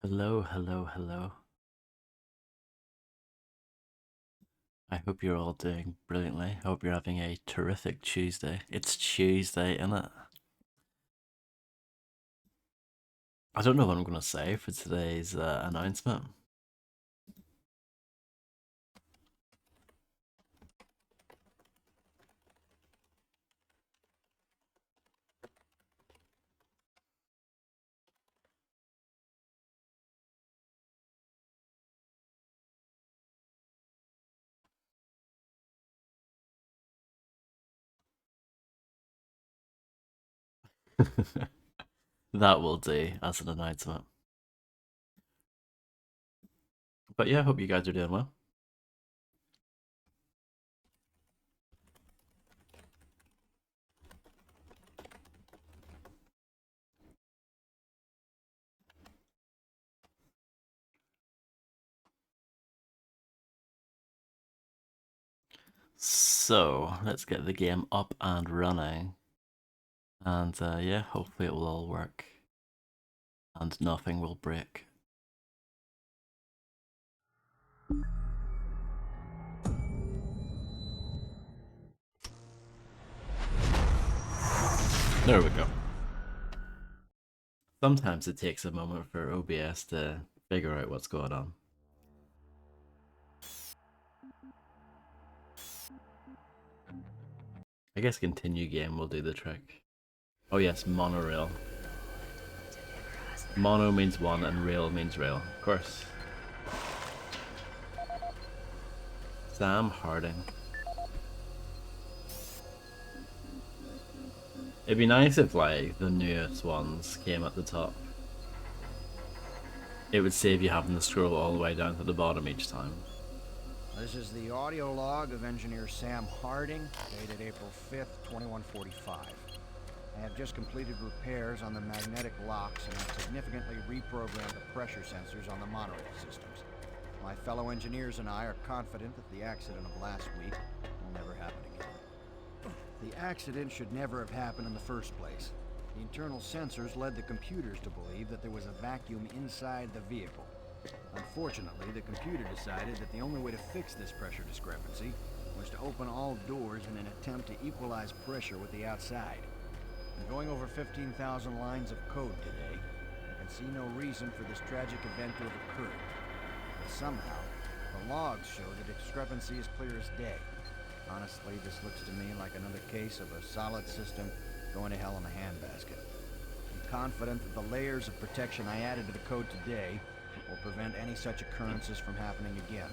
Hello, hello, hello. I hope you're all doing brilliantly. I hope you're having a terrific Tuesday. It's Tuesday, isn't it? I don't know what I'm going to say for today's announcement. That will do as an announcement. But yeah, I hope you guys are doing well. So, let's get the game up and running. And yeah, hopefully it will all work. And nothing will break. There we go. Sometimes it takes a moment for OBS to figure out what's going on. I guess continue game will do the trick. Oh yes, monorail. Mono means one and rail means rail, of course. Sam Harding. It'd be nice if like the newest ones came at the top. It would save you having to scroll all the way down to the bottom each time. This is the audio log of engineer Sam Harding, dated April 5th, 2145. I have just completed repairs on the magnetic locks and have significantly reprogrammed the pressure sensors on the monorail systems. My fellow engineers and I are confident that the accident of last week will never happen again. The accident should never have happened in the first place. The internal sensors led the computers to believe that there was a vacuum inside the vehicle. Unfortunately, the computer decided that the only way to fix this pressure discrepancy was to open all doors in an attempt to equalize pressure with the outside. In going over 15,000 lines of code today, I can see no reason for this tragic event to have occurred. But somehow, the logs show that the discrepancy is clear as day. Honestly, this looks to me like another case of a solid system going to hell in a handbasket. I'm confident that the layers of protection I added to the code today will prevent any such occurrences from happening again.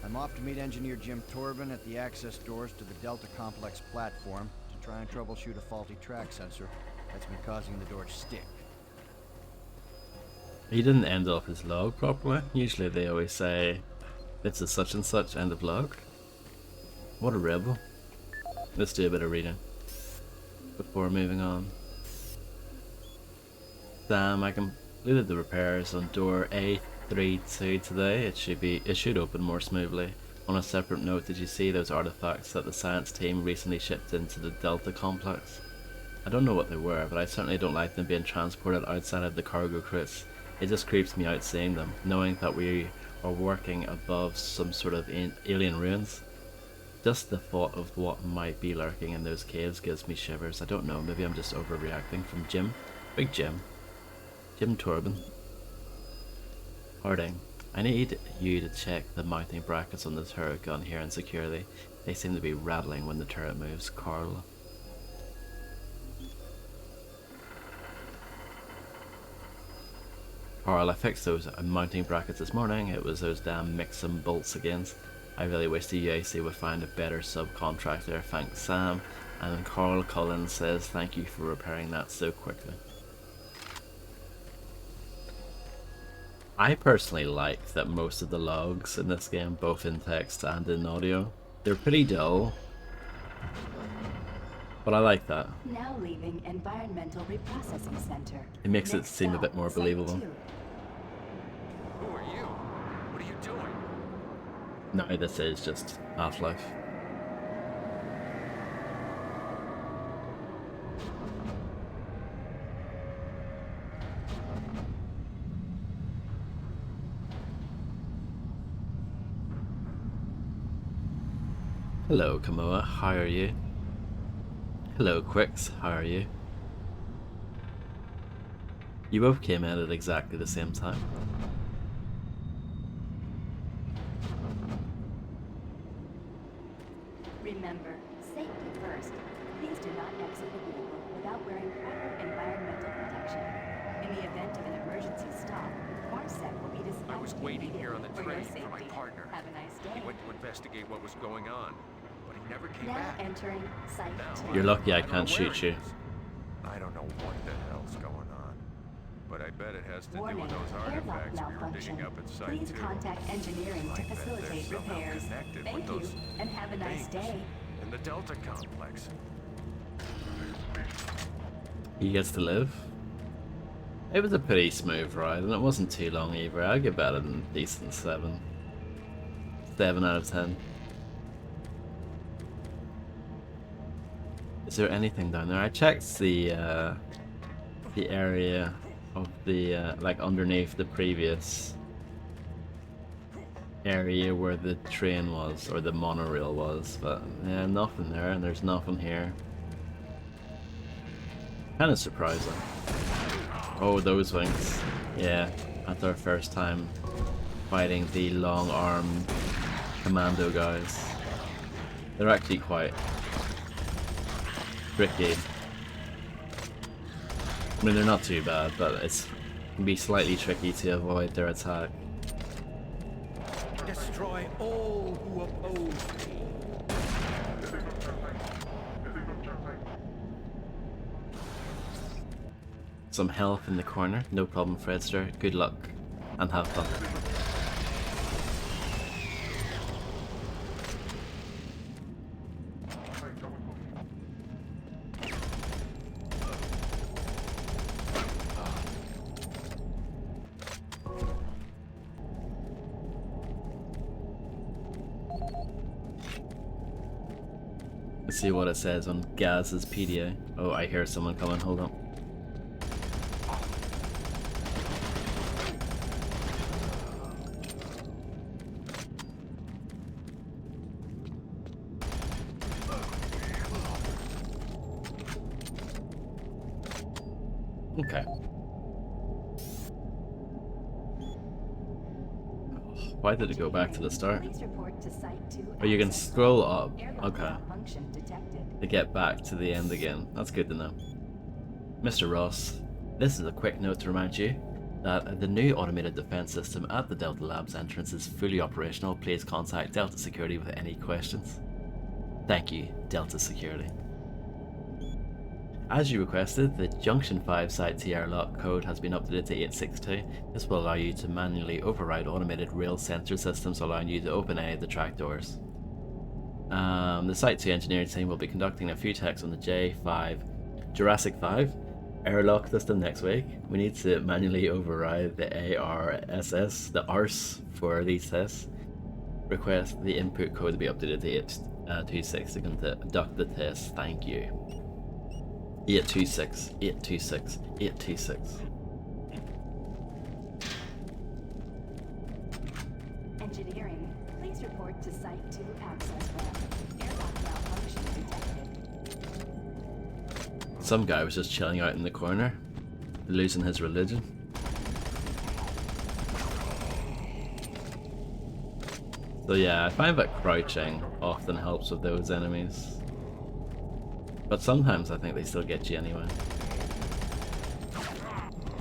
I'm off to meet engineer Jim Torben at the access doors to the Delta Complex platform to try and troubleshoot a faulty track sensor that's been causing the door to stick. He didn't end off his log properly. Usually they always say, it's a such and such end of log. What a rebel. Let's do a bit of reading before moving on. Sam, I completed the repairs on door A32 today. It should open more smoothly. On a separate note, did you see those artifacts that the science team recently shipped into the Delta complex? I don't know what they were, but I certainly don't like them being transported outside of the cargo crates. It just creeps me out seeing them, knowing that we are working above some sort of alien ruins. Just the thought of what might be lurking in those caves gives me shivers. I don't know, maybe I'm just overreacting. From Jim. Big Jim. Jim Torben. Harding. I need you to check the mounting brackets on the turret gun here in security. They seem to be rattling when the turret moves. Carl. Carl, I fixed those mounting brackets this morning. It was those damn Mixum bolts again. I really wish the UAC would find a better subcontractor. Thanks, Sam. And then Carl Collins says thank you for repairing that so quickly. I personally like that most of the logs in this game, both in text and in audio, they're pretty dull. But I like that. Now leaving Environmental Reprocessing Center. It makes it Next seem a bit more stop, Site believable. 2. Who are you? What are you doing? No, this is just Half-Life. Hello, Kamoa. How are you? Hello, Quicks. How are you? You both came in at exactly the same time. Remember, safety first. Please do not exit the vehicle without wearing proper environmental protection. In the event of an emergency stop, Marsec will be dispatched I was waiting here on the for your train for my safety. partner. Have a nice day. He went to investigate what was going on, but he never came Now back. entering Site Now, 2. You're lucky I don't can't know where shoot he you. is. I don't know what the hell's going on, but I bet it has to do Warning, with those airlock artifacts we were malfunction. digging up at Site Please 2. contact engineering to I bet facilitate they're somehow repairs. connected Thank with you, those and have a nice things day. in the Delta complex. He gets to live. It was a pretty smooth ride, and it wasn't too long either. I'll give that a decent 7. 7 out of 10. Is there anything down there? I checked the area of the like underneath the previous area where the train was or the monorail was, but yeah, nothing there, and there's nothing here. Kind of surprising. Oh, those wings. Yeah, that's our first time fighting the long-armed commando guys. They're actually quite tricky. I mean, they're not too bad, but it can be slightly tricky to avoid their attack. Destroy all who oppose me. Some health in the corner, no problem, Fredster. Good luck, and have fun. Let's see what it says on Gaz's PDA. Oh, I hear someone coming, hold on. Okay. Why did it go back to the start? Please report to Site 2. Oh, you can access scroll point. up. Airlock Okay. malfunction detected. To get back to the end again. That's good to know. Mr. Ross, this is a quick note to remind you that the new automated defense system at the Delta Labs entrance is fully operational. Please contact Delta Security with any questions. Thank you, Delta Security. As you requested, the Junction 5 Site T airlock code has been updated to 862. This will allow you to manually override automated rail sensor systems, allowing you to open any of the track doors. The Site 2 engineering team will be conducting a few tests on the J5 Jurassic 5 airlock system next week. We need to manually override the ARSS, the ARS, for these tests. Request the input code to be updated to 826 to conduct the test. Thank you. 826, 826, 826. Engineering, please report to Site 2 access ramp. Airlock malfunction detected. Some guy was just chilling out in the corner, losing his religion. So yeah, I find that crouching often helps with those enemies. But sometimes I think they still get you anyway.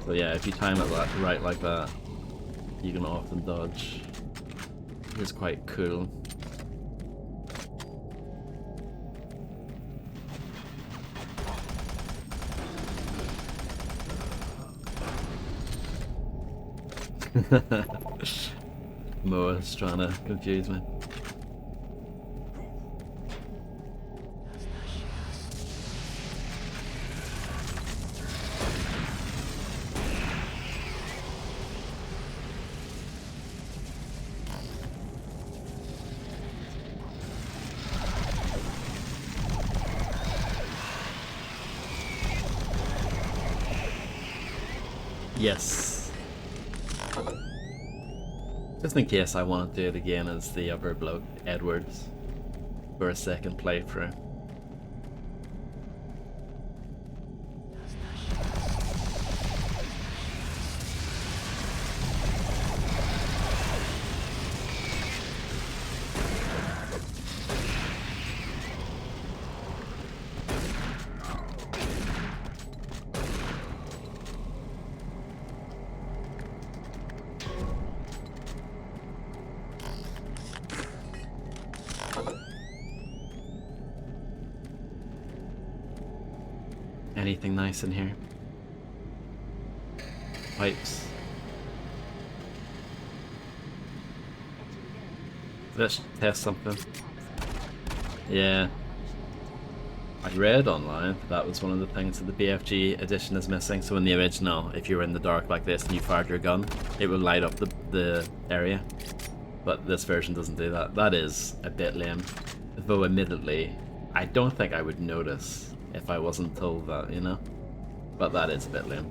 So yeah, if you time it right like that, you can often dodge. It's quite cool. Moa's trying to confuse me. Yes. Just in case I want to do it again as the other bloke, Edwards. for a second playthrough. Anything nice in here? Pipes. Let's test something. Yeah. I read online that was one of the things that the BFG edition is missing. So in the original, if you were in the dark like this and you fired your gun, it would light up the area. But this version doesn't do that. That is a bit lame. Though admittedly, I don't think I would notice if I wasn't told that, you know? But that is a bit lame.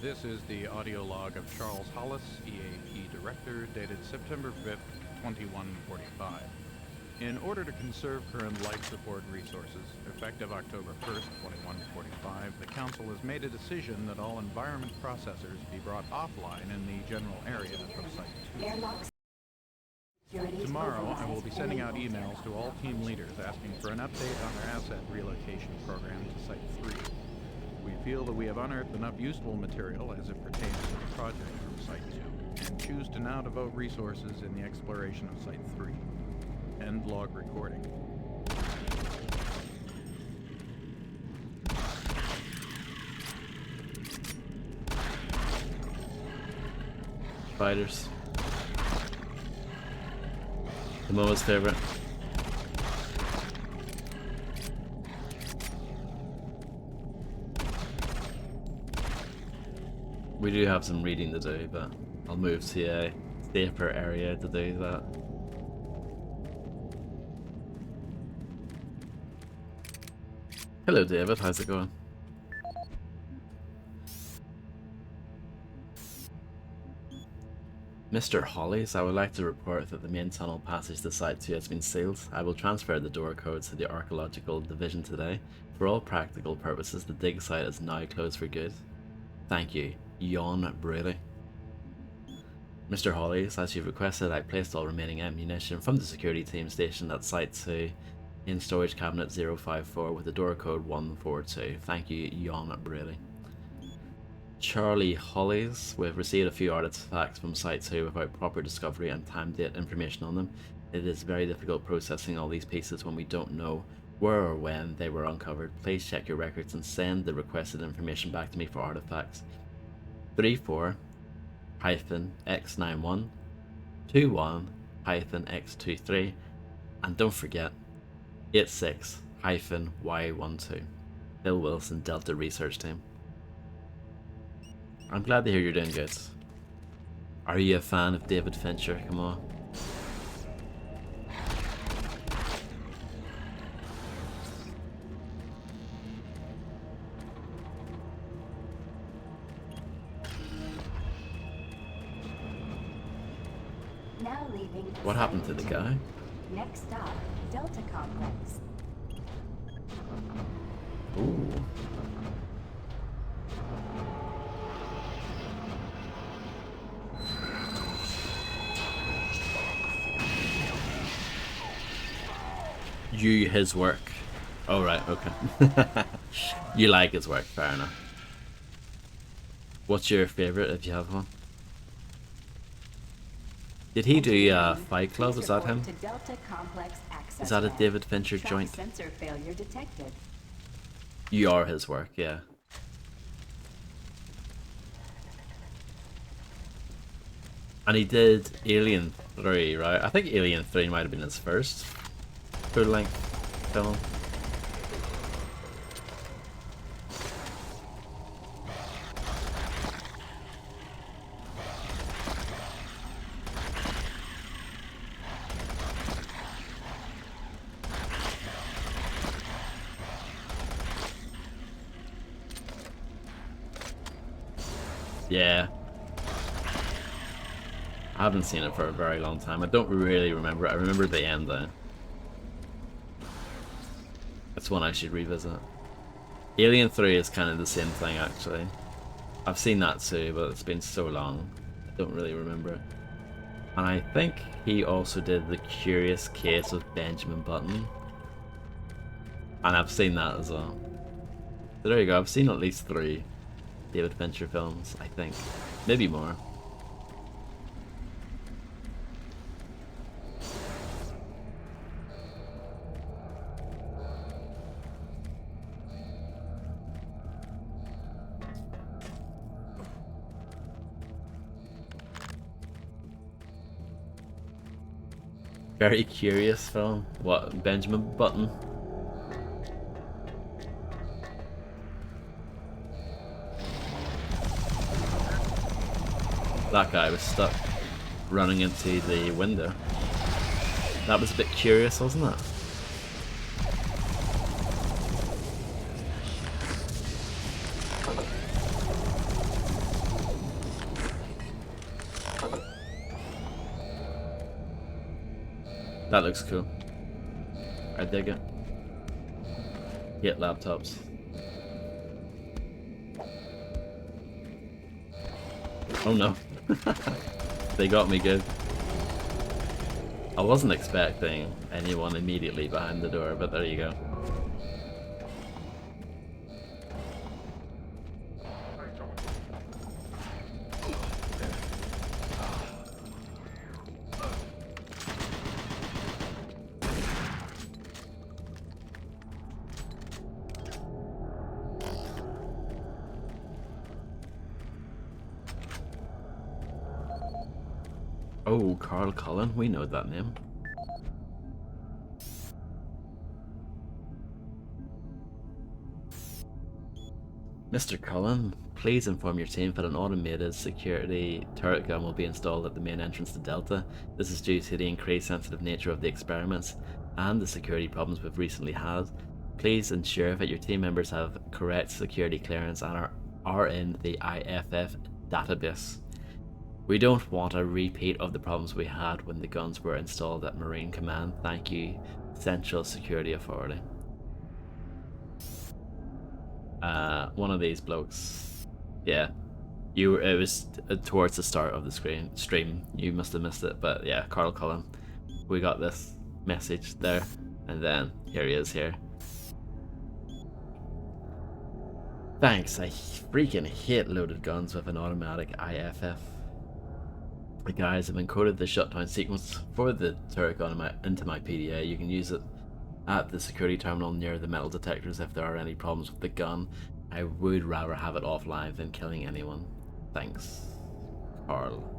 This is the audio log of Charles Hollis, EAP Director, dated September 5th, 2145. In order to conserve current life support resources, effective October 1st, 2145, the Council has made a decision that all environment processors be brought offline in the general area of Site 2. Airlocks. Security Tomorrow, I will be overrides sending out enable emails to all team leaders asking for an update on their asset relocation program to Site 3. We feel that we have unearthed enough useful material as it pertains to the project from Site 2, and choose to now devote resources in the exploration of Site 3. End log recording. Spiders. Momo's favorite. We do have some reading to do, but I'll move to a safer area to do that. Hello David, how's it going? Mr. Hollies, I would like to report that the main tunnel passage to Site 2 has been sealed. I will transfer the door codes to the Archaeological Division today. For all practical purposes, the dig site is now closed for good. Thank you, Jon Braley. Mr. Hollies, as you've requested, I placed all remaining ammunition from the security team stationed at Site 2 in storage cabinet 054 with the door code 142. Thank you, Jon Braley. Charlie Hollies, we've received a few artifacts from Site 2 without proper discovery and time date information on them. It is very difficult processing all these pieces when we don't know where or when they were uncovered. Please check your records and send the requested information back to me for artifacts. 34-X91 21-X23 and don't forget 86-Y12. Bill Wilson, Delta Research Team. I'm glad to hear you're doing good. Are you a fan of David Fincher? Come on. Now leaving. What happened to the guy? Next stop, Delta Complex. Ooh. You, his work. Oh, right, okay. You like his work, fair enough. What's your favourite, if you have one? Did he do Fight Club? Is that him? Is that a David Fincher joint? Sensor failure detected. You are his work, yeah. And he did Alien 3, right? I think Alien 3 might have been his first full-length film. Yeah. I haven't seen it for a very long time. I don't really remember it. I remember the end though. It's one I should revisit. Alien 3 is kind of the same thing actually. I've seen that too, but it's been so long. I don't really remember it. And I think he also did The Curious Case of Benjamin Button. And I've seen that as well. So there you go, I've seen at least 3 David Fincher films, I think. Maybe more. Very curious film. What, Benjamin Button? That guy was stuck running into the window. That was a bit curious, wasn't it? That looks cool. I dig it. Hate laptops. Oh no. They got me good. I wasn't expecting anyone immediately behind the door, but there you go. Oh, Carl Cullen, we know that name. Mr. Cullen, please inform your team that an automated security turret gun will be installed at the main entrance to Delta. This is due to the increased sensitive nature of the experiments and the security problems we've recently had. Please ensure that your team members have correct security clearance and are in the IFF database. We don't want a repeat of the problems we had when the guns were installed at Marine Command. Thank you, Central Security Authority. One of these blokes. Yeah. It was towards the start of the stream. You must have missed it, but yeah, Carl Cullen. We got this message there, and then here he is here. Thanks, I freaking hate loaded guns with an automatic IFF. The guys have encoded the shutdown sequence for the turret gun into my PDA. You can use it at the security terminal near the metal detectors if there are any problems with the gun. I would rather have it offline than killing anyone. Thanks, Carl.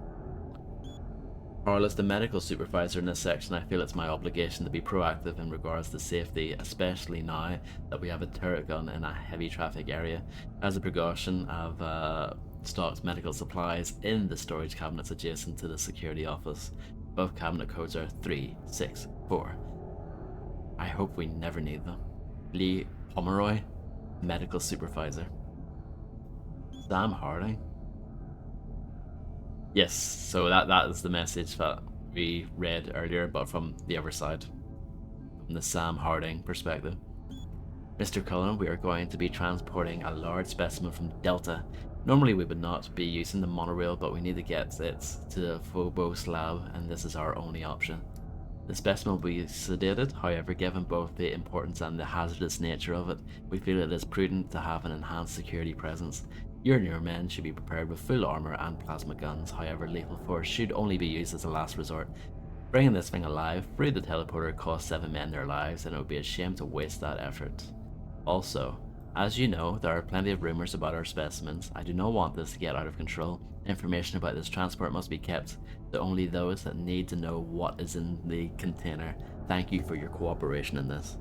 Carl, as the medical supervisor in this section, I feel it's my obligation to be proactive in regards to safety, especially now that we have a turret gun in a heavy traffic area. As a precaution, I've stocked medical supplies in the storage cabinets adjacent to the security office. Both cabinet codes are 364. I hope we never need them. Lee Pomeroy, medical supervisor. Sam Harding. Yes, so that is the message that we read earlier, but from the other side, from the Sam Harding perspective. Mr. Cullen, we are going to be transporting a large specimen from Delta. Normally we would not be using the monorail, but we need to get it to the Phobos lab, and this is our only option. The specimen will be sedated, however, given both the importance and the hazardous nature of it, we feel it is prudent to have an enhanced security presence. You and your men should be prepared with full armor and plasma guns, however lethal force should only be used as a last resort. Bringing this thing alive through the teleporter cost 7 men their lives, and it would be a shame to waste that effort. Also, as you know, there are plenty of rumors about our specimens. I do not want this to get out of control. Information about this transport must be kept to only those that need to know what is in the container. Thank you for your cooperation in this.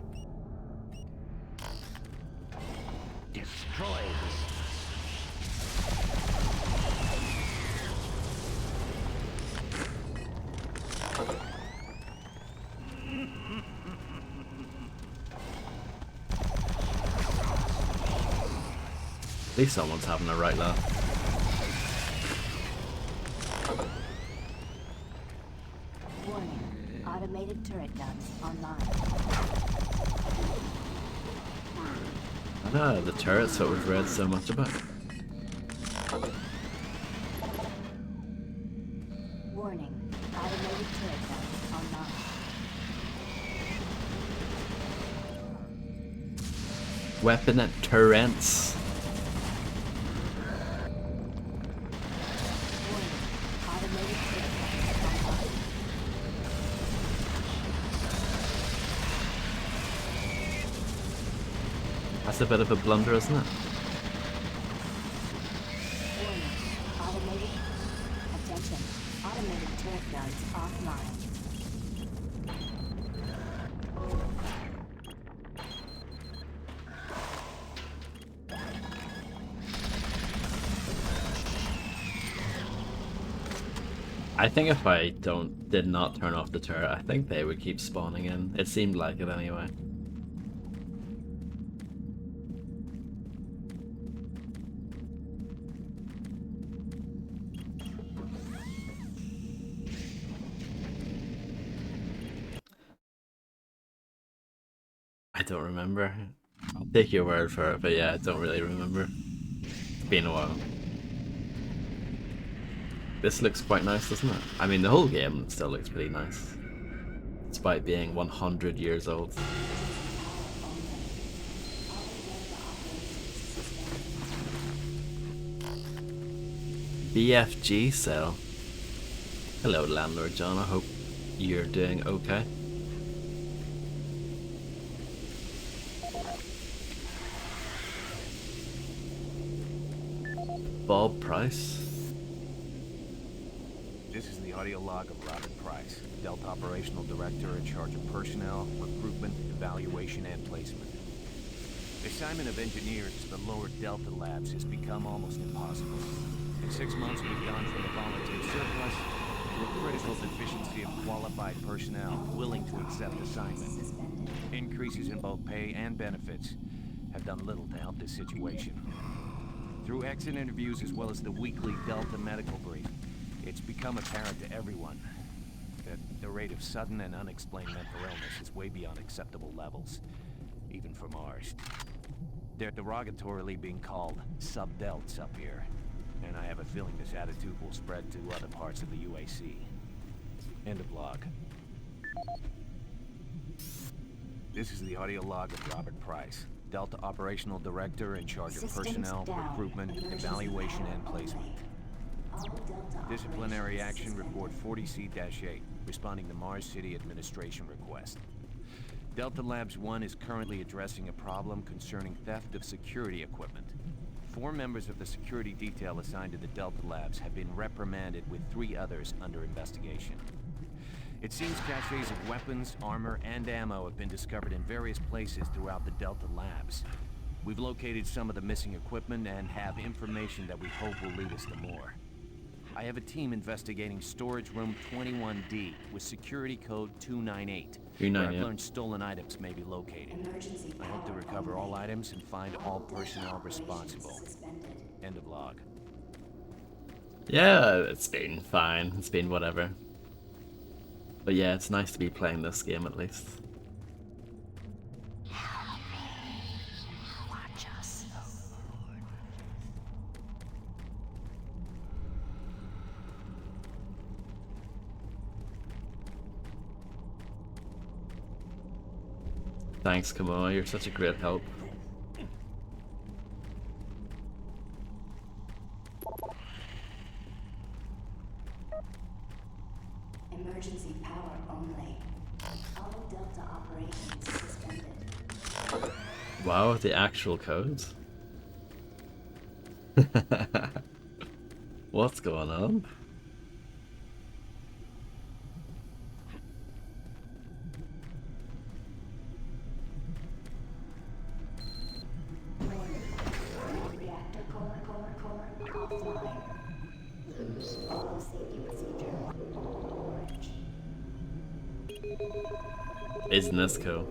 Destroy this. At least someone's having a right laugh. turret guns online. Ah, the turret's what we've read so much about. Warning, automated turret guns online. Weapon at turrets. Warning, automated turret guns online. That's a bit of a blunder, isn't it? Warning, automated... Attention, automated turret guns offline. I think if I did not turn off the turret, I think they would keep spawning in. It seemed like it anyway. I don't remember. I'll take your word for it, but yeah, I don't really remember. It's been a while. This looks quite nice, doesn't it? I mean, the whole game still looks pretty nice, despite being 100 years old. BFG cell. Hello, Landlord John. I hope you're doing okay. Bob Price. This is the audio log of Robert Price, Delta Operational Director in charge of personnel, recruitment, evaluation, and placement. The assignment of engineers to the lower Delta labs has become almost impossible. In 6 months, we've gone from a volunteer surplus to a critical deficiency of qualified personnel willing to accept assignment. Increases in both pay and benefits have done little to help this situation. Through exit interviews as well as the weekly Delta medical brief, it's become apparent to everyone that the rate of sudden and unexplained mental illness is way beyond acceptable levels, even for Mars. They're derogatorily being called sub-delts up here, and I have a feeling this attitude will spread to other parts of the UAC. End of log. This is the audio log of Robert Price, Delta Operational Director in charge of Systems personnel, down. recruitment, evaluation, and placement. Disciplinary Action Report 40C-8, responding to Mars City Administration request. Delta Labs 1 is currently addressing a problem concerning theft of security equipment. 4 members of the security detail assigned to the Delta Labs have been reprimanded with 3 others under investigation. It seems caches of weapons, armor, and ammo have been discovered in various places throughout the Delta Labs. We've located some of the missing equipment and have information that we hope will lead us to more. I have a team investigating storage room 21D with security code 298, where I've learned stolen items may be located. I hope to recover all items and find all personnel responsible. End of log. Yeah, it's been fine. It's been whatever. But yeah, it's nice to be playing this game at least. Watch us. Thanks, Kamoa. You're such a great help. Emergency power only. All Delta operations suspended. Wow, the actual codes. What's going on? Reactor core offline. Follow safety procedure. Orange. Isn't this cool?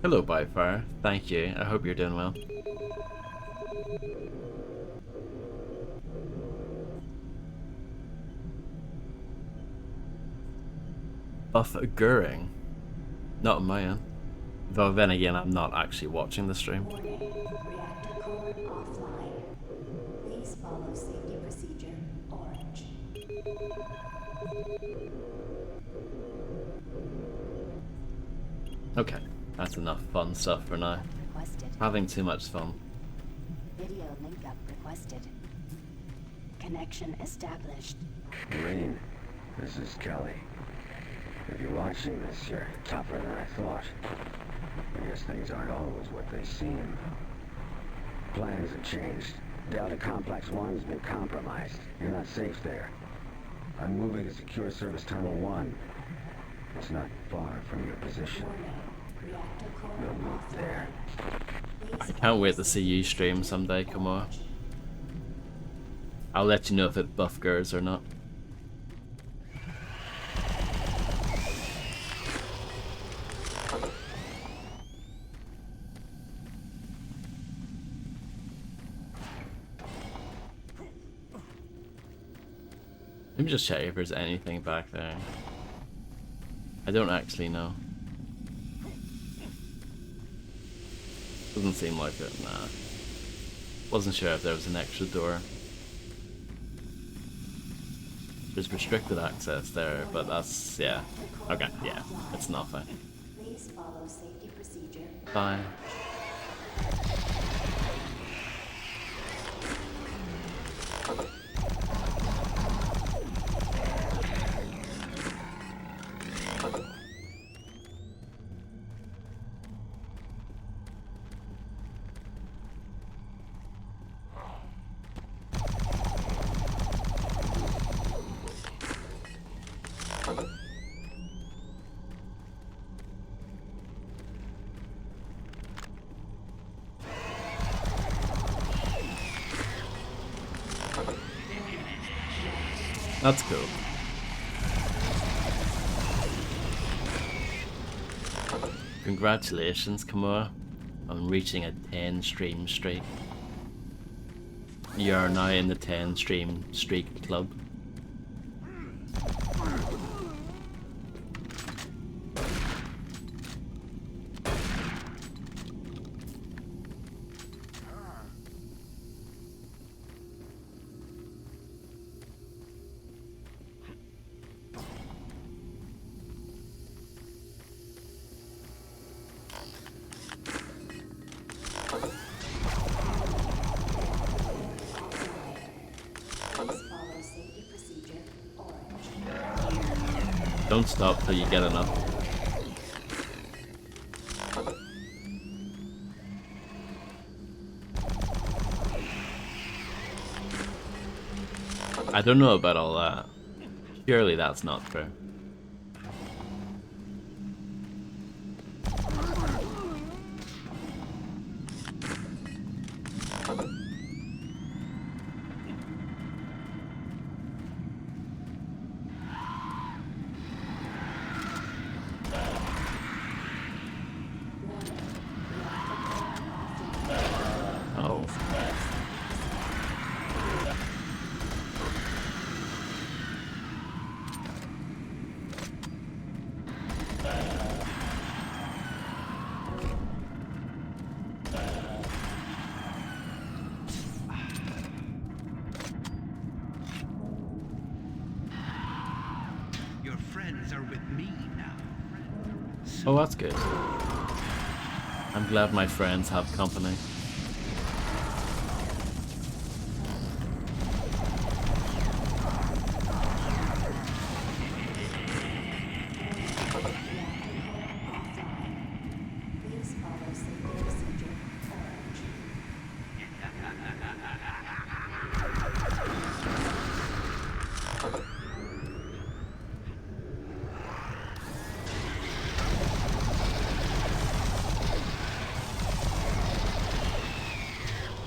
Hello, Byfire. Thank you. I hope you're doing well. buff Goering. Not on my end. Though then again, I'm not actually watching the stream. Warning. Reactor core offline. Please follow safety procedure orange. Okay, that's enough fun stuff for now. Requested. Having too much fun. Video link up requested. Connection established. Green, this is Kelly. If you're watching this, you're tougher than I thought. I guess things aren't always what they seem. Plans have changed. Delta Complex 1's been compromised. You're not safe there. I'm moving to Secure Service Tunnel 1. It's not far from your position. We'll move there. I can't wait to see you stream someday, Kamora. I'll let you know if it buff Gers or not. Let me just check if there's anything back there. I don't actually know. Doesn't seem like it, nah. Wasn't sure if there was an extra door. There's restricted access there, but that's, yeah. Okay, yeah, it's nothing. Please follow safety procedure. Fine. That's cool. Congratulations, Kamura, on reaching a 10 stream streak. You are now in the 10 stream streak club. Don't stop till you get enough. I don't know about all that. Surely that's not true. Oh. Your friends are with me now. Oh, that's good. I'm glad my friends have company. Please follow safety procedure orange.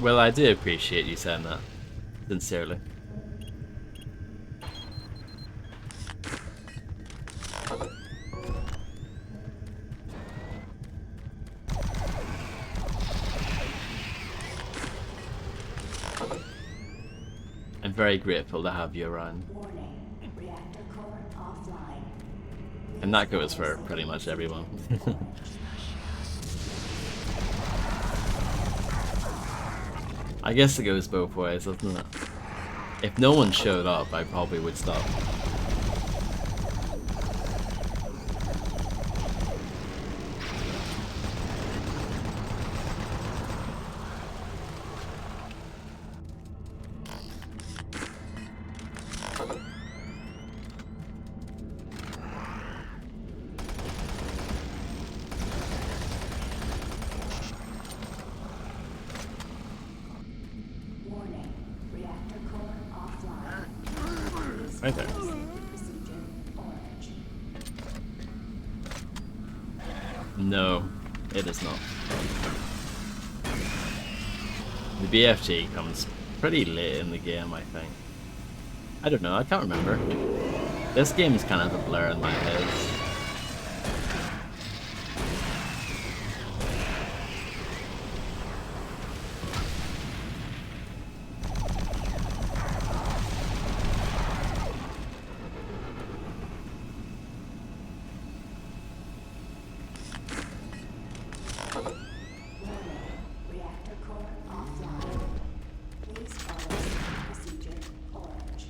Well, I do appreciate you saying that. Sincerely. I'm very grateful to have you around. Warning. Reactor core offline. And that goes for pretty much everyone. I guess it goes both ways, doesn't it? If no one showed up, I probably would stop. Warning. Reactor core offline. Right there. Procedure orange. No, it is not. The BFG comes pretty late in the game, I think. I don't know, I can't remember. This game is kind of a blur in my head. Reactor core offline. Please follow safety procedure orange.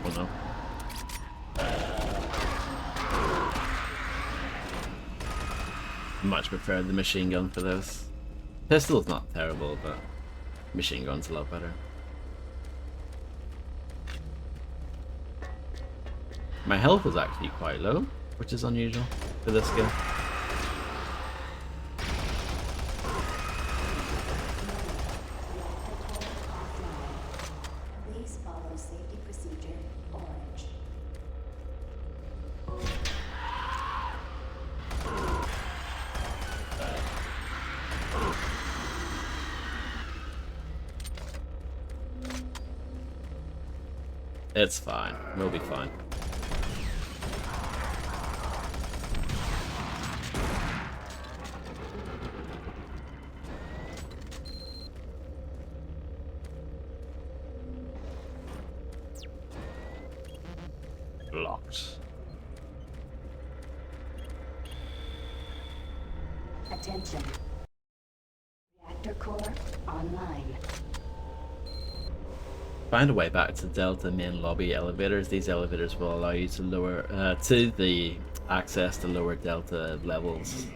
Oh no. Much prefer the machine gun for this. Pistol's not terrible, but machine gun's a lot better. My health is actually quite low, which is unusual for this game. Please follow safety procedure orange. It's fine. We'll be fine. Locked. Attention. Reactor core online. Find a way back to Delta main lobby elevators. These elevators will allow you to lower to the access to lower Delta levels.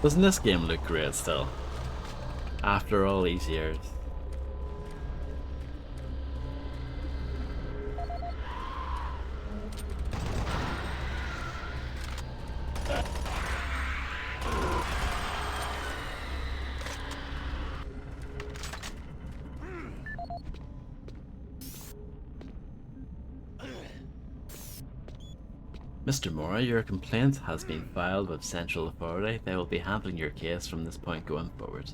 Doesn't this game look great still? After all these years. Mr. Mora, your complaint has been filed with Central Authority. They will be handling your case from this point going forward.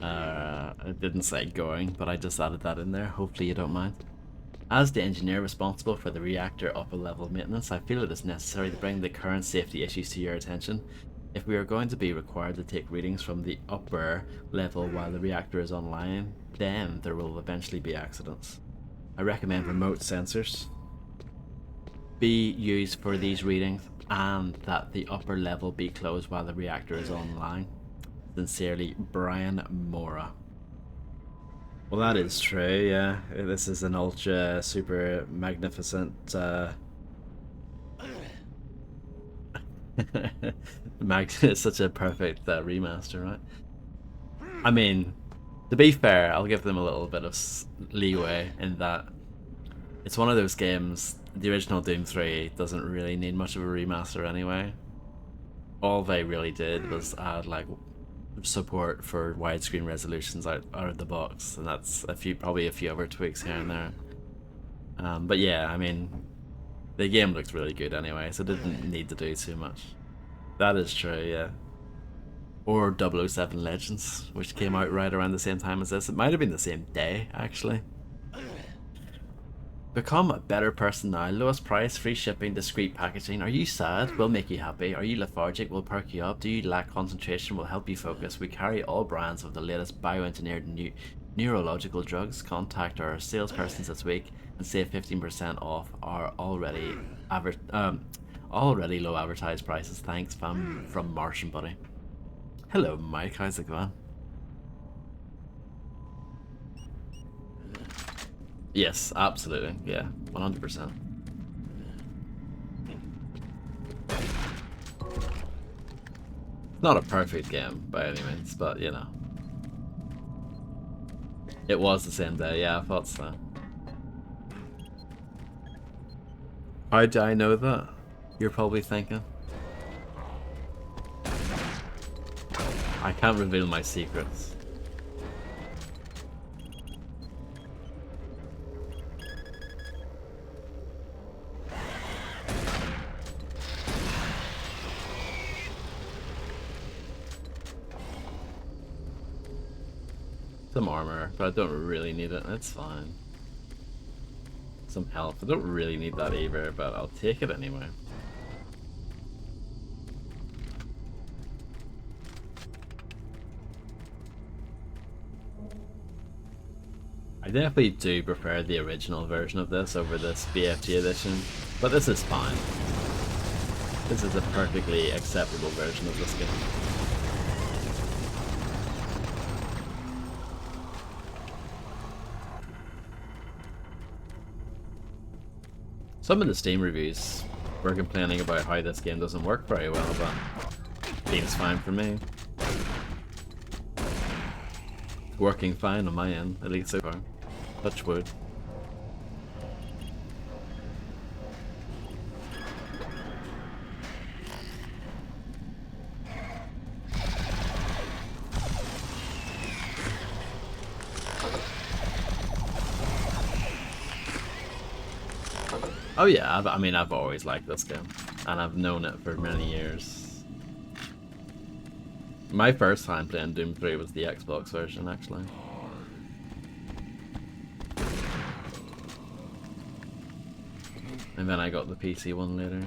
It didn't say going, but I just added that in there. Hopefully you don't mind. As the engineer responsible for the reactor upper level maintenance, I feel it is necessary to bring the current safety issues to your attention. If we are going to be required to take readings from the upper level while the reactor is online, then there will eventually be accidents. I recommend remote sensors be used for these readings and that the upper level be closed while the reactor is online. Sincerely, Brian Mora. Well, that is true, yeah. This is an ultra super magnificent it's such a perfect remaster, right? I mean, To be fair, I'll give them a little bit of leeway in that it's one of those games. The original Doom 3 doesn't really need much of a remaster anyway. All they really did was add like support for widescreen resolutions out of the box, and that's probably a few other tweaks here and there. But yeah, I mean, the game looks really good anyway, so it didn't need to do too much. That is true, yeah. Or 007 Legends, which came out right around the same time as this. It might have been the same day, actually. Become a better person now. Lowest price, free shipping, discreet packaging. Are you sad? We'll make you happy. Are you lethargic? We'll perk you up. Do you lack concentration? We'll help you focus. We carry all brands of the latest bioengineered neurological drugs. Contact our salespersons this week and save 15% off our already low advertised prices. Thanks, fam, from Martian Buddy. Hello, Mike. How's it going? Yes, absolutely. Yeah, 100%. Not a perfect game by any means, but you know. It was the same day, yeah, I thought so. How do I know that? You're probably thinking. I can't reveal my secrets. Some armor, but I don't really need it. It's fine. Some health. I don't really need that either, but I'll take it anyway. I definitely do prefer the original version of this over this BFG edition, but this is fine. This is a perfectly acceptable version of this game. Some of the Steam reviews were complaining about how this game doesn't work very well, but it seems fine for me. It's working fine on my end, at least so far. Touch wood. Oh yeah, I mean, I've always liked this game, and I've known it for many years. My first time playing Doom 3 was the Xbox version, actually. And then I got the PC one later.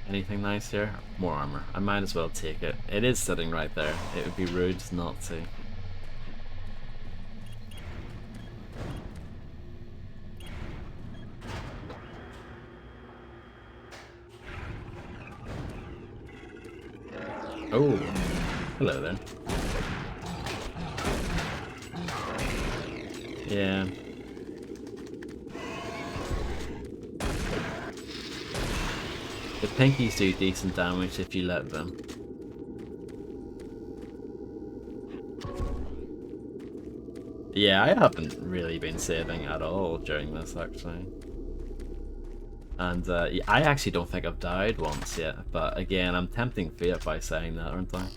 Anything nice here? More armor. I might as well take it. It is sitting right there. It would be rude not to. Oh, hello there. Yeah. The pinkies do decent damage if you let them. Yeah, I haven't really been saving at all during this, actually. And I actually don't think I've died once yet, but again, I'm tempting fate by saying that, aren't I?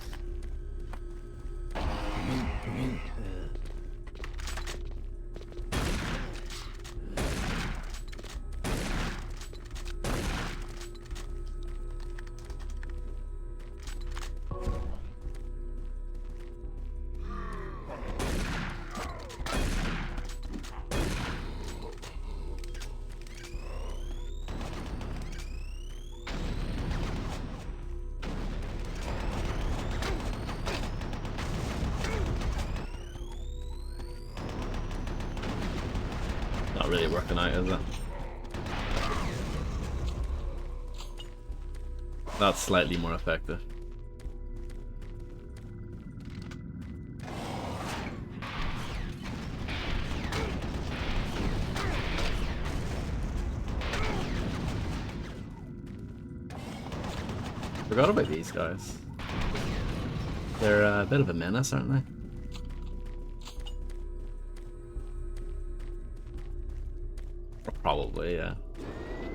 Not really working out, is it? That's slightly more effective. Forgot about these guys. They're a bit of a menace, aren't they? Probably, yeah.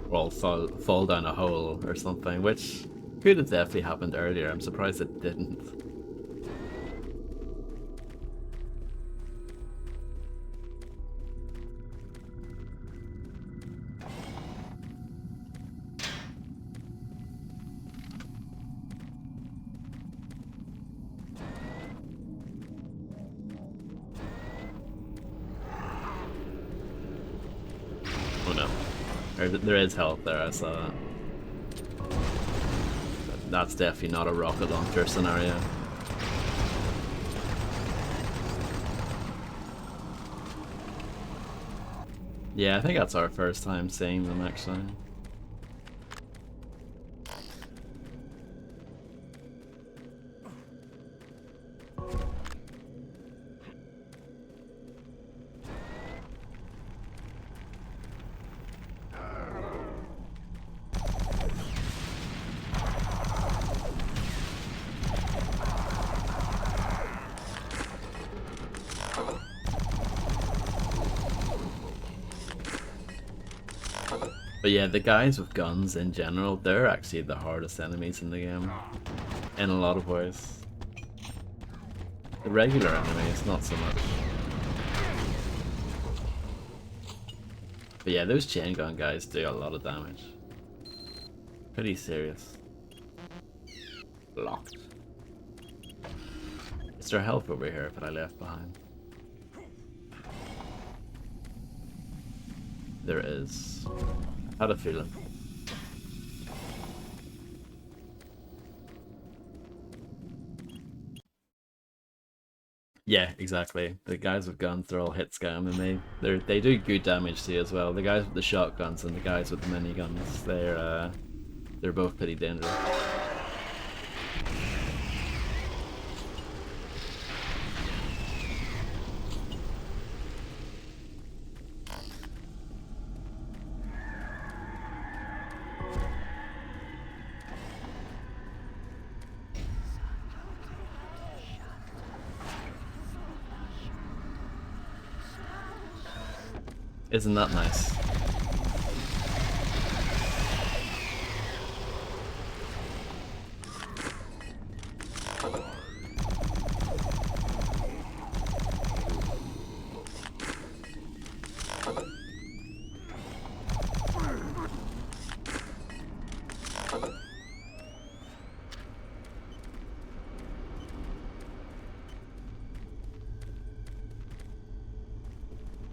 Or I'll fall down a hole or something, which could have definitely happened earlier. I'm surprised it didn't. Oh no. There is health there, I saw that. That's definitely not a rocket launcher scenario. Yeah, I think that's our first time seeing them actually. But yeah, the guys with guns in general, they're actually the hardest enemies in the game. In a lot of ways. The regular enemies, not so much. But yeah, those chain gun guys do a lot of damage. Pretty serious. Locked. Is there help over here that I left behind? There is. Had a feeling. Yeah, exactly. The guys with guns, they're all hit scam, and they do good damage to you as well. The guys with the shotguns and the guys with the miniguns, they're both pretty dangerous. Isn't that nice?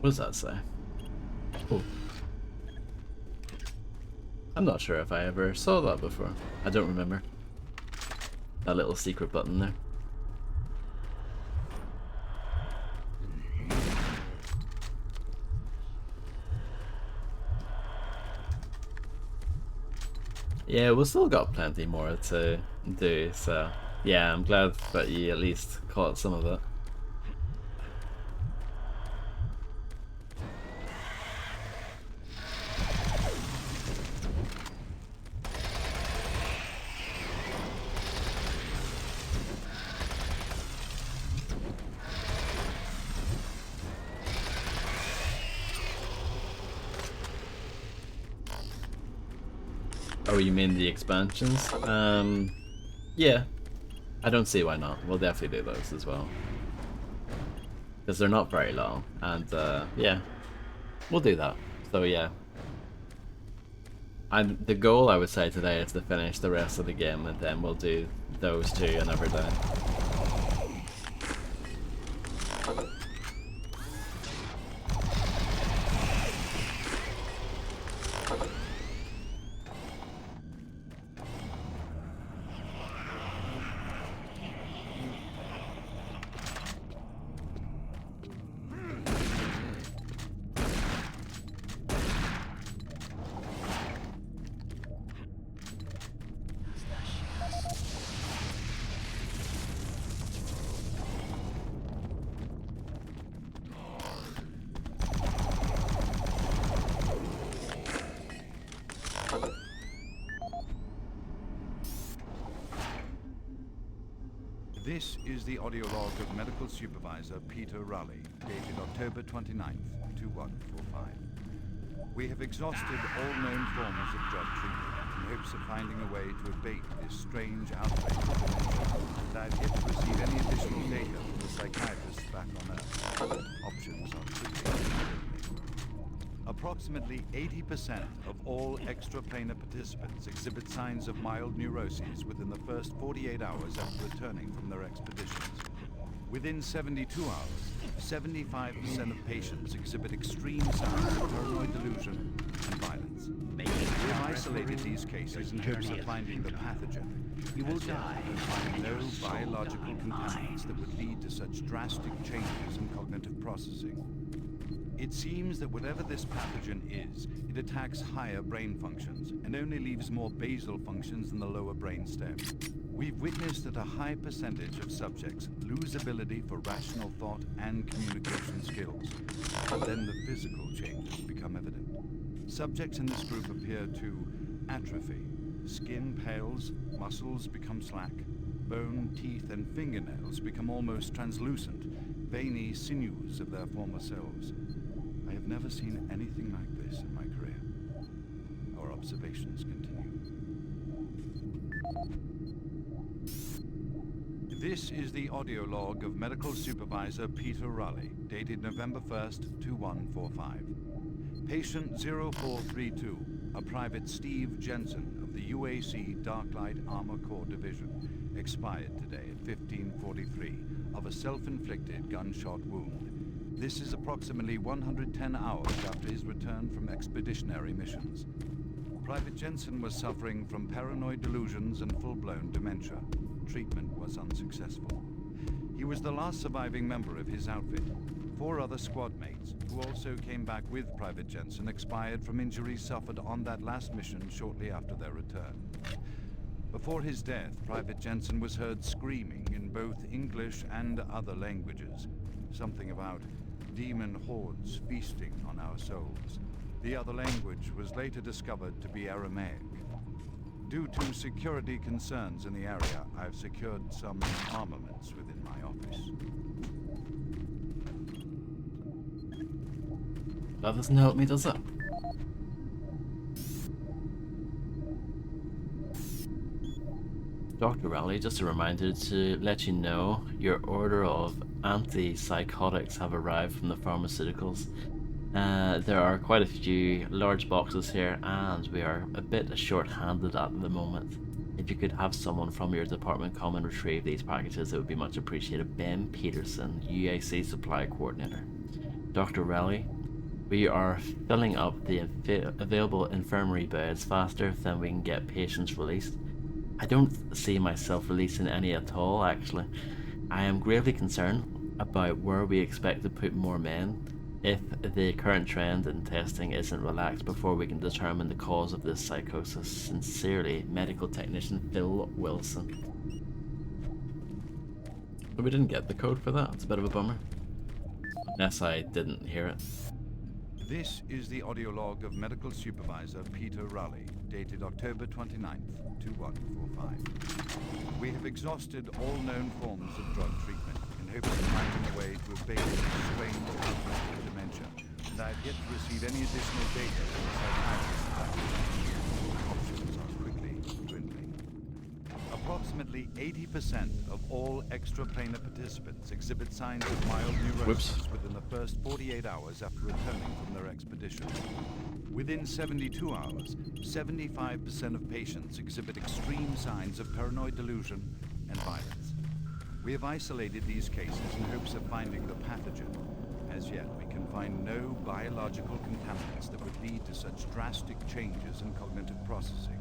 What does that say? Oh. I'm not sure if I ever saw that before. I don't remember. That little secret button there. Yeah, we've still got plenty more to do, so yeah, I'm glad that you at least caught some of it. Oh, you mean the expansions? Yeah. I don't see why not. We'll definitely do those as well. Because they're not very long, and yeah. We'll do that. So yeah. The goal, I would say, today is to finish the rest of the game, and then we'll do those two another day. This is the audio log of Medical Supervisor Peter Raleigh, dated October 29th, 2145. We have exhausted all known forms of drug treatment in hopes of finding a way to abate this strange outbreak of dementia, and I've yet to receive any additional data from the psychiatrists back on Earth. Options are quickly available. Approximately 80% of all extraplanar participants exhibit signs of mild neuroses within the first 48 hours after returning from their expeditions. Within 72 hours, 75% of patients exhibit extreme signs of paranoid delusion and violence. We have isolated these cases in hopes of finding the pathogen. You will die and find no biological contaminants that would lead to such drastic changes in cognitive processing. It seems that whatever this pathogen is, it attacks higher brain functions and only leaves more basal functions in the lower brainstem. We've witnessed that a high percentage of subjects lose ability for rational thought and communication skills, but then the physical changes become evident. Subjects in this group appear to atrophy. Skin pales, muscles become slack, bone, teeth, and fingernails become almost translucent, veiny sinews of their former selves. I have never seen anything like this in my career. Our observations continue. This is the audio log of Medical Supervisor Peter Raleigh, dated November 1st, 2145. Patient 0432, a Private Steve Jensen of the UAC Darklight Armor Corps Division, expired today at 15:43 of a self-inflicted gunshot wound. This is approximately 110 hours after his return from expeditionary missions. Private Jensen was suffering from paranoid delusions and full-blown dementia. Treatment was unsuccessful. He was the last surviving member of his outfit. 4 other squad mates, who also came back with Private Jensen, expired from injuries suffered on that last mission shortly after their return. Before his death, Private Jensen was heard screaming in both English and other languages. Something about demon hordes feasting on our souls. The other language was later discovered to be Aramaic. Due to security concerns in the area, I've secured some armaments within my office. That doesn't help me, does it? Dr. Raleigh, just a reminder to let you know your order of antipsychotics have arrived from the pharmaceuticals. There are quite a few large boxes here, and we are a bit short-handed at the moment. If you could have someone from your department come and retrieve these packages, it would be much appreciated. Ben Peterson, UAC Supply Coordinator. Dr. Raleigh, we are filling up the available infirmary beds faster than we can get patients released. I don't see myself releasing any at all, actually. I am gravely concerned about where we expect to put more men if the current trend in testing isn't relaxed before we can determine the cause of this psychosis. Sincerely, Medical Technician Phil Wilson. But we didn't get the code for that. It's a bit of a bummer. Unless I didn't hear it. This is the audio log of Medical Supervisor Peter Raleigh, dated October 29th, 2145. We have exhausted all known forms of drug treatment in hopes of finding a way to abate this strange outbreak of dementia, and I have yet to receive any additional data from the psychiatrist. Options are quickly dwindling. Approximately 80% of all extraplanar participants exhibit signs of mild neurosis within the first 48 hours after returning from their expedition. Within 72 hours, 75% of patients exhibit extreme signs of paranoid delusion and violence. We have isolated these cases in hopes of finding the pathogen. As yet, we can find no biological contaminants that would lead to such drastic changes in cognitive processing.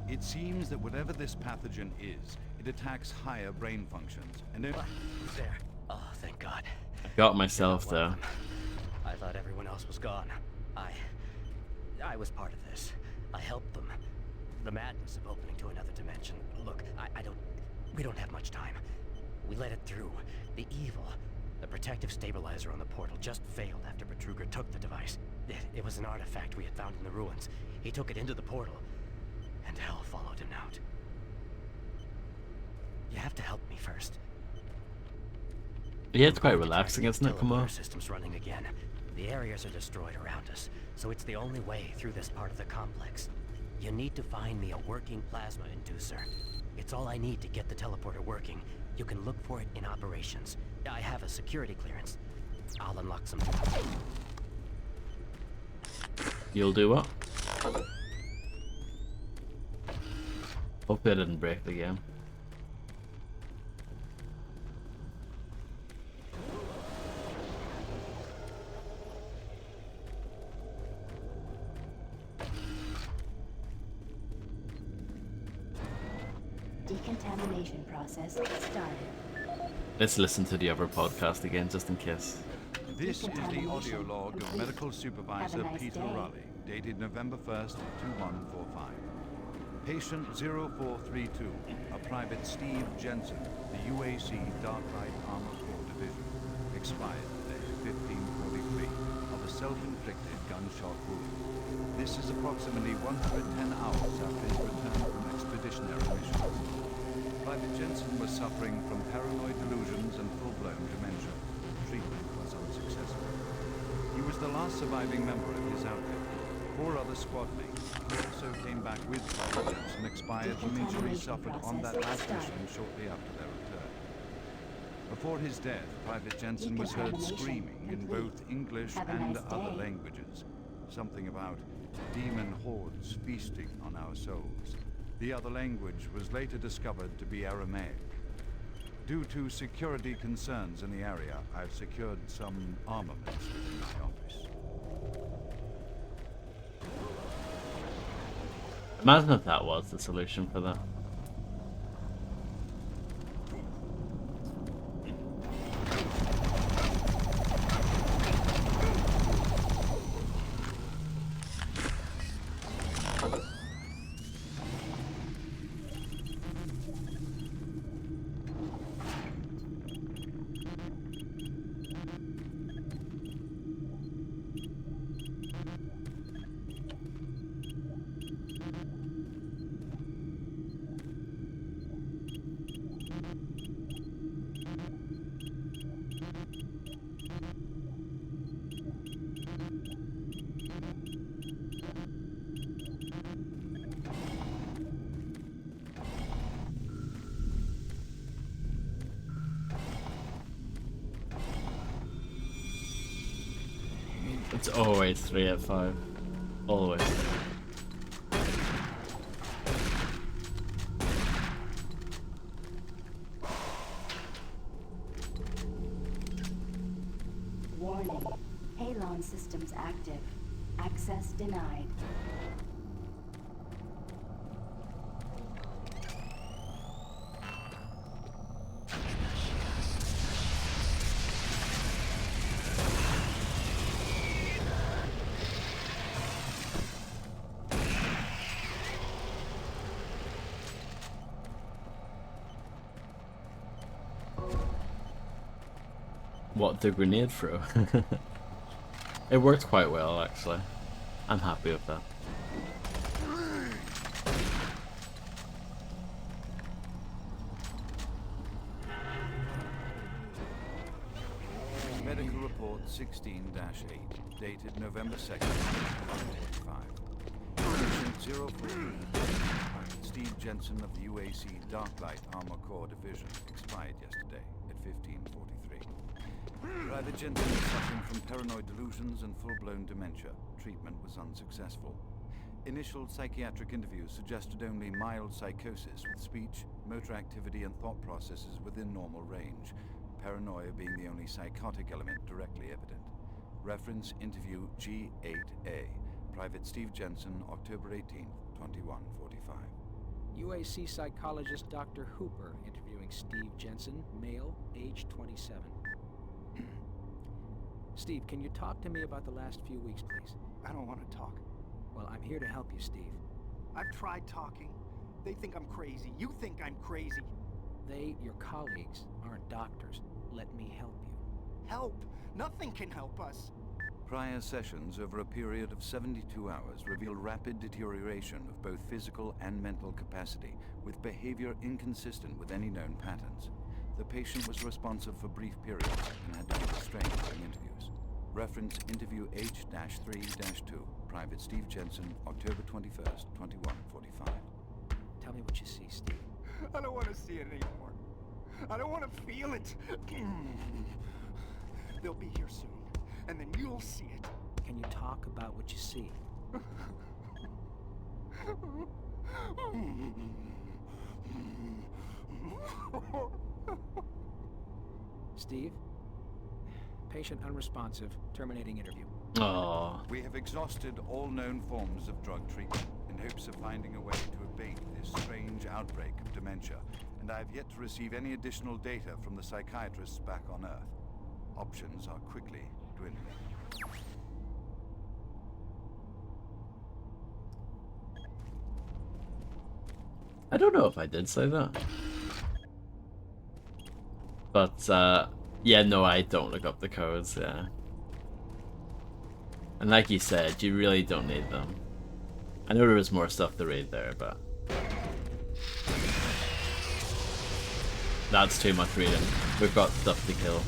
It seems that whatever this pathogen is, it attacks higher brain functions and Who's there? Oh, thank God. I got myself though. I thought everyone else was gone. I was part of this. I helped them. The madness of opening to another dimension. Look, we don't have much time. We let it through. The evil, the protective stabilizer on the portal just failed after Betruger took the device. It was an artifact we had found in the ruins. He took it into the portal, and hell followed him out. You have to help me first. Yeah, it's quite I'm going to try to relaxing, get isn't the it? Come on. teleporter systems running again. The areas are destroyed around us, so it's the only way through this part of the complex. You need to find me a working plasma inducer. It's all I need to get the teleporter working. You can look for it in operations. I have a security clearance. I'll unlock some. You'll do what? Hope I didn't break the game. Decontamination process started. Let's listen to the other podcast again, just in case. This is the audio log of Medical Supervisor Peter Raleigh, dated November 1st, 2145. Patient 0432, a Private Steve Jensen, the UAC Dark Light Armor Corps Division, expired today, 1543, of a self-inflicted gunshot wound. This is approximately 110 hours after his return from expeditionary missions. Private Jensen was suffering from paranoid delusions and full-blown dementia. Treatment was unsuccessful. He was the last surviving member of his outfit. 4 other squad mates who also came back with Private Jensen expired from injuries suffered on that last mission shortly after their return. Before his death, Private Jensen was heard screaming in both English and other languages. Something about demon hordes feasting on our souls. The other language was later discovered to be Aramaic. Due to security concerns in the area, I've secured some armaments within my office. Imagine if that was the solution for that. It's always 3 at 5. Always. Warning. Halon systems active. Access denied. What, the grenade throw? It worked quite well, actually. I'm happy with that. Medical Report 16-8, dated November 2nd, 1945. Patient 043, Steve Jensen of the UAC Dark Light Armor Corps Division, expired yesterday at 1543. Private Jensen was suffering from paranoid delusions and full-blown dementia. Treatment was unsuccessful. Initial psychiatric interviews suggested only mild psychosis with speech, motor activity, and thought processes within normal range. Paranoia being the only psychotic element directly evident. Reference interview G8A. Private Steve Jensen, October 18th, 2145. UAC psychologist Dr. Hooper interviewing Steve Jensen, male, age 27. Steve, can you talk to me about the last few weeks, please? I don't want to talk. Well, I'm here to help you, Steve. I've tried talking. They think I'm crazy. You think I'm crazy. They, your colleagues, aren't doctors. Let me help you. Help? Nothing can help us. Prior sessions over a period of 72 hours reveal rapid deterioration of both physical and mental capacity, with behavior inconsistent with any known patterns. The patient was responsive for brief periods and had been restrained during interviews. Reference interview H-3-2, Private Steve Jensen, October 21st, 2145. Tell me what you see, Steve. I don't want to see it anymore. I don't want to feel it. They'll be here soon, and then you'll see it. Can you talk about what you see? Steve? Patient unresponsive. Terminating interview. Oh. We have exhausted all known forms of drug treatment in hopes of finding a way to abate this strange outbreak of dementia, and I have yet to receive any additional data from the psychiatrists back on Earth. Options are quickly dwindling. I don't know if I did say that. But, yeah, no, I don't look up the codes, yeah. And like you said, you really don't need them. I know there was more stuff to read there, but... that's too much reading. We've got stuff to kill.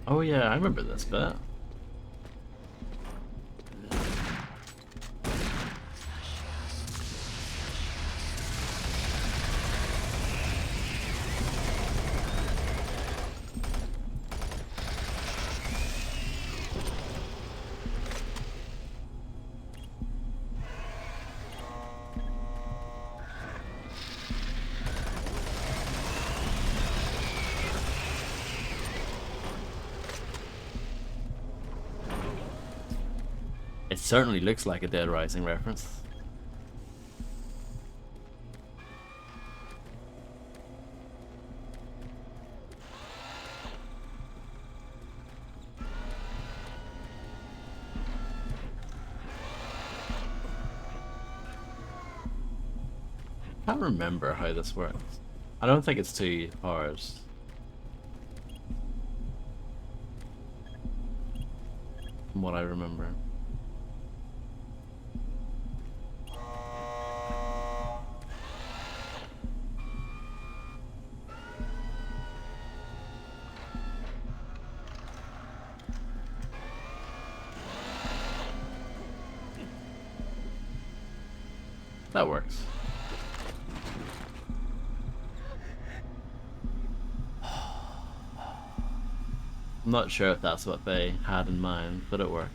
Oh yeah, I remember this bit. It certainly looks like a Dead Rising reference. I can't remember how this works. I don't think it's 2 hours. From what I remember. That works. I'm not sure if that's what they had in mind, but it worked.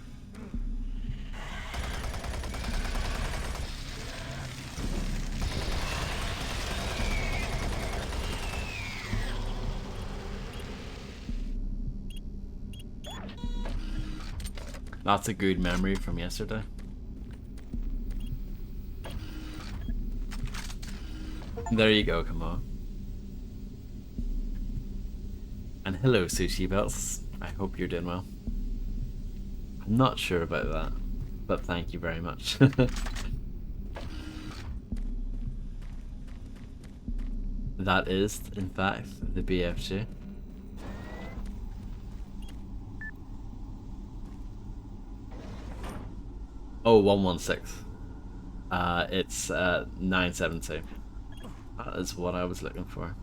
That's a good memory from yesterday. There you go, come on. And hello, Sushi Belts. I hope you're doing well. I'm not sure about that, but thank you very much. That is, in fact, the BFG. Oh, 116. It's 972. That is what I was looking for.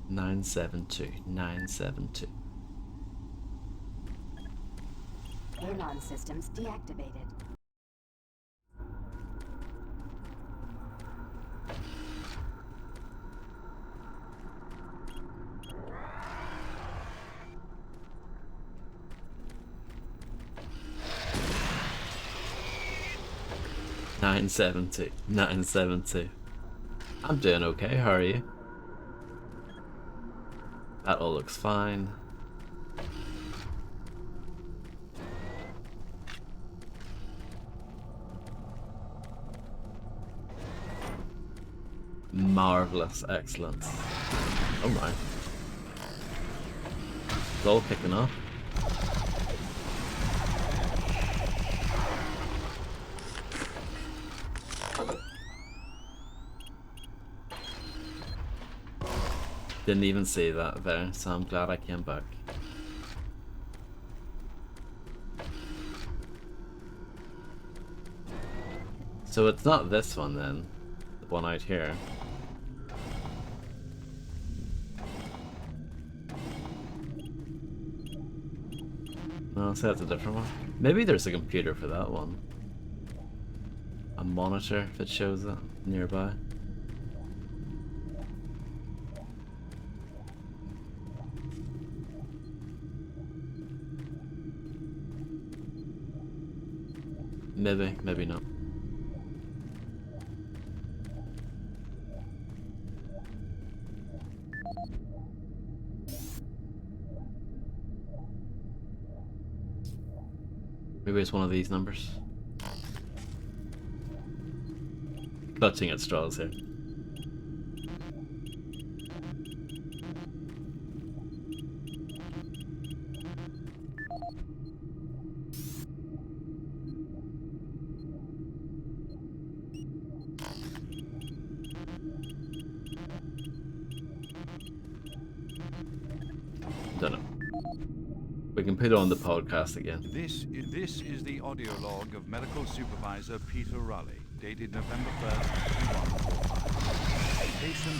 Nine seven two. Alarm systems deactivated. Nine seven two. I'm doing okay, how are you? That all looks fine. Marvelous, excellent. Oh my. It's all kicking off. Didn't even see that there, so I'm glad I came back. So it's not this one then, the one out here. No, so that's a different one. Maybe there's a computer for that one. A monitor if it shows it nearby. Maybe, maybe not. Maybe it's one of these numbers. Clutching at straws here. Don't know. We can put it on the podcast again. This is the audio log of Medical Supervisor Peter Raleigh, dated November 1st, 2145. Patient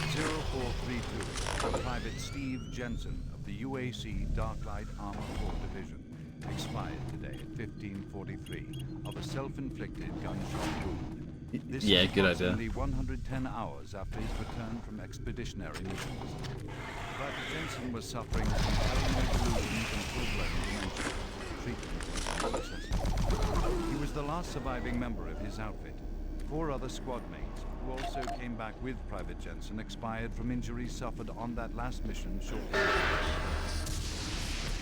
0432, Private Steve Jensen of the UAC Darklight Armor Corps Division, expired today at 15:43 of a self-inflicted gunshot wound. This yeah, is good idea. approximately 110 hours after his return from expeditionary missions. Private Jensen was suffering from paranoid delusions and full-blown dementia. Treatment was unsuccessful. He was the last surviving member of his outfit. 4 other squad mates, who also came back with Private Jensen, expired from injuries suffered on that last mission shortly after.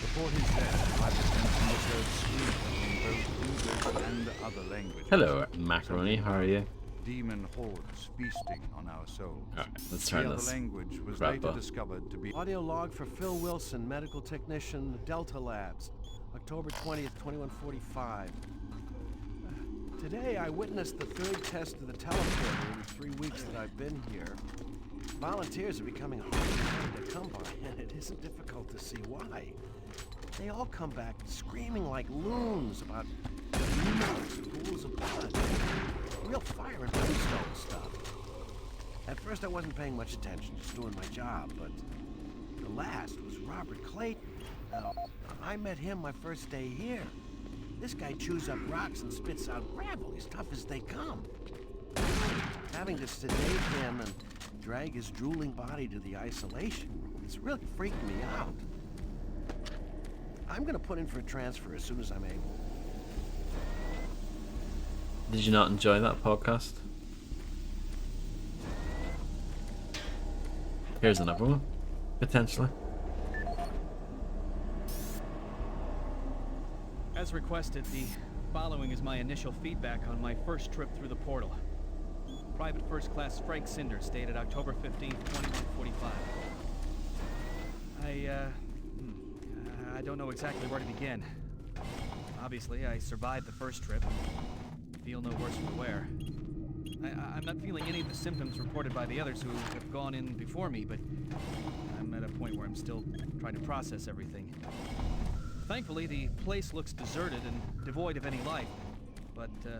Before his death, Private Jensen was heard screaming in both English and other languages. Hello, Macaroni, how are you? Demon hordes feasting on our souls. Alright, let's turn the this other language was crap later up. discovered to be Audio log for Phil Wilson, medical technician, Delta Labs, October 20th, 2145. Today I witnessed the 3rd test of the teleporter in the 3 weeks that I've been here. Volunteers are becoming harder to come by, and it isn't difficult to see why. They all come back screaming like loons about demons, pools of blood. Real fire and brimstone stuff. At first I wasn't paying much attention, just doing my job, but the last was Robert Clayton. Now, I met him my first day here. This guy chews up rocks and spits out gravel, as tough as they come. Having to sedate him and drag his drooling body to the isolation room, it's really freaked me out. I'm gonna put in for a transfer as soon as I'm able. Did you not enjoy that podcast? Here's another one, potentially. As requested, the following is my initial feedback on my first trip through the portal. Private First Class Frank Cinders, dated October 15th, 2145. I don't know exactly where to begin. Obviously, I survived the first trip. Feel no worse for wear. I'm not feeling any of the symptoms reported by the others who have gone in before me, but I'm at a point where I'm still trying to process everything. Thankfully, the place looks deserted and devoid of any life, but the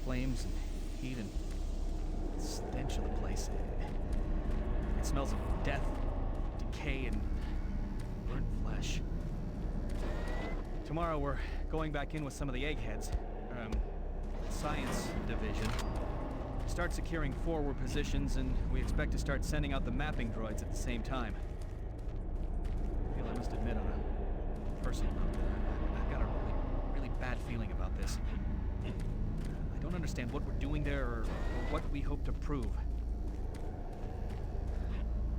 flames and heat and the stench of the place, it smells of death, decay, and burnt flesh. Tomorrow we're going back in with some of the eggheads, science division. Start securing forward positions, and we expect to start sending out the mapping droids at the same time. I feel I must admit on a personal note that I've got a really bad feeling about this. I don't understand what we're doing there or what we hope to prove.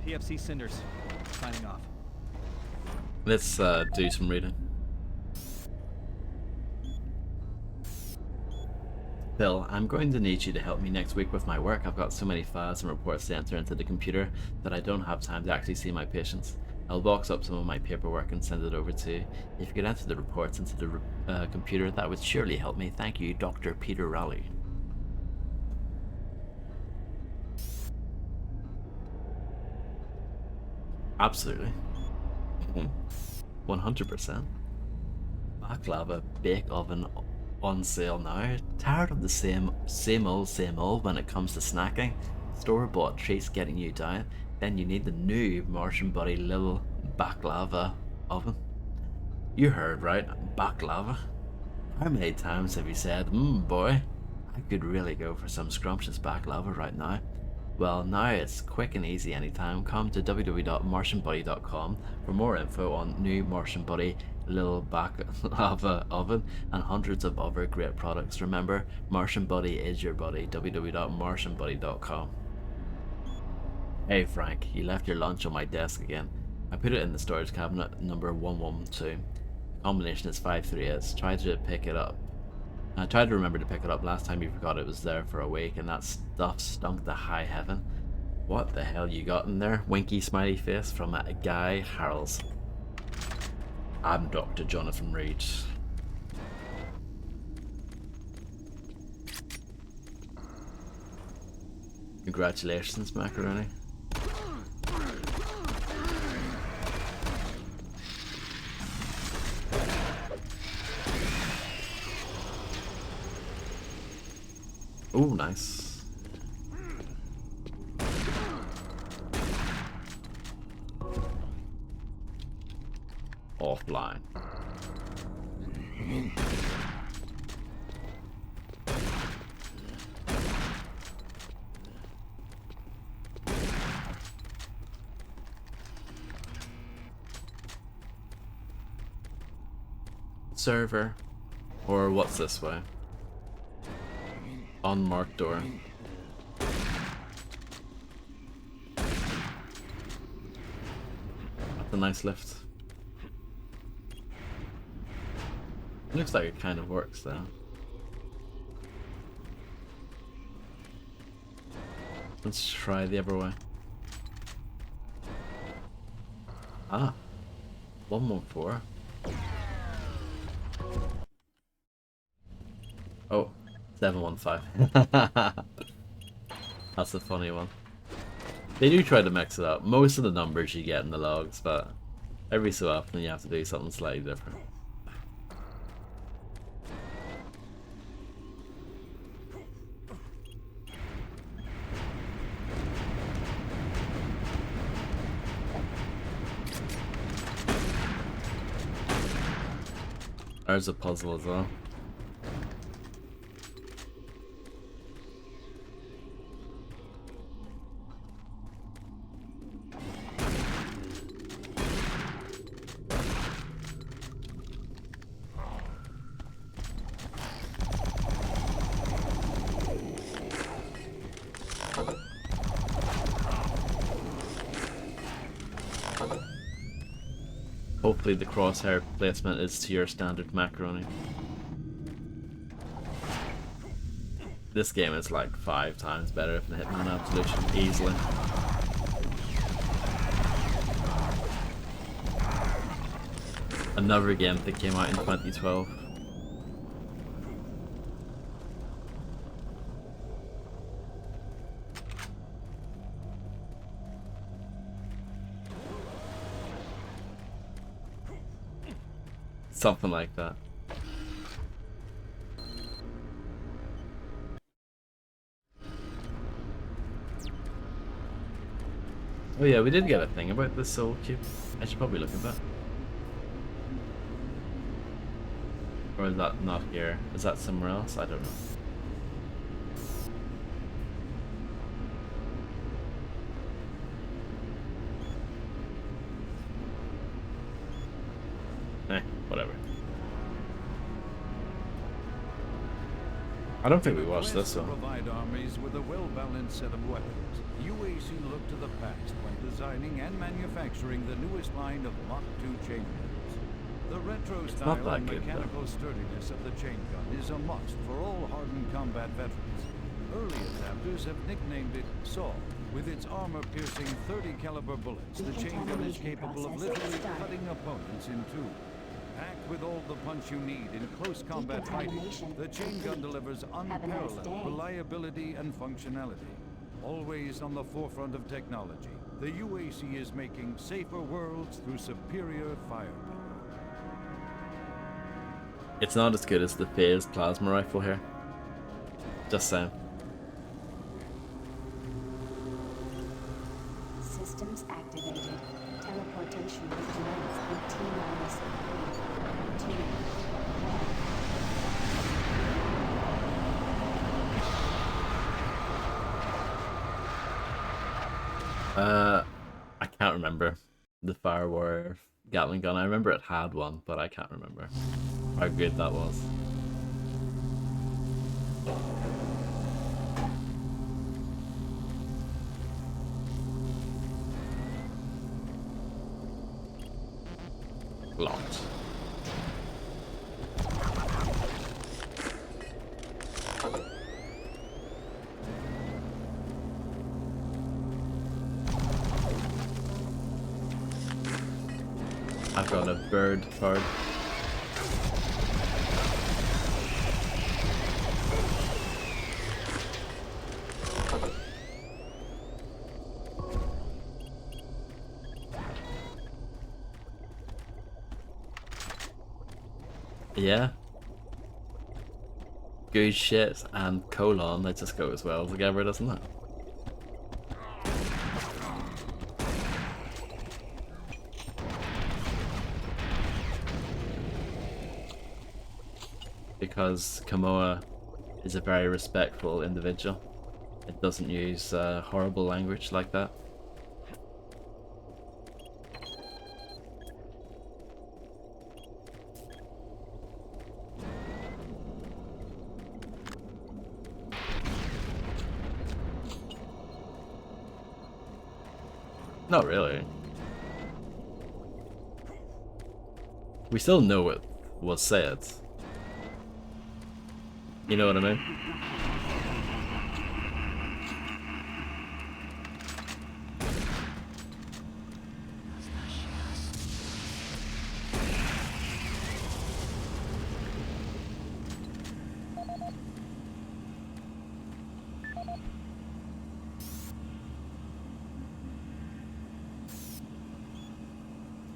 PFC Cinders, signing off. Let's do some reading. Phil, I'm going to need you to help me next week with my work. I've got so many files and reports to enter into the computer that I don't have time to actually see my patients. I'll box up some of my paperwork and send it over to you. If you could enter the reports into the computer, that would surely help me. Thank you, Dr. Peter Raleigh. Absolutely. 100%. Baklava bake oven on sale now. Tired of the same old when it comes to snacking? Store-bought treats getting you down? Then you need the new Martian Buddy little baklava oven. You heard right, baklava. How many times have you said, boy, I could really go for some scrumptious baklava right now? Well, now it's quick and easy anytime. Come to www.martianbuddy.com for more info on new Martian Buddy little baklava oven and hundreds of other great products. Remember, Martian Buddy is your buddy. www.martianbuddy.com. Hey Frank, you left your lunch on my desk again. I put it in the storage cabinet number 112. Combination is 538. Try to pick it up. I tried to remember to pick it up last time you forgot it was there for a week and that stuff stunk to high heaven. What the hell you got in there? Winky smiley face from a Guy Harrells. I'm Dr. Jonathan Reed. Congratulations, Macaroni. Oh, nice. Offline. Server. Or what's this way? Unmarked door. That's a nice lift. Looks like it kind of works though. Let's try the other way. Ah, 114. Oh, 715. That's a funny one. They do try to mix it up. Most of the numbers you get in the logs, but every so often you have to do something slightly different. There's a puzzle as well. Hopefully the crosshair placement is to your standard Macaroni. This game is like 5 times better than Hitman Absolution, easily. Another game that came out in 2012. Something like that. Oh yeah, we did get a thing about the soul cube. I should probably look at that. Or is that not here? Is that somewhere else? I don't know. Whatever. I don't think we watched this one. Provide armies with a well-balanced set of weapons. UAC looked to the past when designing and manufacturing the newest line of Mach 2 chain guns. The retro style and mechanical sturdiness of the chain gun is a must for all hardened combat veterans. Early adapters have nicknamed it SAW. With its armor-piercing 30 caliber bullets, the chain gun is capable of literally cutting opponents in two. Packed with all the punch you need in close combat fighting, the chain gun delivers unparalleled reliability and functionality. Always on the forefront of technology, the UAC is making safer worlds through superior firepower. It's not as good as the phase plasma rifle here. Just saying. Systems activated. Teleportation will commence in T-minus 3, 2, 1. I can't remember the Fire Warrior Gatling gun. I remember it had one, but I can't remember how good that was. Locked. I've got a bird card. Yeah. Good shit and colon, that just go as well together, doesn't it? Because Kamoa is a very respectful individual. It doesn't use horrible language like that. Not really. We still know what was said. You know what I mean?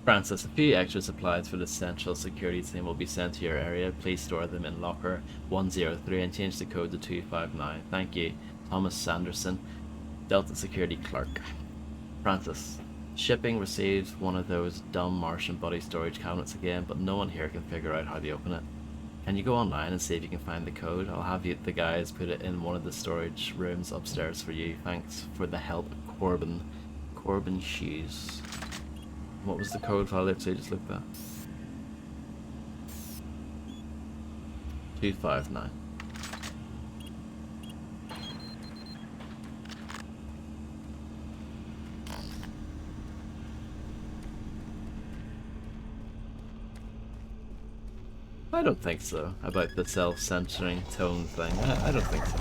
Francis, a few extra supplies for the central security team will be sent to your area. Please store them in locker 103 and change the code to 259. Thank you, Thomas Sanderson, Delta Security Clerk. Francis, shipping received one of those dumb Martian body storage cabinets again, but no one here can figure out how to open it. Can you go online and see if you can find the code? I'll have the guys put it in one of the storage rooms upstairs for you. Thanks for the help, Corbin. Corbin Shoes. What was the code file? Let's just look that. 259. I don't think so. About the self-censoring tone thing. I don't think so.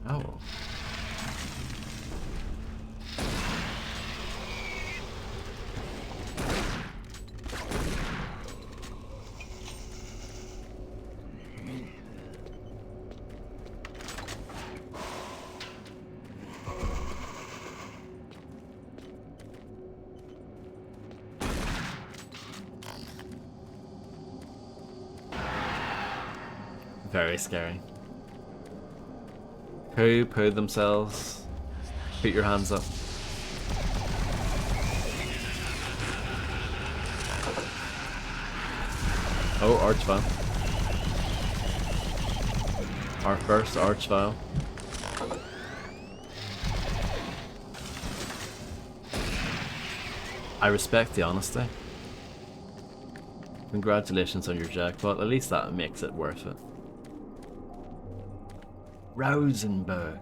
Oh. Very scary. Who pooed themselves? Put your hands up. Oh, Archvile. Our first Archvile. I respect the honesty. Congratulations on your jackpot, at least that makes it worth it. Rosenberg.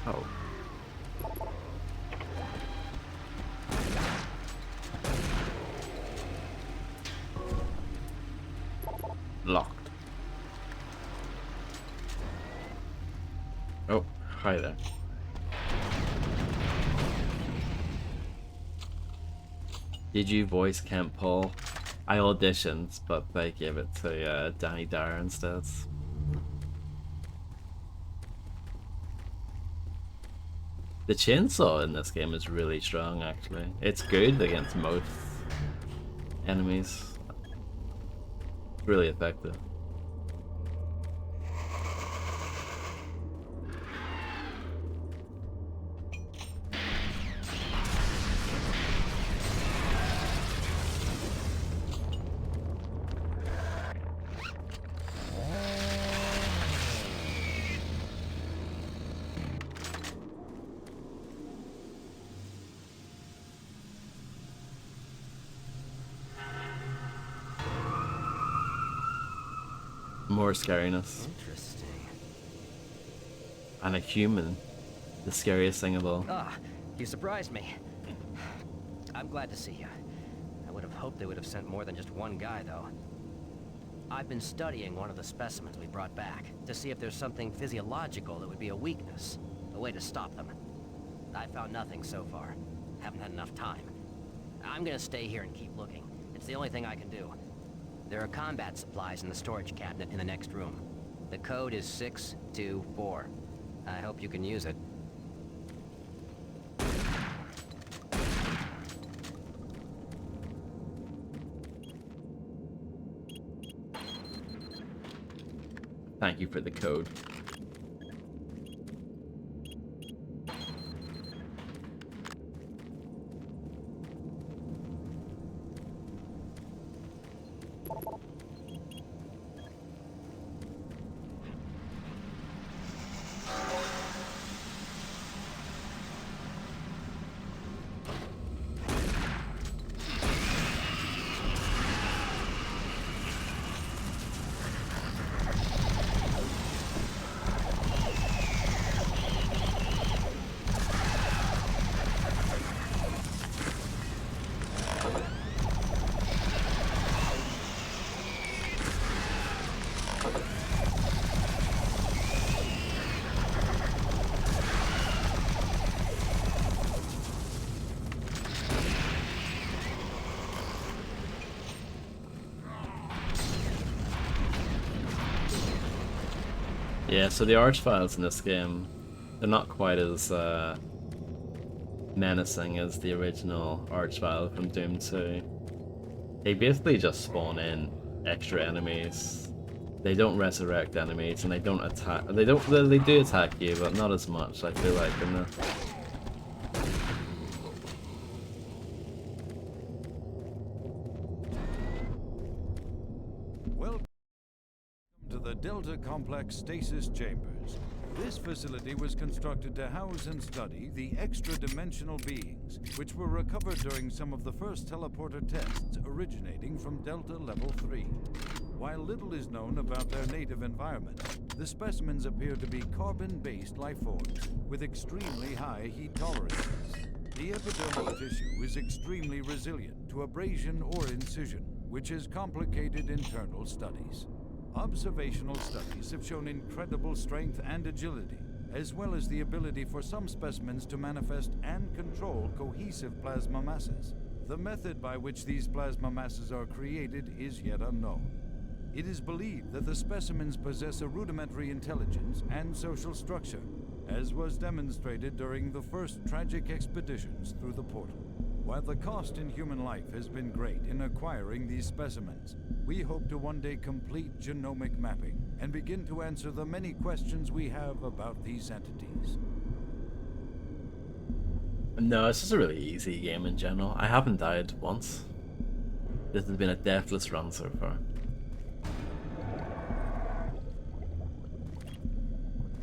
Oh. Locked. Oh, hi there. Did you voice Kent Paul? I auditioned, but they gave it to Danny Dyer instead. The chainsaw in this game is really strong, actually. It's good against most enemies. It's really effective. More scariness. Interesting. And a human. The scariest thing of all. Ah, you surprised me. I'm glad to see you. I would have hoped they would have sent more than just one guy, though. I've been studying one of the specimens we brought back to see if there's something physiological that would be a weakness, a way to stop them. I found nothing so far. Haven't had enough time. I'm gonna stay here and keep looking. It's the only thing I can do. There are combat supplies in the storage cabinet in the next room. The code is 624. I hope you can use it. Thank you for the code. Yeah, so the arch files in this game, they're not quite as menacing as the original arch file from Doom 2. They basically just spawn in extra enemies. They don't resurrect enemies, and they don't attack. They do attack you, but not as much. I feel like in the. Welcome to the Delta Complex Stasis Chambers. This facility was constructed to house and study the extra-dimensional beings, which were recovered during some of the first teleporter tests originating from Delta Level 3. While little is known about their native environment, the specimens appear to be carbon-based life forms with extremely high heat tolerances. The epidermal tissue is extremely resilient to abrasion or incision, which has complicated internal studies. Observational studies have shown incredible strength and agility, as well as the ability for some specimens to manifest and control cohesive plasma masses. The method by which these plasma masses are created is yet unknown. It is believed that the specimens possess a rudimentary intelligence and social structure, as was demonstrated during the first tragic expeditions through the portal. While the cost in human life has been great in acquiring these specimens, we hope to one day complete genomic mapping and begin to answer the many questions we have about these entities. No, it's just a really easy game in general. I haven't died once. This has been a deathless run so far.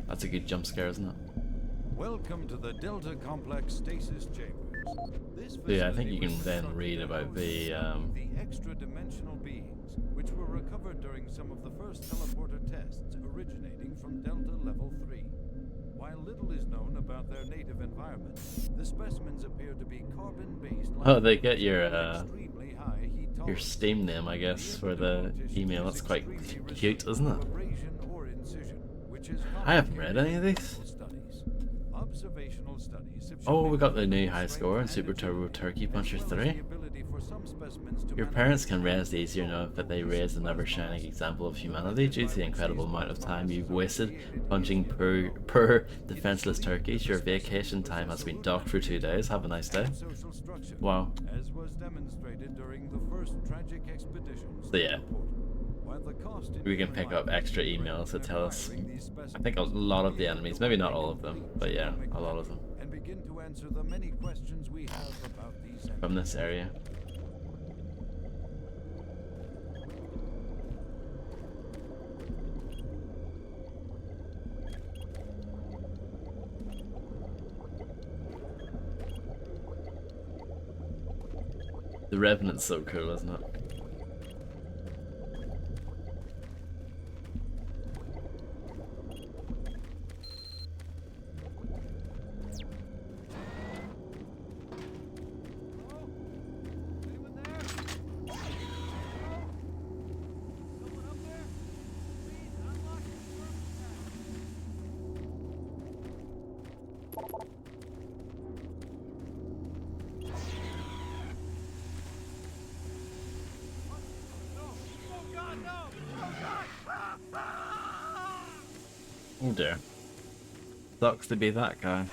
That's a good jump scare, isn't it? Welcome to the Delta Complex Stasis Chambers. This So yeah, I think you can then read about the extra-dimensional beings, which were recovered during some of the first teleporter tests originating from Delta Level 3. While little is known about their native environment. The specimens appear to be carbon-based. Oh, they get Extremely high heat your tolerance. Steam name, I guess, for the email. That's quite cute, isn't it? Abrasion or incision, which is I haven't read any of these. studies. Observational studies have Oh, shown we got the new incredible high strength score in and Super Turbo agility, Turkey as Puncher well as 3. the ability for some specimens to Your parents can manifest rest easier now that they raise an ever-shining example of humanity due to the incredible amount of time you've wasted punching poor defenseless turkeys. Your vacation time has been docked for 2 days. Have a nice day. social structure, Wow. as was demonstrated during the first tragic expeditions. So yeah, While the cost we can pick up extra emails that tell us, I think, a lot of the enemies, maybe not all of them, but yeah, a lot of them, and begin to answer the many questions we have about these from this area. The Revenant's so cool, isn't it? Oh dear. Sucks to be that guy.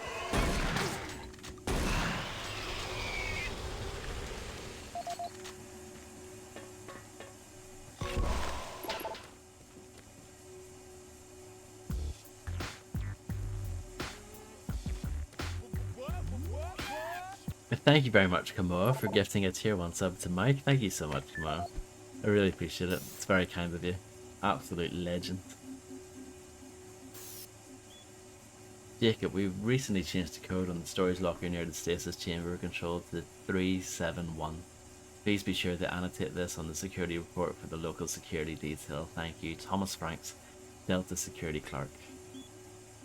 Thank you very much, Kamoa, for gifting a tier 1 sub to Mike. Thank you so much, Kamoa. I really appreciate it. It's very kind of you. Absolute legend. Jacob, we've recently changed the code on the storage locker near the stasis chamber control to 371. Please be sure to annotate this on the security report for the local security detail. Thank you, Thomas Franks, Delta Security Clerk.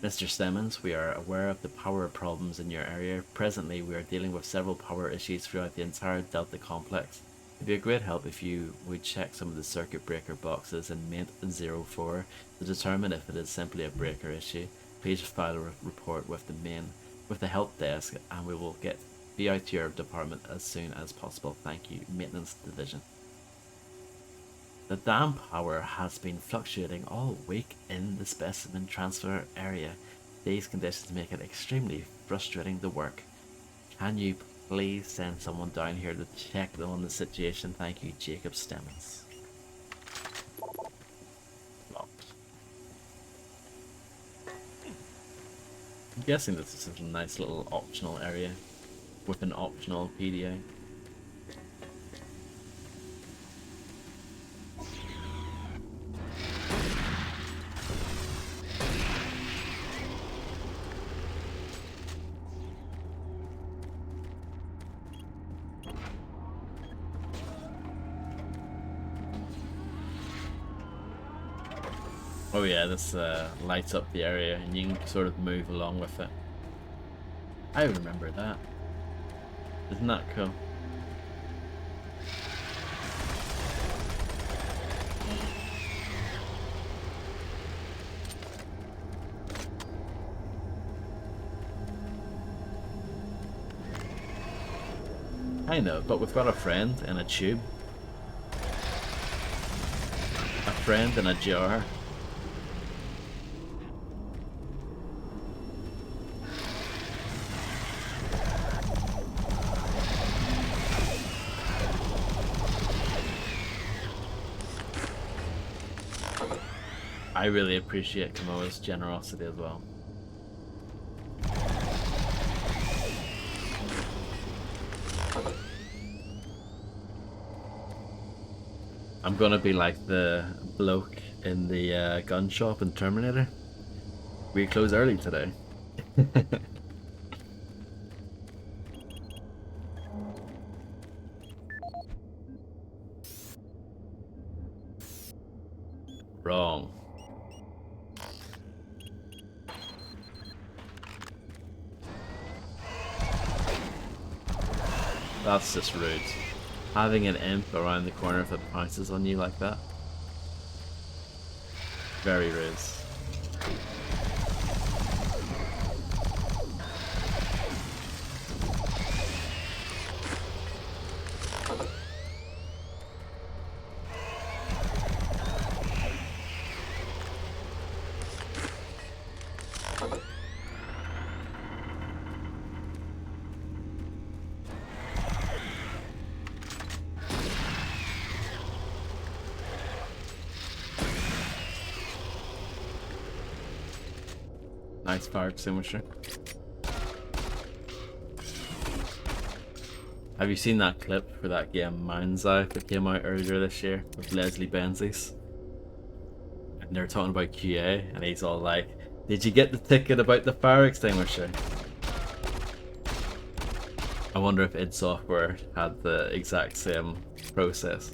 Mr. Stemmons, we are aware of the power problems in your area. Presently, we are dealing with several power issues throughout the entire Delta complex. It'd be a great help if you would check some of the circuit breaker boxes in Mint 04 to determine if it is simply a breaker issue. Please file a report with the help desk, and we will be out to your department as soon as possible. Thank you, Maintenance Division. The dam power has been fluctuating all week in the specimen transfer area. These conditions make it extremely frustrating to work. Can you please send someone down here to check on the situation? Thank you, Jacob Stemmons. I'm guessing this is a nice little optional area with an optional PDA. Oh yeah, this lights up the area and you can sort of move along with it. I remember that. Isn't that cool? I know, but we've got a friend in a tube. A friend in a jar. I really appreciate Kamoa's generosity as well. I'm gonna be like the bloke in the gun shop in Terminator. We close early today. Wrong. That's just rude. Having an imp around the corner that pounces on you like that. Very rude. Nice fire extinguisher. Have you seen that clip for that game Mind's Eye that came out earlier this year with Leslie Benzies? And they're talking about QA, and he's all like, "Did you get the ticket about the fire extinguisher?" I wonder if id Software had the exact same process.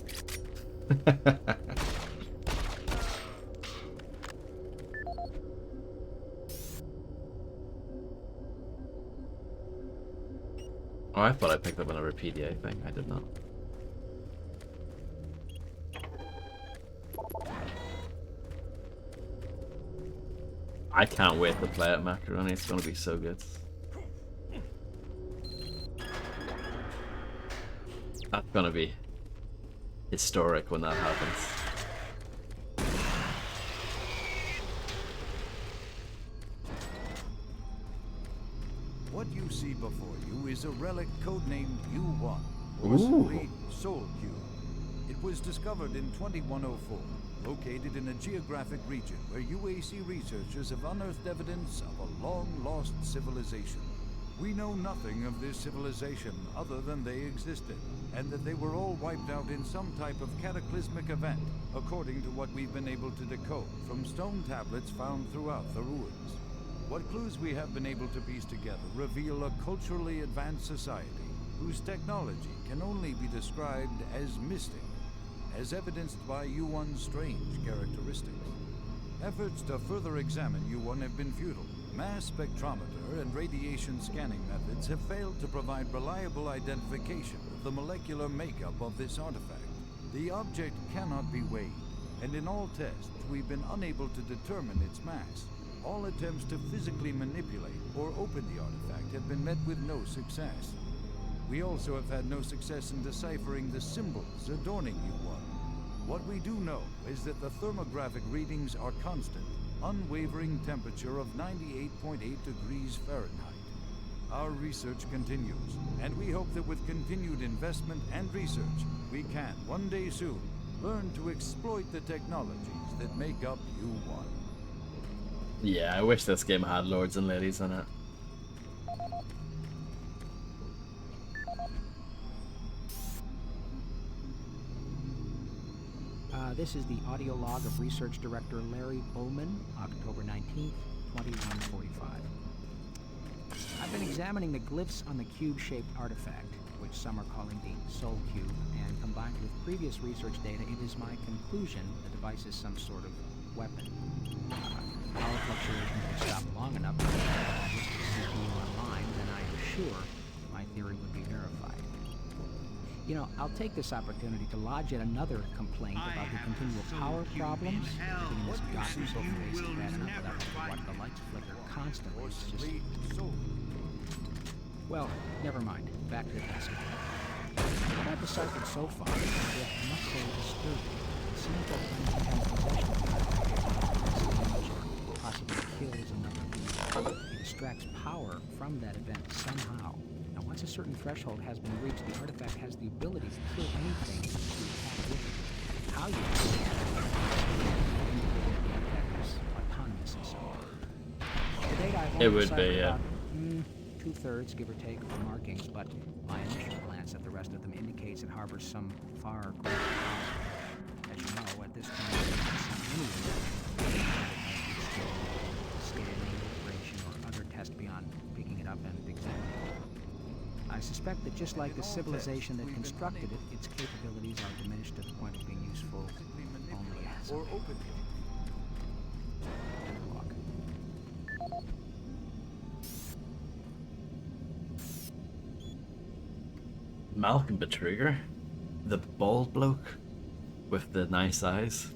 Oh, I thought I picked up another PDA thing. I did not. I can't wait to play it, Macaroni. It's gonna be so good. That's gonna be historic when that happens. What you see before you is a relic codenamed U1, or Ooh. simply Soul Cube. It was discovered in 2104, located in a geographic region where UAC researchers have unearthed evidence of a long-lost civilization. We know nothing of this civilization other than they existed, and that they were all wiped out in some type of cataclysmic event, according to what we've been able to decode from stone tablets found throughout the ruins. What clues we have been able to piece together reveal a culturally advanced society whose technology can only be described as mystic, as evidenced by U1's strange characteristics. Efforts to further examine U1 have been futile. Mass spectrometer and radiation scanning methods have failed to provide reliable identification of the molecular makeup of this artifact. The object cannot be weighed, and in all tests we've been unable to determine its mass. All attempts to physically manipulate or open the artifact have been met with no success. We also have had no success in deciphering the symbols adorning U1. What we do know is that the thermographic readings are constant, unwavering temperature of 98.8 degrees Fahrenheit. Our research continues, and we hope that with continued investment and research, we can, one day soon, learn to exploit the technologies that make up U1. Yeah, I wish this game had lords and ladies in it. This is the audio log of Research Director Larry Bowman, October 19th, 2145. I've been examining the glyphs on the cube-shaped artifact, which some are calling the Soul Cube, and combined with previous research data, it is my conclusion the device is some sort of weapon. Power fluctuations will stop long enough to get the CPU online, then I am sure my theory would be verified. You know, I'll take this opportunity to lodge yet another complaint about the continual power problems. Getting this gotten so face is bad enough without having to watch the lights flicker constantly. It's just... Well, never mind. Back to the task. What I've deciphered so far is, I must say, disturbing. It seems that when he has possession of the possibly kills another, he distracts power from that event somehow. Now, once a certain threshold has been reached, the artifact has the ability to kill anything to attack with it. How you do it is autonomous in some way. To date, I've only deciphered about 2/3, give or take, of the markings, but my initial glance at the rest of them indicates it harbors some far greater power. As you know, at this point, scanning, integration, or other test beyond picking it up and examining it. I suspect that just like the civilization that constructed it, its capabilities are diminished to the point of being useful only as a analog. Malcolm Betruger? The bald bloke with the nice eyes?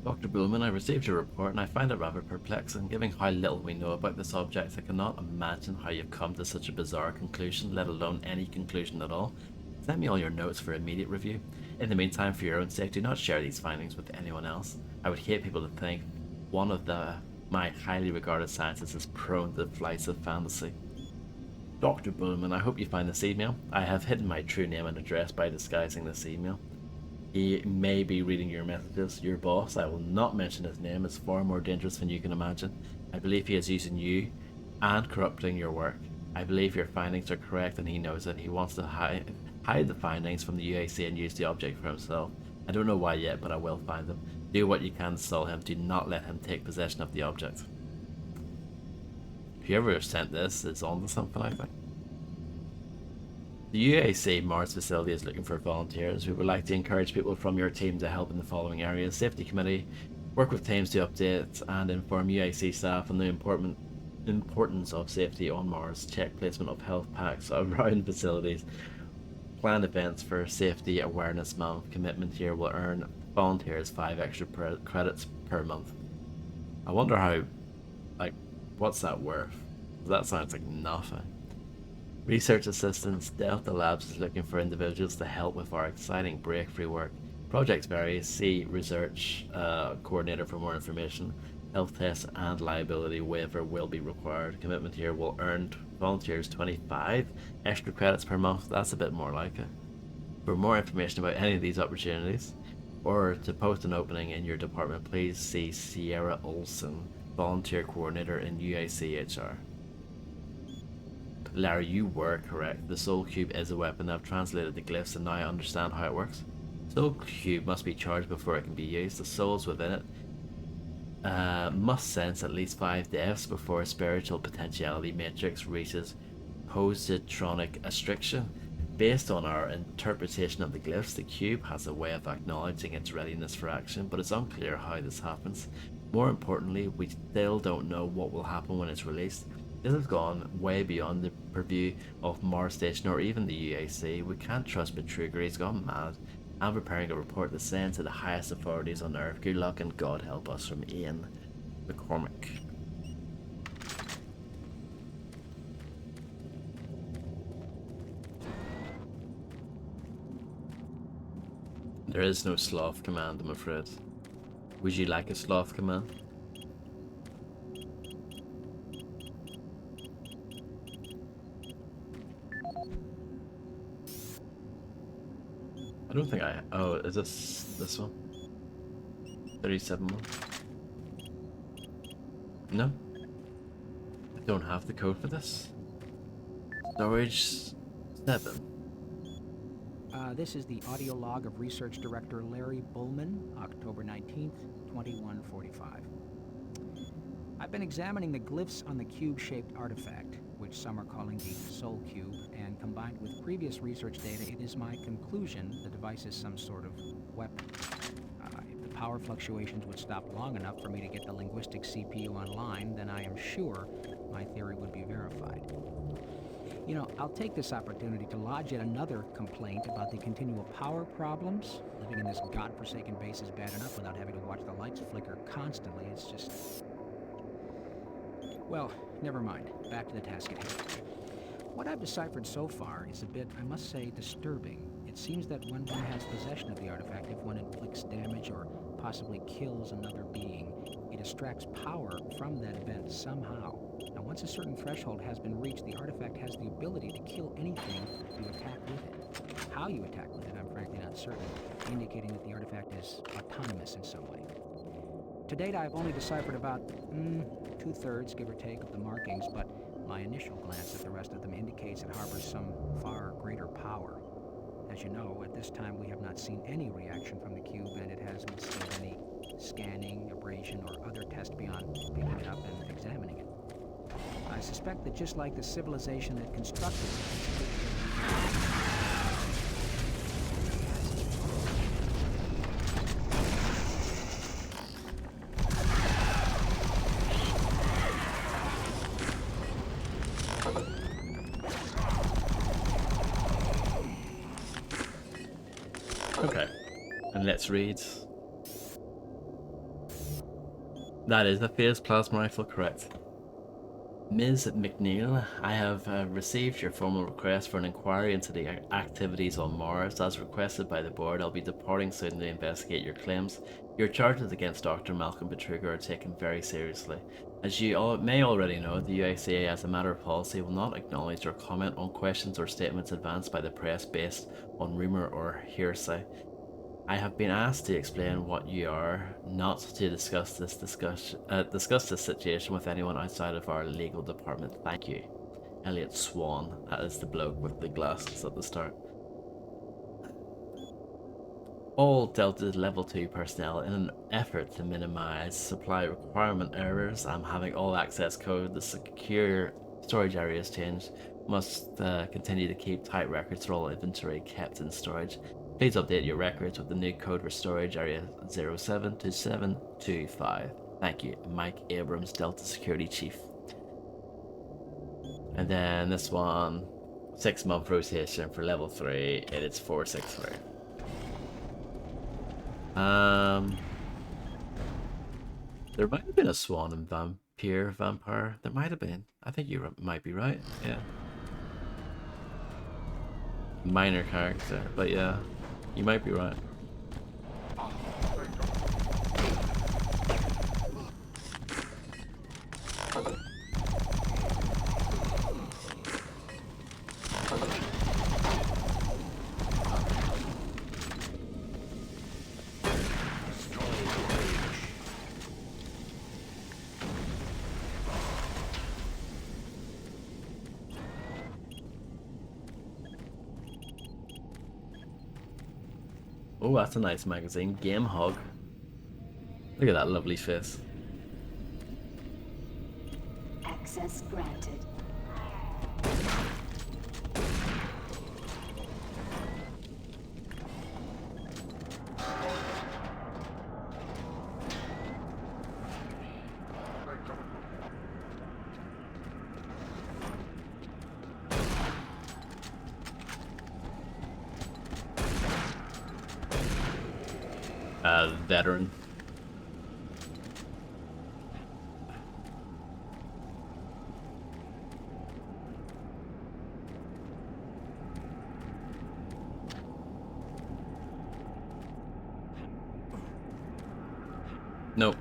Dr. Bullman, I received your report and I find it rather perplexing. Given how little we know about this object, I cannot imagine how you've come to such a bizarre conclusion, let alone any conclusion at all. Send me all your notes for immediate review. In the meantime, for your own sake, do not share these findings with anyone else. I would hate people to think one of my highly regarded scientists is prone to the flights of fantasy. Dr. Bullman, I hope you find this email. I have hidden my true name and address by disguising this email. He may be reading your messages. Your boss, I will not mention his name, is far more dangerous than you can imagine. I believe he is using you and corrupting your work. I believe your findings are correct and he knows it. He wants to hide the findings from the UAC and use the object for himself. I don't know why yet, but I will find him. Do what you can to stall him. Do not let him take possession of the object. Whoever sent this is on to something, I think. The UAC Mars facility is looking for volunteers. We would like to encourage people from your team to help in the following areas. Safety Committee, work with teams to update and inform UAC staff on the importance of safety on Mars. Check placement of health packs around facilities. Plan events for Safety Awareness Month. Commitment here will earn volunteers 5 extra credits per month. I wonder how, what's that worth? That sounds like nothing. Research Assistance. Delta Labs is looking for individuals to help with our exciting breakthrough work. Projects vary. See Research Coordinator for more information. Health tests and liability waiver will be required. Commitment here will earn volunteers 25 extra credits per month. That's a bit more like it. For more information about any of these opportunities, or to post an opening in your department, please see Sierra Olson, Volunteer Coordinator in UACHR. Larry, you were correct. The Soul Cube is a weapon. I've translated the glyphs and now I understand how it works. Soul Cube must be charged before it can be used. The souls within it must sense at least 5 deaths before a spiritual potentiality matrix reaches positronic restriction. Based on our interpretation of the glyphs, the cube has a way of acknowledging its readiness for action, but it's unclear how this happens. More importantly, we still don't know what will happen when it's released. This has gone way beyond the purview of Mars Station or even the UAC. We can't trust Betruger, he's gone mad. I'm preparing a report to send to the highest authorities on Earth. Good luck and God help us, from Ian McCormick. There is no sloth command, I'm afraid. Would you like a sloth command? I don't think I... Oh, is this one? 37 one? No? I don't have the code for this. Storage 7. This is the audio log of Research Director Larry Bullman, October 19th, 2145. I've been examining the glyphs on the cube-shaped artifact, which some are calling the Soul Cube, and combined with previous research data, it is my conclusion the device is some sort of weapon. If the power fluctuations would stop long enough for me to get the linguistic CPU online, then I am sure my theory would be verified. You know, I'll take this opportunity to lodge yet another complaint about the continual power problems. Living in this godforsaken base is bad enough without having to watch the lights flicker constantly. It's just... Well, never mind. Back to the task at hand. What I've deciphered so far is a bit, I must say, disturbing. It seems that when one has possession of the artifact, if one inflicts damage or possibly kills another being, it extracts power from that event somehow. Now, once a certain threshold has been reached, the artifact has the ability to kill anything you attack with it. How you attack with it, I'm frankly not certain, indicating that the artifact is autonomous in some way. To date, I've only deciphered about 2/3, give or take, of the markings, but my initial glance at the rest of them indicates it harbors some far greater power. As you know, at this time we have not seen any reaction from the cube, and it hasn't withstood any scanning, abrasion, or other test beyond picking it up and examining it. I suspect that just like the civilization that constructed it, And let's read. That is the phase plasma rifle, correct. Ms. McNeil, I have received your formal request for an inquiry into the activities on Mars. As requested by the board, I'll be departing soon to investigate your claims. Your charges against Dr. Malcolm Betruger are taken very seriously. As you may already know, the UACA, as a matter of policy, will not acknowledge or comment on questions or statements advanced by the press based on rumour or hearsay. I have been asked to explain what you are, not to discuss this situation with anyone outside of our legal department. Thank you. Elliot Swan, that is the bloke with the glasses at the start. All Delta Level 2 personnel, in an effort to minimize supply requirement errors, I'm having all access code. The secure storage areas changed. Must continue to keep tight records for all inventory kept in storage. Please update your records with the new code for storage area 072725. Thank you, Mike Abrams, Delta Security Chief. And then this one, 6-month rotation for level 3. It is 463. There might have been a Swan and Vampire. There might have been. I think you might be right. Yeah. Minor character, but yeah. You might be right. Oh, that's a nice magazine. Game Hog. Look at that lovely face. Access granted. Veteran. Nope.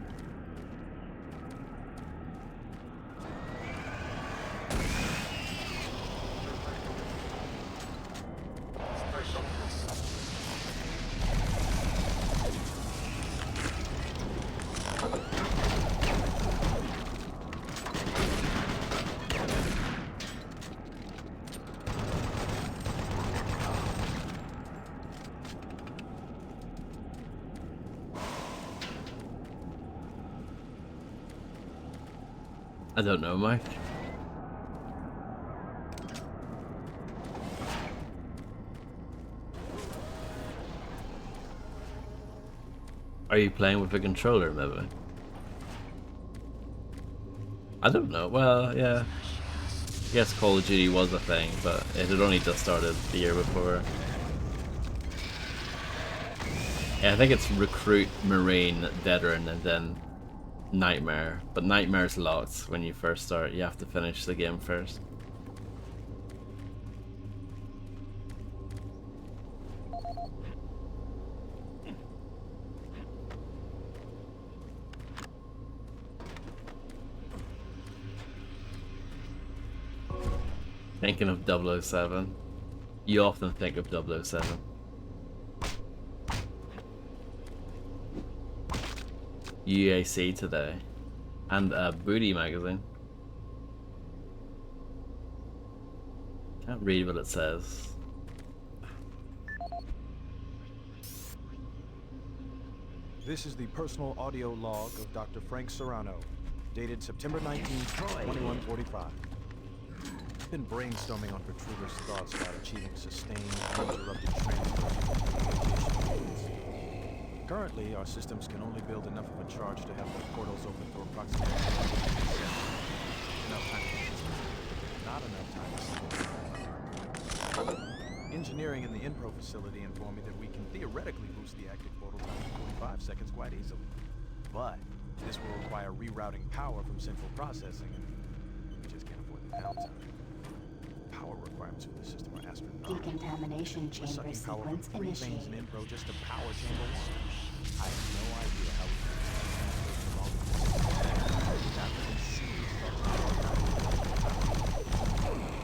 I don't know, Mike. Are you playing with a controller, maybe? I don't know. Well, yeah. I guess Call of Duty was a thing, but it had only just started the year before. Yeah, I think it's Recruit, Marine, Veteran, and then Nightmare. But Nightmare's locked when you first start. You have to finish the game first. Thinking of 007. You often think of 007. UAC today. And a Booty magazine. Can't read what it says. This is the personal audio log of Dr. Frank Serrano, dated September 19, 2145. I've been brainstorming on Betruger's thoughts about achieving sustained, uninterrupted transfer. Currently, our systems can only build enough of a charge to have the portals open for approximately enough time to not enough time to Engineering in the Inpro facility informed me that we can theoretically boost the active portal time to 45 seconds quite easily. But this will require rerouting power from central processing, and we just can't afford the downtime. Power requirements for the system are astronomical. Decontamination We're chamber sucking power from sequence 3 things in initiated. Inpro just to power chamber 1. I have no idea how we can transfer for long without even seeing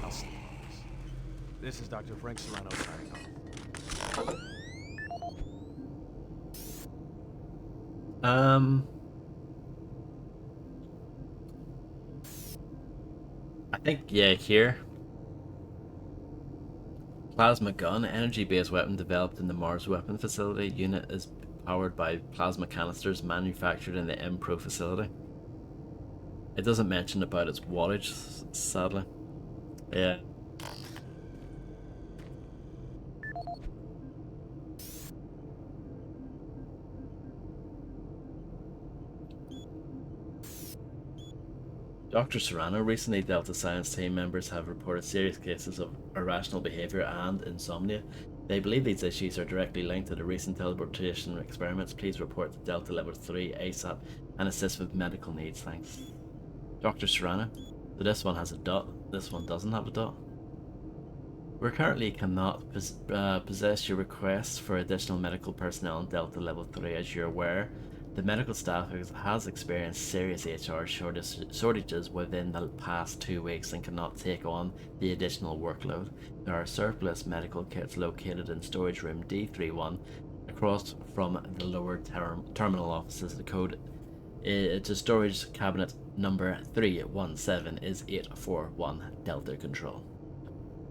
I'll sleep on this. This is Dr. Frank Serrano signing off. I think, yeah, here. Plasma gun, energy-based weapon developed in the Mars Weapon Facility. Unit is powered by plasma canisters manufactured in the Impro facility. It doesn't mention about its wattage, sadly. Yeah. Dr. Serrano, recently Delta Science team members have reported serious cases of irrational behavior and insomnia. They believe these issues are directly linked to the recent teleportation experiments. Please report to Delta Level 3 ASAP and assist with medical needs, thanks. Dr. Serrano. So this one has a dot, this one doesn't have a dot. We currently cannot possess your requests for additional medical personnel in Delta Level 3. As you're aware, the medical staff has experienced serious HR shortages within the past 2 weeks and cannot take on the additional workload. There are surplus medical kits located in storage room D31 across from the lower terminal offices. The code to storage cabinet number 317 is 841 Delta Control.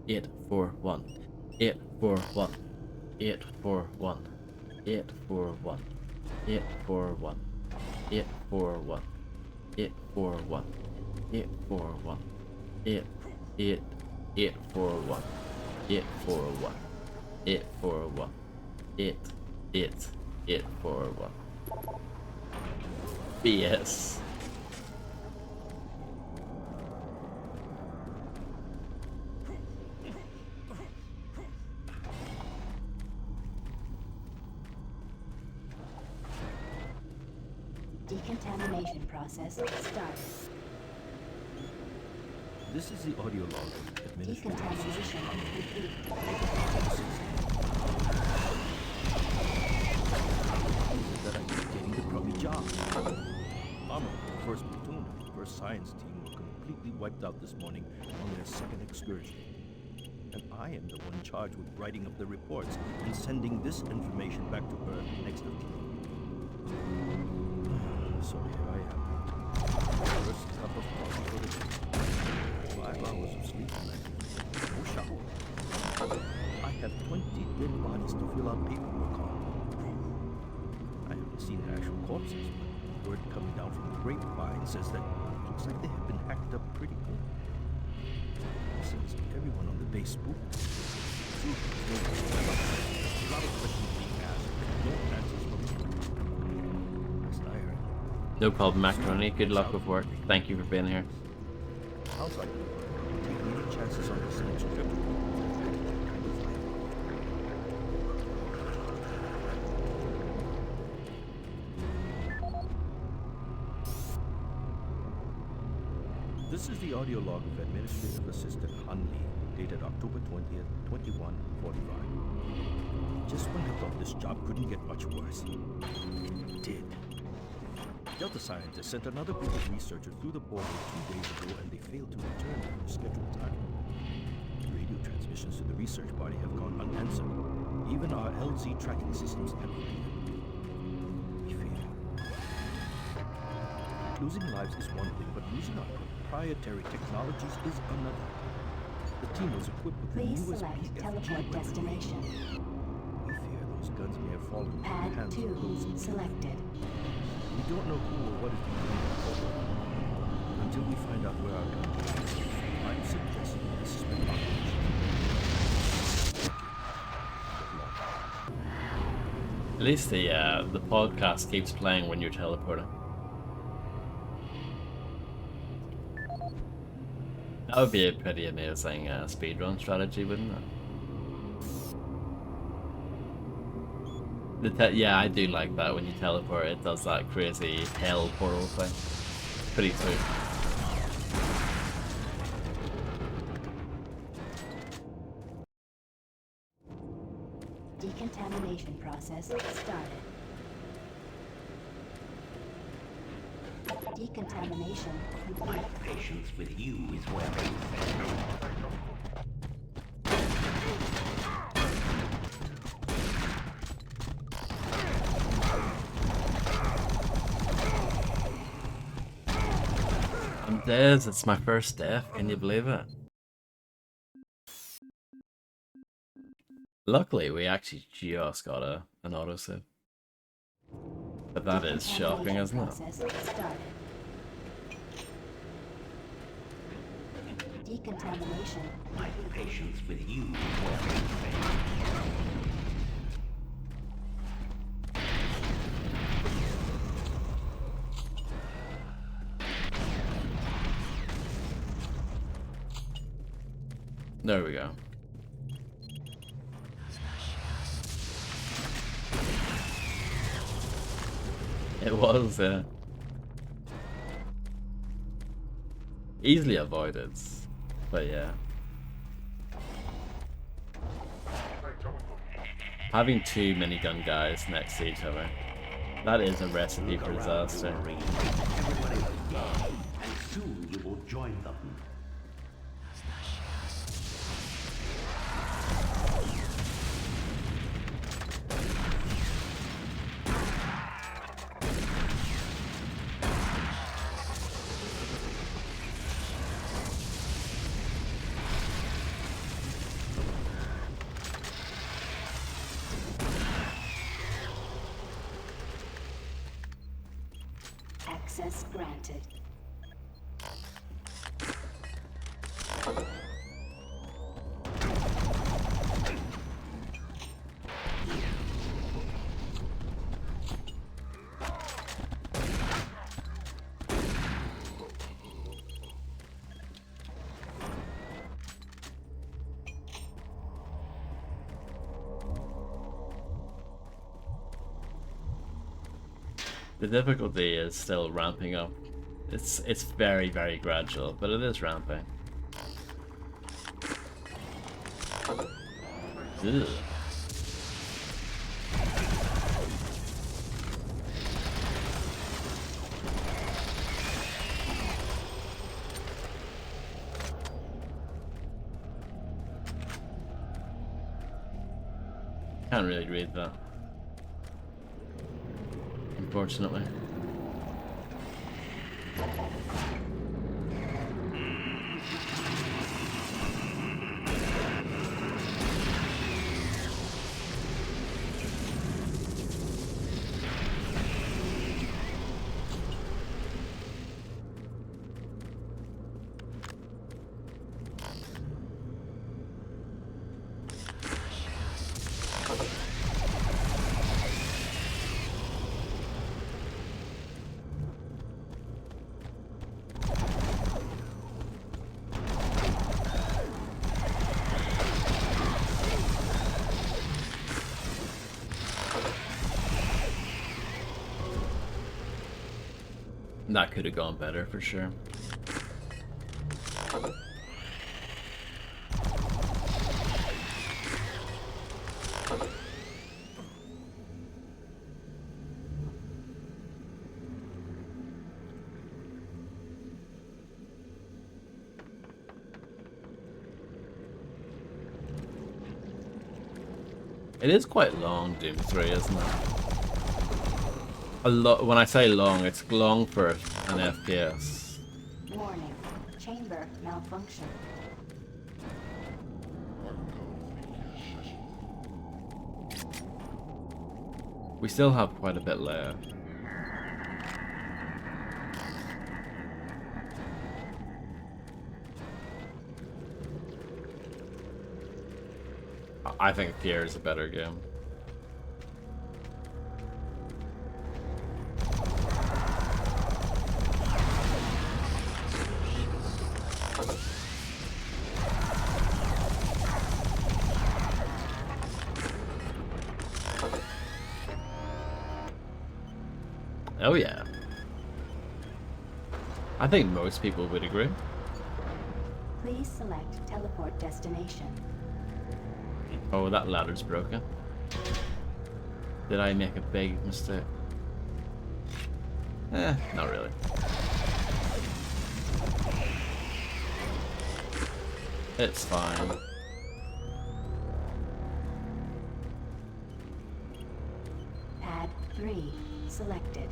841 841 841 841 841 841 841 841 8 8 841 841 841 8 8 841 BS. Decontamination process started. This is the audio log of administrative Decontamination complete. that I'm getting the grubby job. Armor, the 1st platoon and the 1st science team were completely wiped out this morning on their 2nd excursion. And I am the one charged with writing up the reports and sending this information back to her next of kin. So here I am. First cup of coffee for the day. 5 hours of sleep tonight. No shower. I have 20 dead bodies to fill out paperwork on. I haven't seen the actual corpses, but word coming down from the grapevine says that it looks like they have been hacked up pretty good. Since everyone on the base spooked. A lot of questions being asked, no answers from me. No problem, Macaroni. Good luck with work. Thank you for being here. Sounds like taking any chances on this next trip. This is the audio log of Administrative Assistant Han Lee, dated October 20th, 21:45. Just when I thought this job couldn't get much worse, it did. Delta scientists sent another group of researchers through the portal 2 days ago, and they failed to return at their scheduled time. Radio transmissions to the research party have gone unanswered. Even our LZ tracking systems have failed. We failed. Losing lives is one thing, but losing our proprietary technologies is another. The team was equipped with the Please newest select BFG teleport weaponry. destination. We fear those guns may have fallen into the Pad hands 2 of those who selected. We don't know who or what is behind the portal. Until we find out where our gun is, I'm suggesting this has been operation. At least the podcast keeps playing when you're teleporting. That would be a pretty amazing speedrun strategy, wouldn't it? Yeah, I do like that when you teleport. It does that crazy hell portal thing. Pretty sweet. Decontamination process started. Decontamination complete. Patience with you is where they I'm dead. It's my first death. Can you believe it? Luckily, we actually just got an autosave. But that is shocking, isn't it? Decontamination. My patience with you is where they fail. There we go. It was, easily avoided, but yeah. Having two minigun guys next to each other, that is a recipe for disaster. Everybody is dead, and soon you will join them. Access granted. The difficulty is still ramping up. It's very, very gradual, but it is ramping. Ugh. Can't really read that, unfortunately. That could have gone better for sure. It is quite long, Doom 3, isn't it? When I say long, it's long for an FPS. Warning. Chamber malfunction. We still have quite a bit left. I think Fear is a better game. Oh yeah. I think most people would agree. Please select teleport destination. Oh, that ladder's broken. Did I make a big mistake? Not really. It's fine. Pad 3 selected.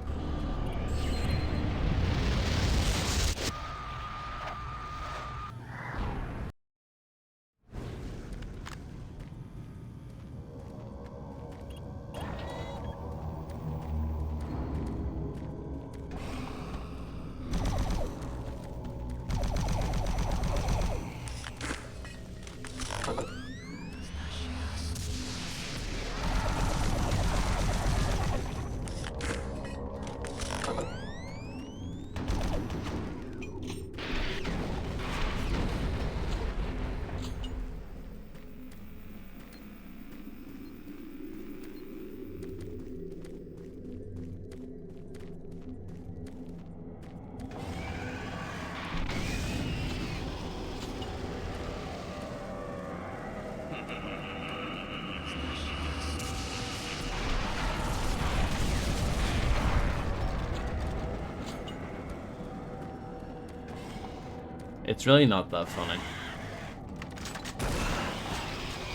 It's really not that funny.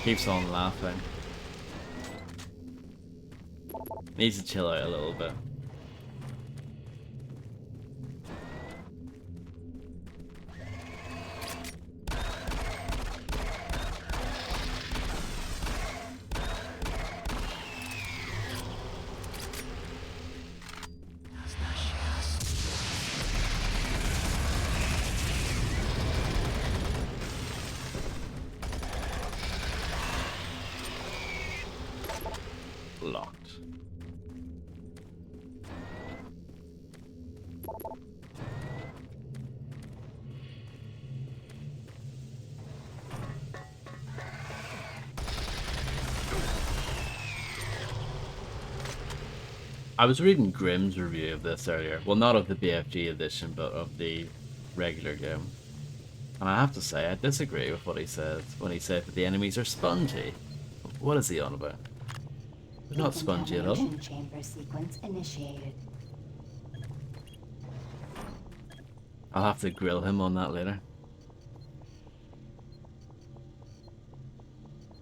Keeps on laughing. Needs to chill out a little bit. Locked. I was reading Grimm's review of this earlier. Well, not of the BFG edition, but of the regular game. And I have to say, I disagree with what he said when he said that the enemies are spongy. What is he on about? They're not spongy at all. Decontamination chamber sequence initiated. I'll have to grill him on that later.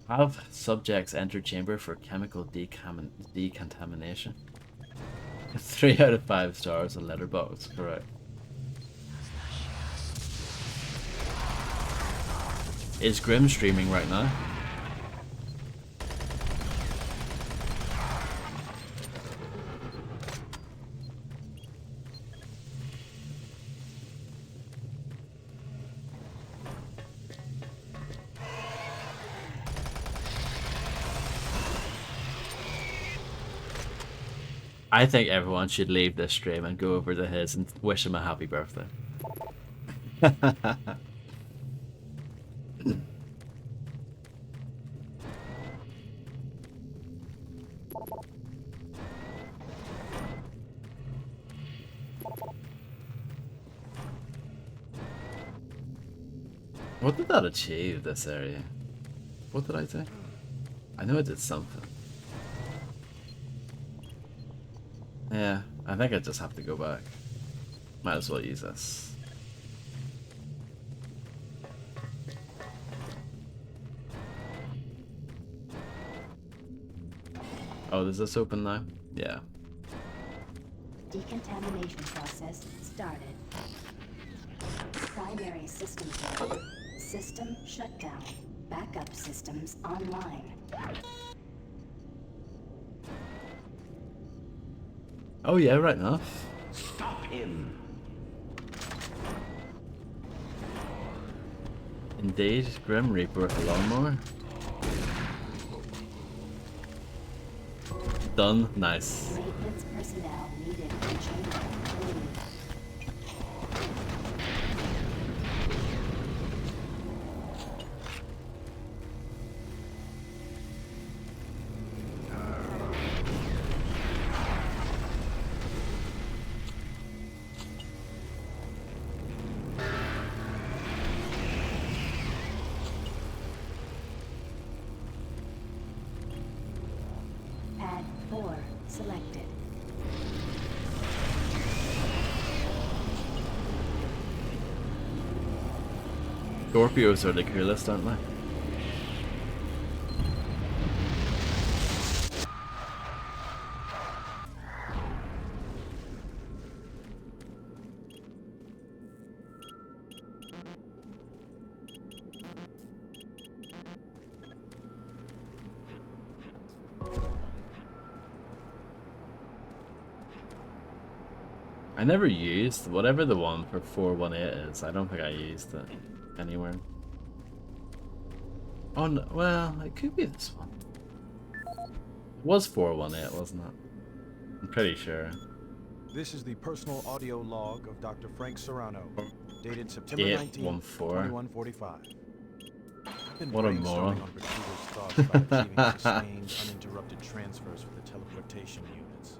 Have subjects enter chamber for chemical decontamination. 3 out of 5 stars on Letterboxd, correct. Is Grimm streaming right now? I think everyone should leave this stream and go over to his and wish him a happy birthday. What did that achieve, this area? What did I do? I know I did something. Yeah, I think I just have to go back. Might as well use this. Oh, does this open now? Yeah. Decontamination process started. Primary system failure. System shut down. Backup systems online. Oh yeah, right enough. Stop him. Indeed, Grim Reaper with a lawnmower. Done. Nice. Maintenance personnel needed in chamber. Scorpios are the coolest, aren't they? I never used whatever the one for 418 is. I don't think I used it anywhere. Oh no, well, it could be this one. It was 418, wasn't it? I'm pretty sure. This is the personal audio log of Dr. Frank Serrano, dated September 19, 2145. I've been What a moron. brainstorming on Bertruder's thoughts about achieving sustained, uninterrupted transfers with the teleportation units.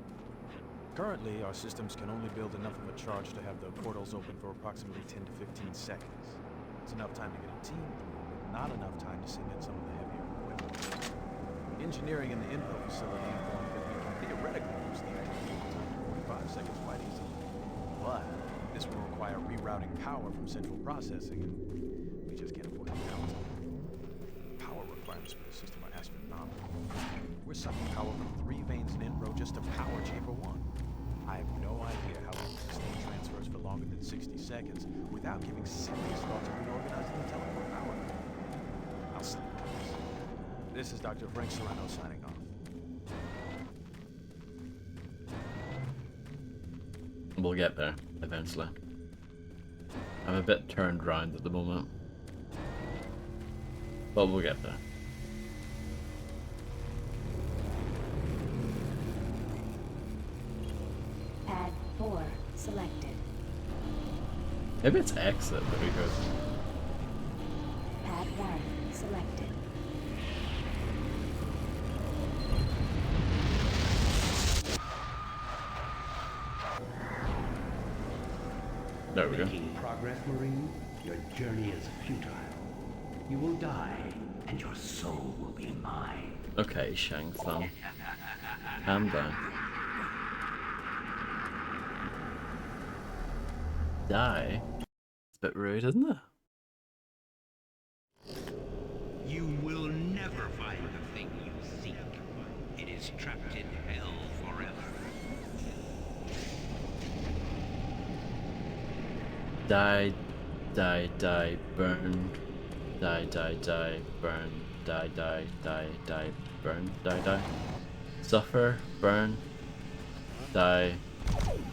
Currently, our systems can only build enough of a charge to have the portals open for approximately 10 to 15 seconds. It's enough time to get a team through, but not enough time to send in some of the heavier equipment. Engineering in the info facility informed that we can theoretically use the actual time to 45 seconds quite easily. But this will require rerouting power from central processing, and we just can't afford the downtime. Power requirements for the system are astronomical. We're sucking power from 3 veins in Enro just to power Chamber 1. I have no idea how we can sustain transfers for longer than 60 seconds without giving serious thought to reorganizing the teleport power grid. I'll sleep on this. This is Dr. Frank Serrano signing off. We'll get there eventually. I'm a bit turned round at the moment, but we'll get there. Pad 4 selected. Maybe it's exit that we go. Pad 1 selected. There we go. Making progress, Marine? Your journey is futile. You will die, and your soul will be mine. Okay, Shang Tsung. Calm down. Die? It's a bit rude, isn't it? You will never find the thing you seek. It is trapped in hell forever. Die, die, die, burn. Die, die, die, burn. Die, die, die, die, burn. Die, die. Suffer, burn. Die.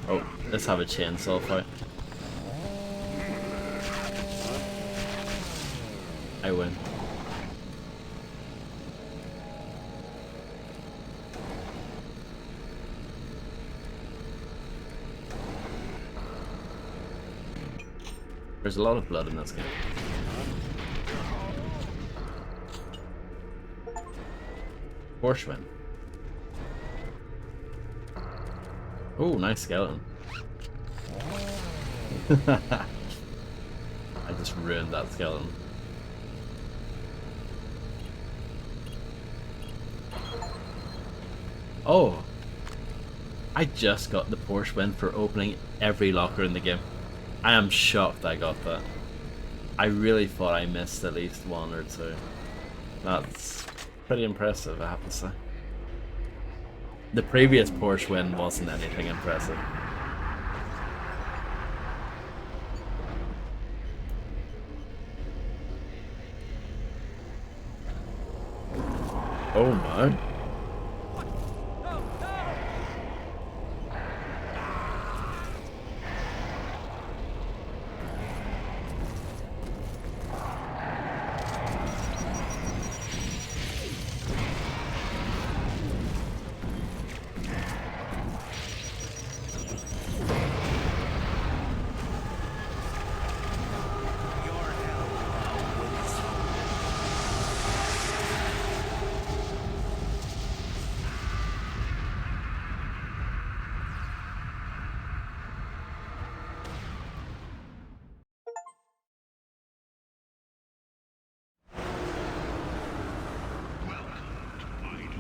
Oh, let's have a chainsaw fight. I win. There's a lot of blood in this game. Horseman. Oh, nice skeleton. I just ruined that skeleton. Oh, I just got the Porsche win for opening every locker in the game. I am shocked I got that. I really thought I missed at least 1 or 2. That's pretty impressive, I have to say. The previous Porsche win wasn't anything impressive. Oh my.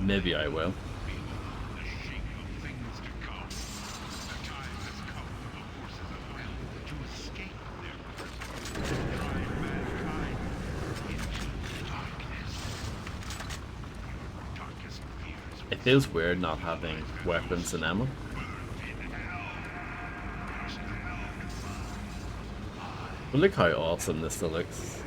Maybe I will. It feels weird not having weapons and ammo. But look how awesome this still looks.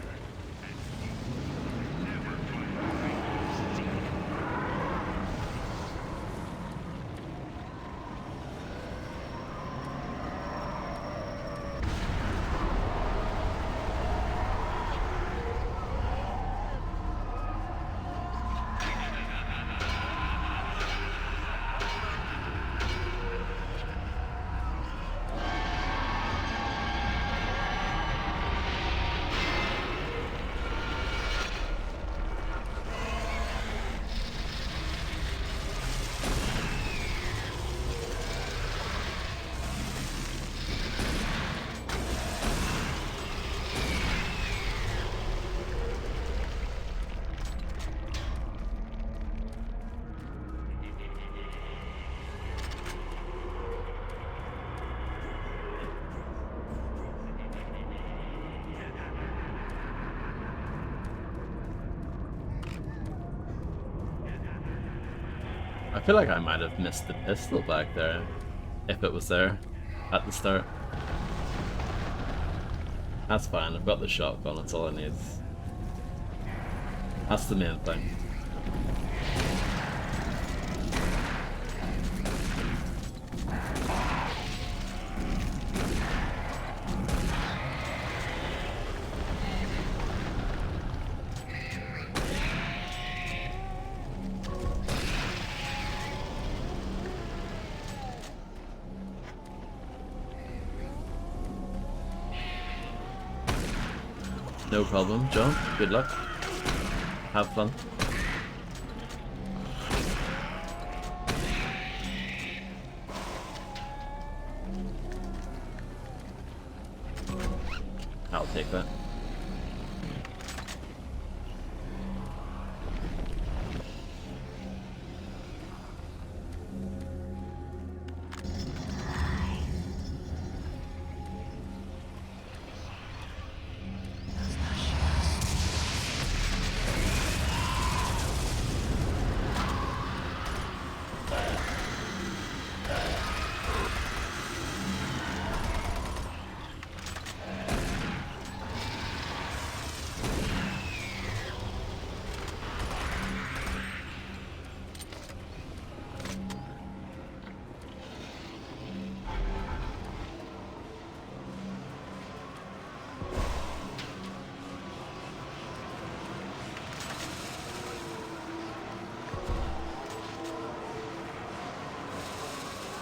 I feel like I might have missed the pistol back there, if it was there at the start. That's fine, I've got the shotgun, that's all I need. That's the main thing. No problem, John. Good luck. Have fun. I'll take that.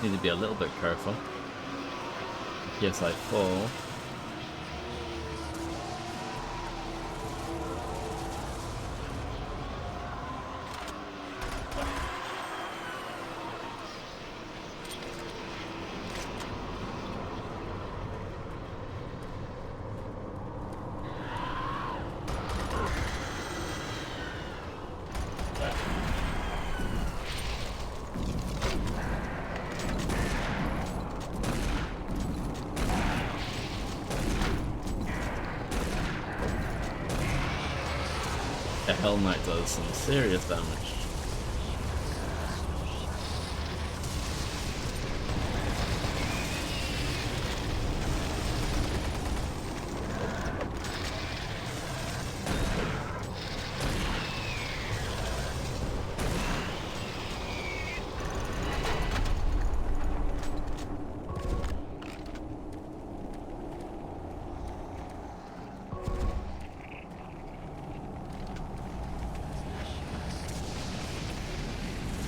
Need to be a little bit careful. In case I fall. The Hell Knight does some serious damage.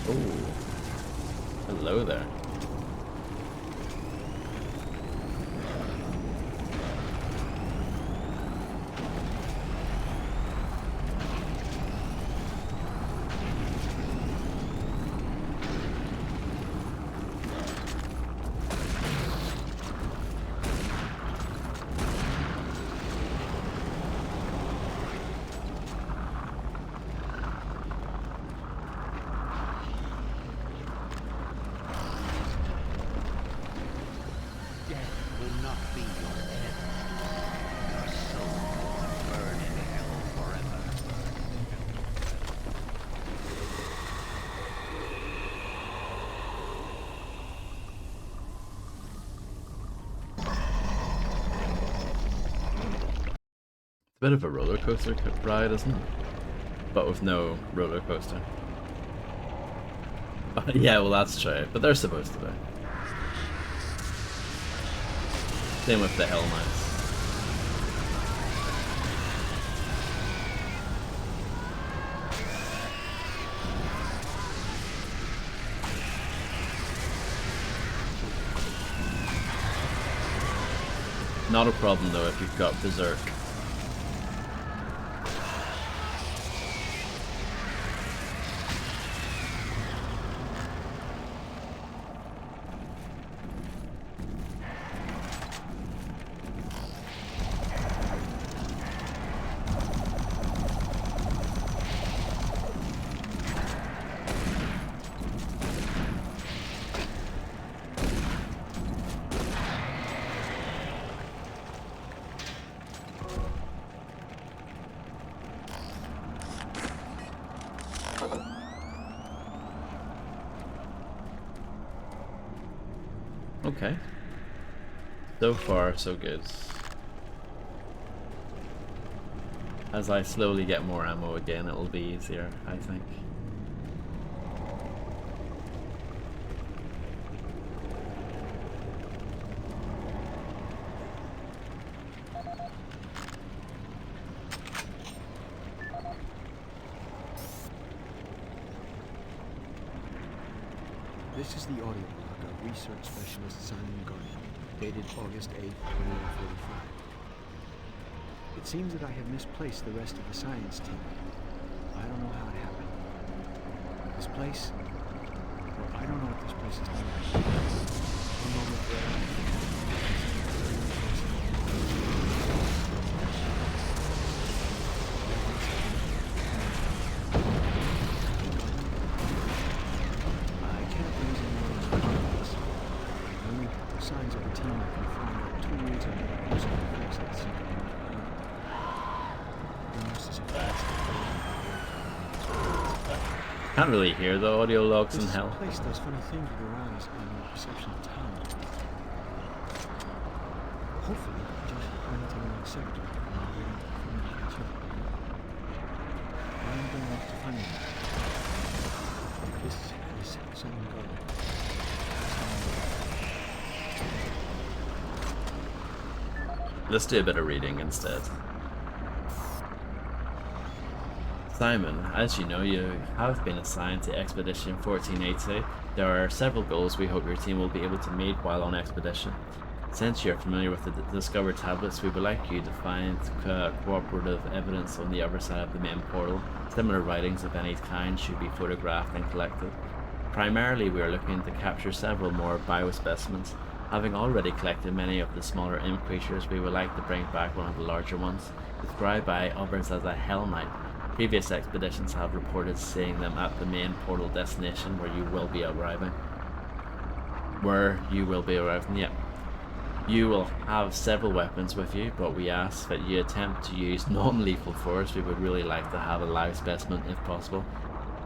Oh, hello there. Bit of a roller coaster ride, isn't it? But with no roller coaster. Yeah, well that's true, but they're supposed to be. Same with the Hell Knights. Not a problem though if you've got Berserk. Okay. So far, so good. As I slowly get more ammo again, it'll be easier, I think. This is the audio log of research specialist Simon Gardner, dated August 8, 2145. It seems that I have misplaced the rest of the science team. I don't know how it happened. This place... Well, I don't know what this place is like. One moment signs of a team that can find out 2 weeks and using the force that seem Can't really hear the audio logs in hell. This place does funny things with your eyes and your perception of time. Hopefully, just run into the next sector while waiting for me to catch up. I'm going up to find you. This is Simon Gardner. Let's do a bit of reading instead. Simon, as you know, you have been assigned to Expedition 1480. There are several goals we hope your team will be able to meet while on expedition. Since you're familiar with the discovered tablets, we would like you to find cooperative evidence on the other side of the main portal. Similar writings of any kind should be photographed and collected. Primarily, we are looking to capture several more biospecimens. Having already collected many of the smaller imp creatures, we would like to bring back one of the larger ones, described by others as a Hell Knight. Previous expeditions have reported seeing them at the main portal destination where you will be arriving. Yep. You will have several weapons with you, but we ask that you attempt to use non-lethal force. We would really like to have a live specimen if possible.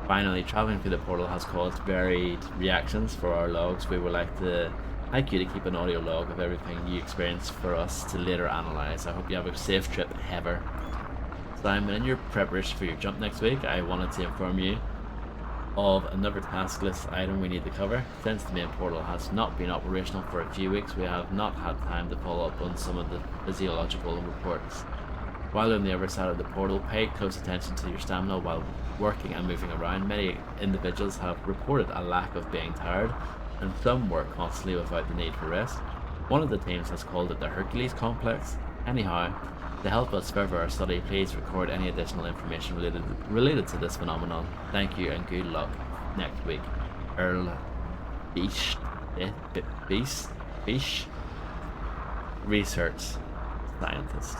Finally, traveling through the portal has caused varied reactions for our logs. We would like you to keep an audio log of everything you experience for us to later analyze. I hope you have a safe trip, Heather. Simon, in your preparation for your jump next week, I wanted to inform you of another task list item we need to cover. Since the main portal has not been operational for a few weeks, we have not had time to follow up on some of the physiological reports. While on the other side of the portal, pay close attention to your stamina while working and moving around. Many individuals have reported a lack of being tired, and some work constantly without the need for rest. One of the teams has called it the Hercules Complex. Anyhow, to help us further our study, please record any additional information related to this phenomenon. Thank you and good luck next week. Earl Beach research scientist.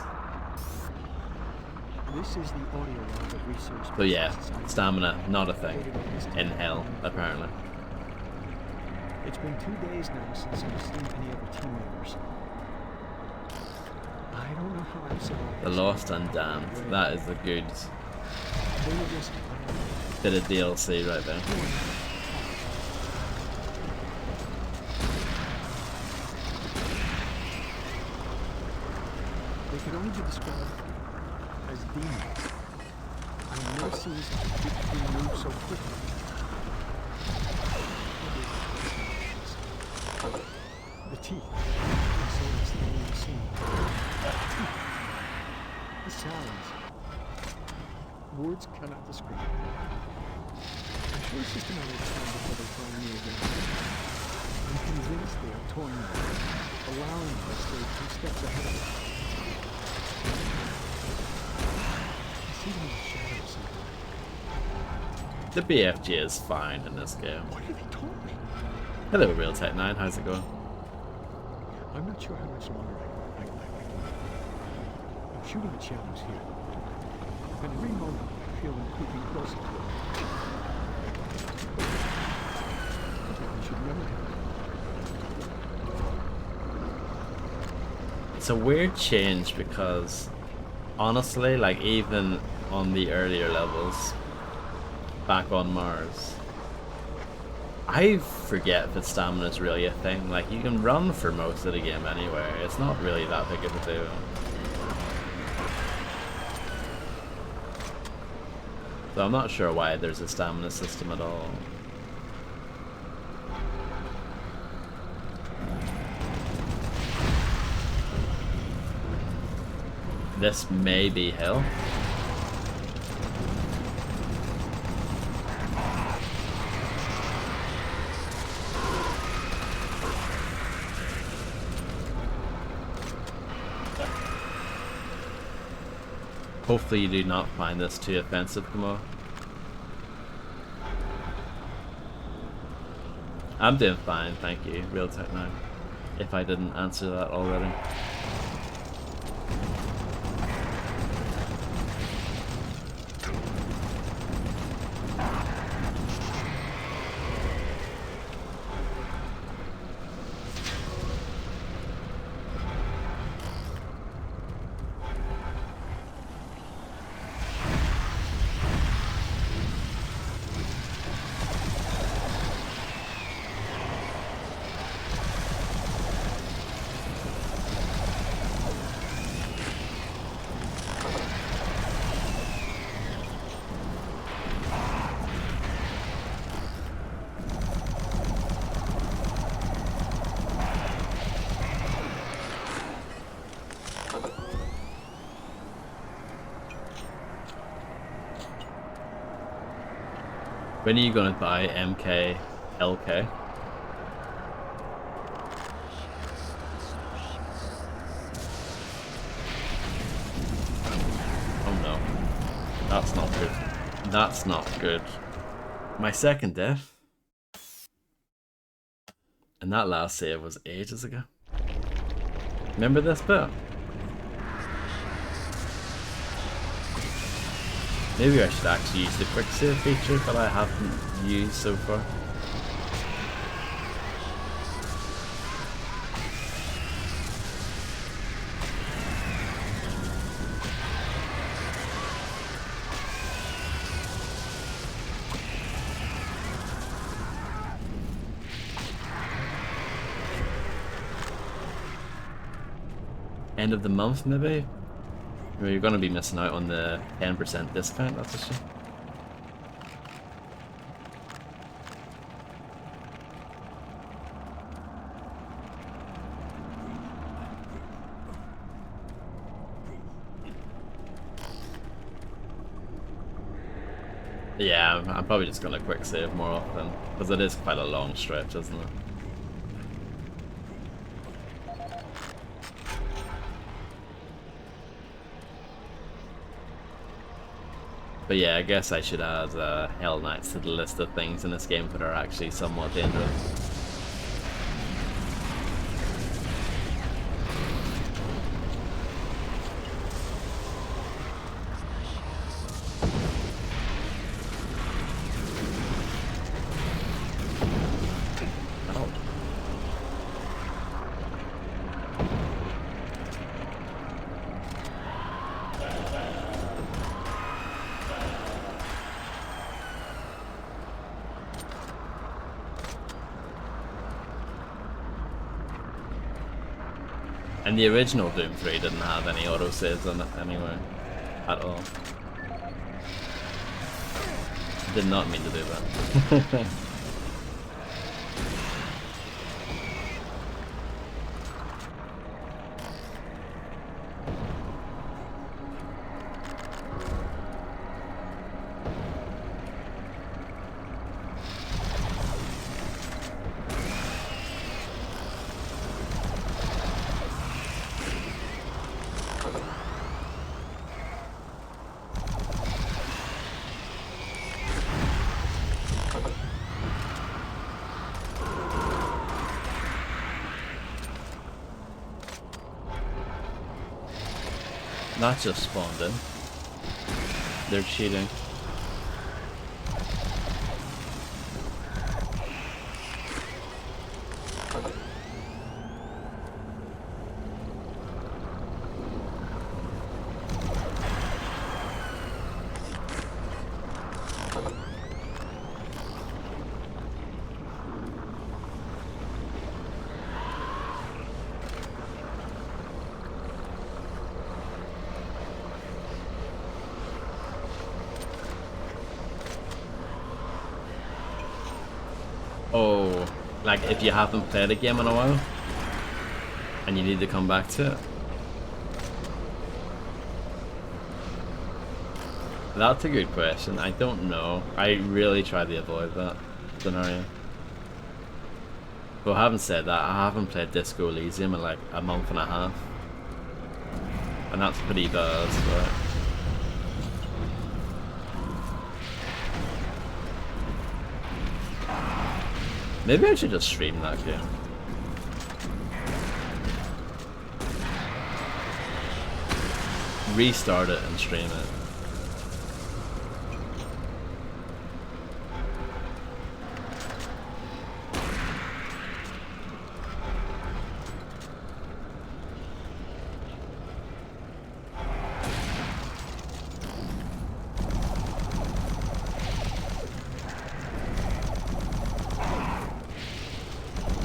This is the audio log of research. So yeah, stamina, not a thing in hell, apparently. It's been 2 days now since I've seen any other team members. I don't know how I've survived. The Lost and Damned. That is a good bit of DLC right there. They could only be described as demons. I've never seen this move so quickly. The teeth. That's the last thing I've ever seen. Teeth. The sounds. Words cannot describe. I'm sure it's just a matter of time before they find me again. I'm convinced they are toying with me, allowing me to stay 2 steps ahead of them. I see them in the shadows somewhere. The BFG is fine in this game. What have you told me? Hello, Real Tech 9. How's it going? I'm not sure how much longer I can. I'm shooting at shadows here. At every moment, I feel them creeping closer to me. It should never happen. It's a weird change because, honestly, like even on the earlier levels, back on Mars, I forget that stamina is really a thing. Like, you can run for most of the game anyway. It's not really that big of a deal. So I'm not sure why there's a stamina system at all. This may be hell. Hopefully you do not find this too offensive, Kamo. I'm doing fine, thank you, Real Tech 9. If I didn't answer that already. When are you gonna buy MK LK? Oh no. That's not good. That's not good. My second death. And that last save was ages ago. Remember this bit? Maybe I should actually use the quick save feature that I haven't used so far. End of the month, maybe? Well, you're gonna be missing out on the 10% discount, that's a shame. Yeah, I'm probably just gonna quick save more often, because it is quite a long stretch, isn't it? But yeah, I guess I should add Hell Knights to the list of things in this game that are actually somewhat dangerous. And the original Doom 3 didn't have any autosaves on it anyway. at all. Did not mean to do that. Not just spawned in. They're cheating. Oh, like if you haven't played a game in a while and you need to come back to it. That's a good question. I don't know. I really try to avoid that scenario. But having said that, I haven't played Disco Elysium in like a month and a half. And that's pretty bad, right? Maybe I should just stream that game. Restart it and stream it.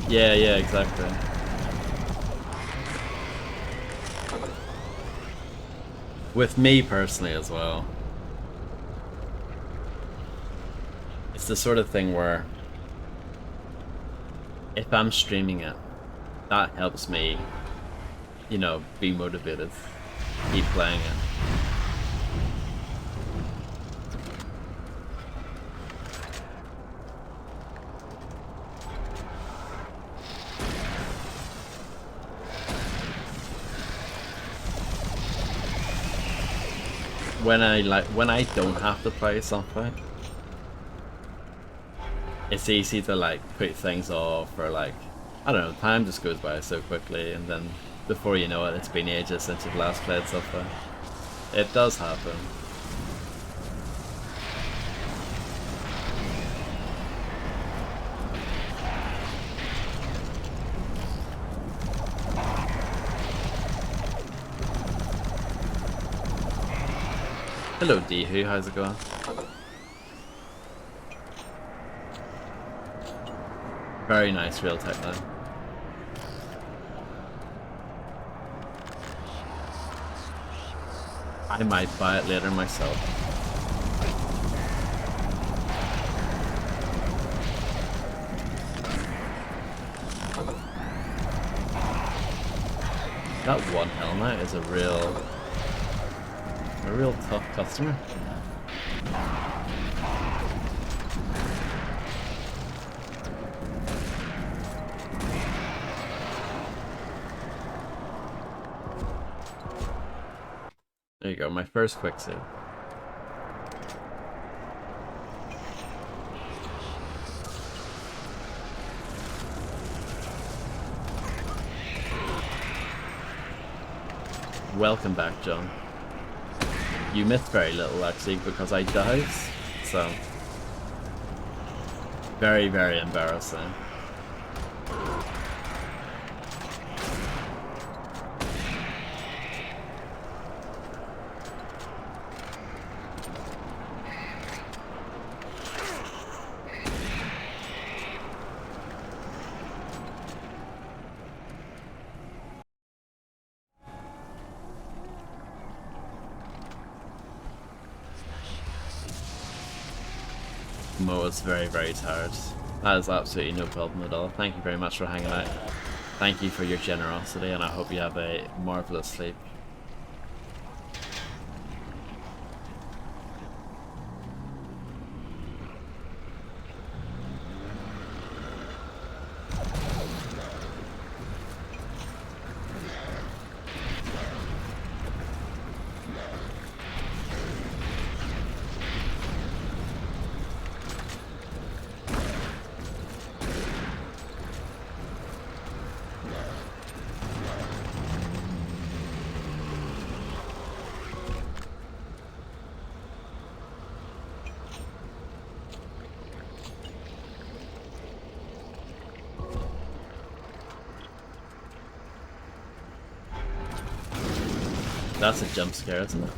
Yeah, exactly. With me personally as well. It's the sort of thing where if I'm streaming it, that helps me, you know, be motivated, keep playing it. When I don't have to play something, it's easy to like put things off, or like, I don't know, time just goes by so quickly, and then before you know it, it's been ages since you've last played something. It does happen. Hello Dehu, how's it going? Very nice real tech though. I might buy it later myself. That one helmet is a real tough customer. There you go, my first quick save. Welcome back, John. You missed very little actually because I died, so very, very embarrassing. Moa's very, very tired. That is absolutely no problem at all. Thank you very much for hanging out. Thank you for your generosity, and I hope you have a marvelous sleep. That's a jump scare, isn't it?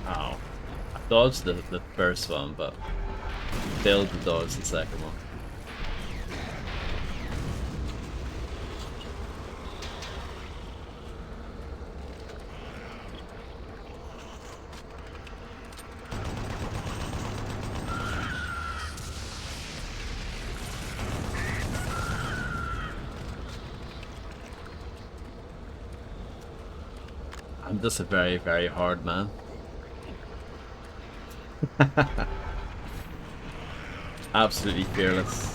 Oh. I dodged the first one, but failed to dodge the second one. I'm just a very, very hard man. Absolutely fearless.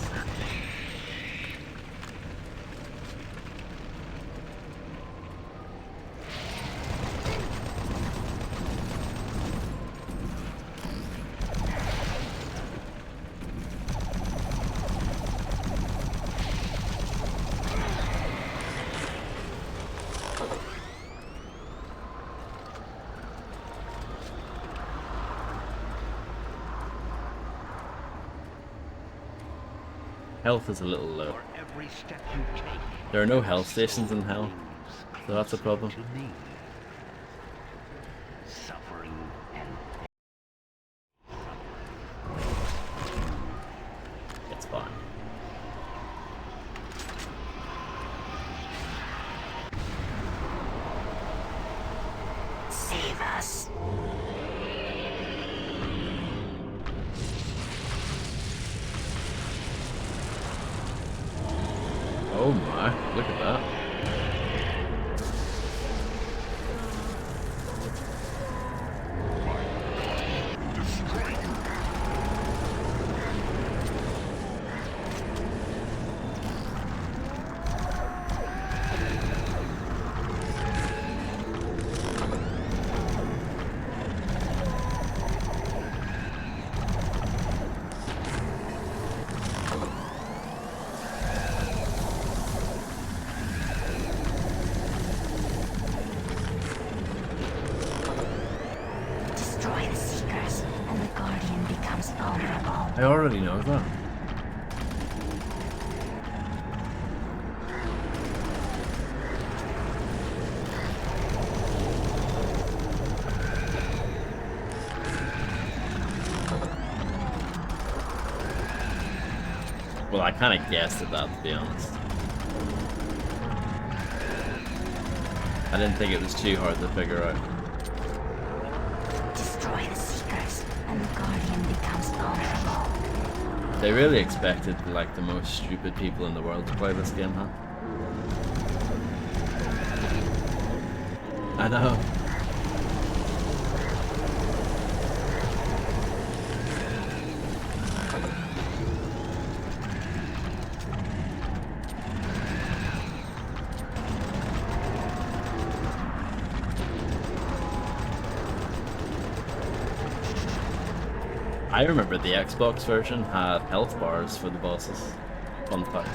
Health is a little low. There are no health stations in hell, so that's a problem. It's fine. Save us. Oh my, look at that. I already know that. Well, I kind of guessed at that, to be honest. I didn't think it was too hard to figure out. Destroy the Seekers, and the Guardian becomes vulnerable. They really expected, like, the most stupid people in the world to play this game, huh? I know. I remember the Xbox version had health bars for the bosses. Fun fact.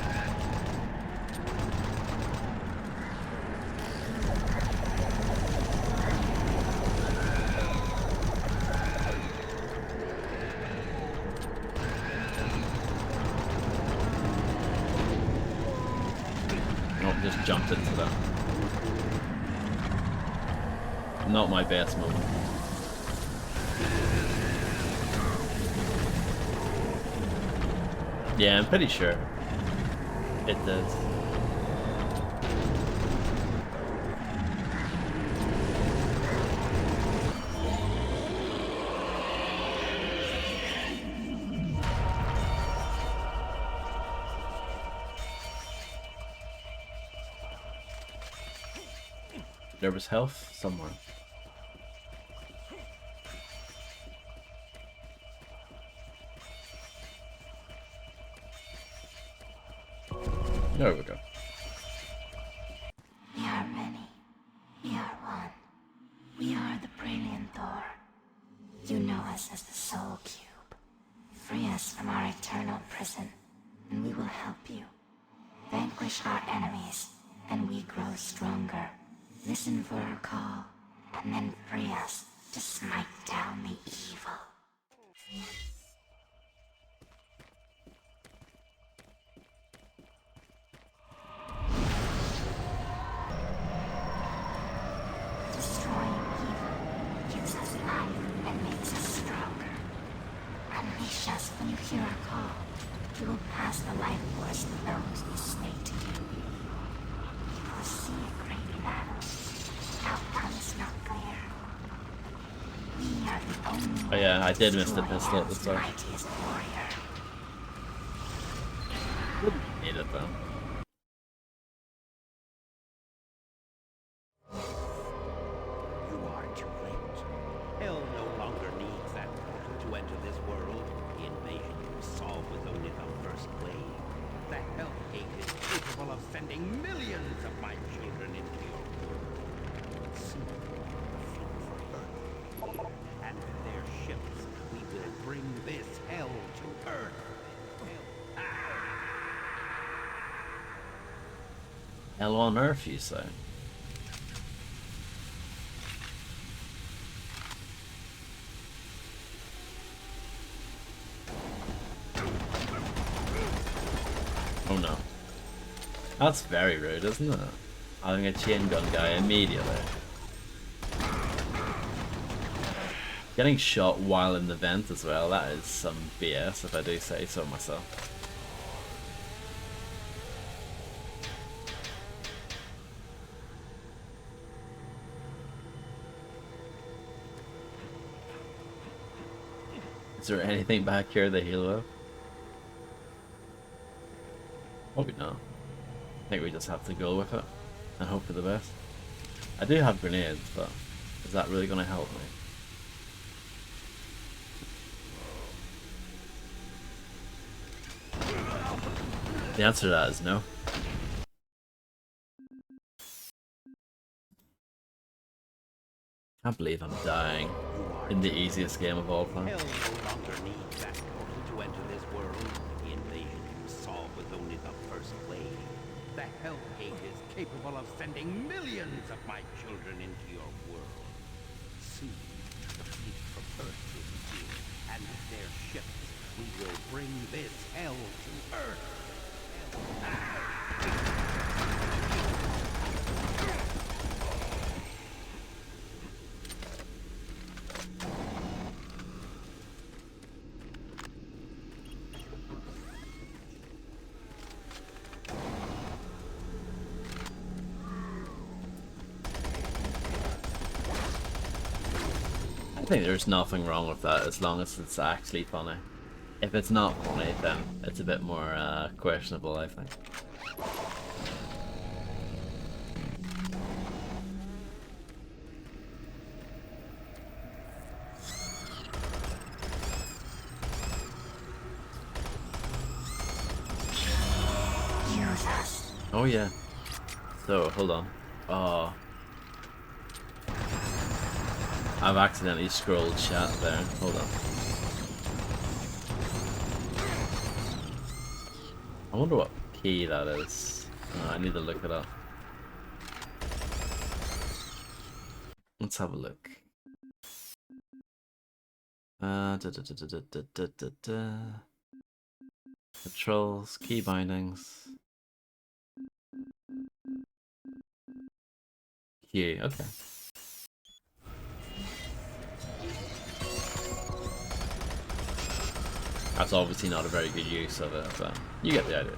just jumped into them. Not my best moment. Yeah, I'm pretty sure it does. There was health somewhere. There we go. We are many. We are one. We are the Brilliant Thor. You know us as the Soul Cube. Free us from our eternal prison, and we will help you. Vanquish our enemies, and we grow stronger. Listen for our call, and then free us to smite down the evil. Destroying evil gives us life and makes us stronger. Unleash us when you hear our call. You will pass the life force to those who slay to you. You will see a great battle. Outcome is not clear. We are the only Oh yeah, I did miss the pistol at the start. mightiest warrior. Need it though. You are too late. Hell no longer needs that portal to enter this world. The invasion can solve with only the first wave. The Hell Gate is capable of sending millions of my children into your world. Soon, the fleet from Earth. And with their ships, we will bring this hell to Earth. Hell on earth, you say? Oh no. That's very rude, isn't it? Having a chain gun guy immediately. Getting shot while in the vent as well, that is some BS if I do say so myself. Is there anything back here to heal with? Probably not. I think we just have to go with it and hope for the best. I do have grenades, but is that really going to help me? The answer to that is no. I can't believe I'm dying in the easiest game of all time. Hell no longer needs that portal to enter this world. The invasion can solve with only the first wave. The Hell Gate is capable of sending millions of my children into your world. Soon, the fleet from Earth will be here, and with their ships, we will bring this hell to Earth. I think there's nothing wrong with that as long as it's actually funny. If it's not funny, then it's a bit more questionable, I think. Oh yeah. So, hold on. Oh. I've accidentally scrolled chat there. Hold on. I wonder what key that is. I need to look it up. Let's have a look. Controls, key bindings. Q, okay. That's obviously not a very good use of it, but you get the idea.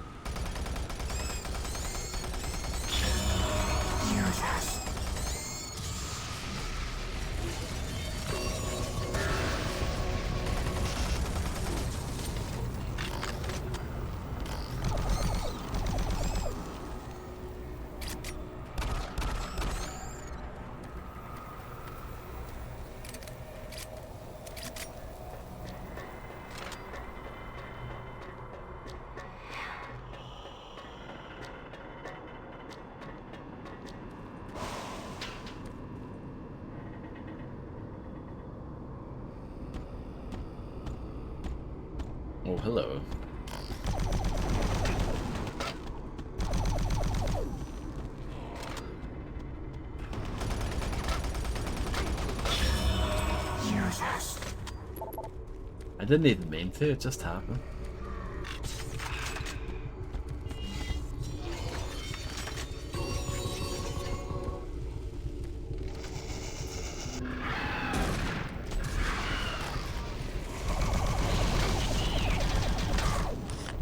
Oh, hello. I didn't even mean to, it just happened.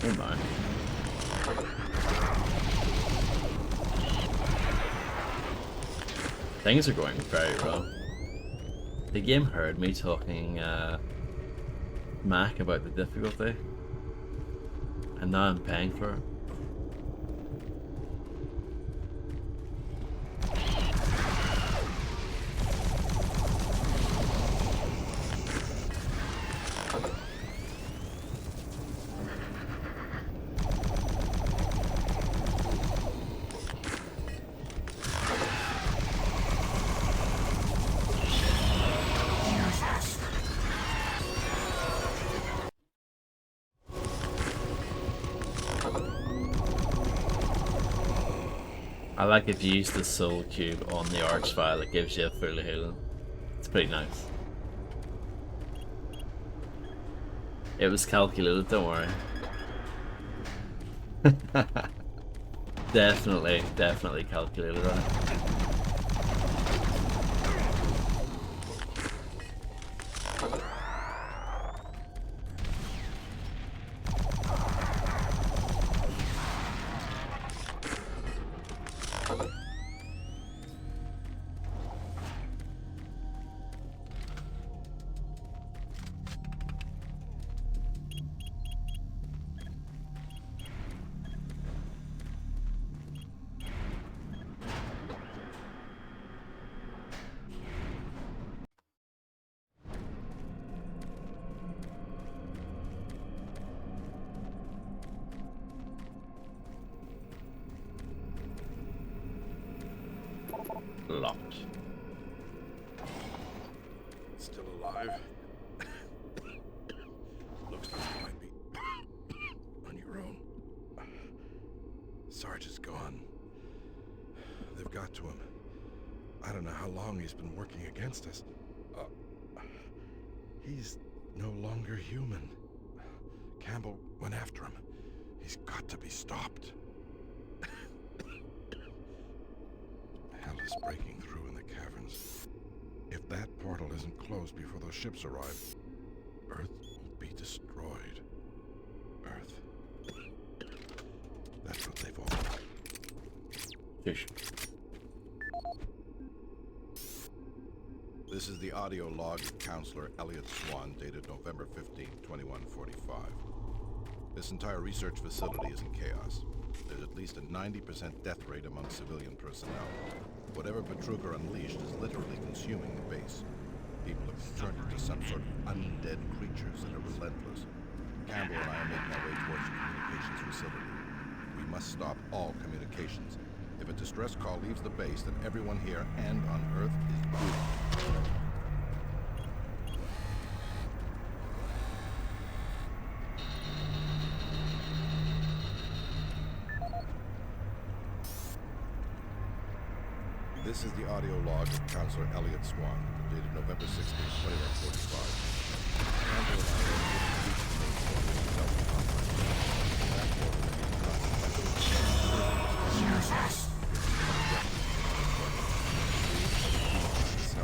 Oh my. Things are going very well. The game heard me talking Mac about the difficulty, and now I'm paying for it. I like if you use the soul cube on the arch file, it gives you a full healing. It's pretty nice. It was calculated, don't worry. Definitely calculated, right? Locked. Still alive? Looks like you might be on your own. Sarge is gone. They've got to him. I don't know how long he's been working against us. He's no longer human. Campbell went after him. He's got to be stopped. Hell is breaking through in the caverns. If that portal isn't closed before those ships arrive, Earth will be destroyed. Earth. That's what they've all... Fish. This is the audio log of Counselor Elliot Swan, dated November 15, 2145. This entire research facility is in chaos. There's at least a 90% death rate among civilian personnel. Whatever Betruger unleashed is literally consuming the base. People have turned into some sort of undead creatures that are relentless. Campbell and I are making our way towards the communications facility. We must stop all communications. If a distress call leaves the base, then everyone here and on Earth is doomed. This is the audio log of Counselor Elliot Swan, dated November 16, 2145. Campbell and I are able to reach the main portal of the Delta complex. That portal is being blocked by the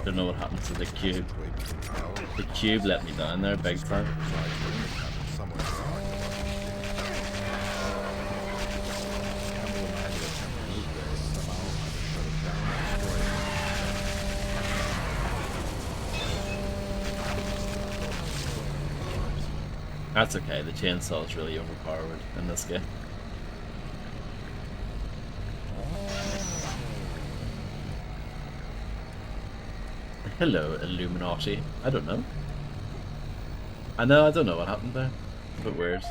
Don't know what happened to the cube. The cube let me down there big time. That's okay, the chainsaw is really overpowered in this game. Hello, Illuminati. I don't know. I don't know what happened there. It's a bit weird.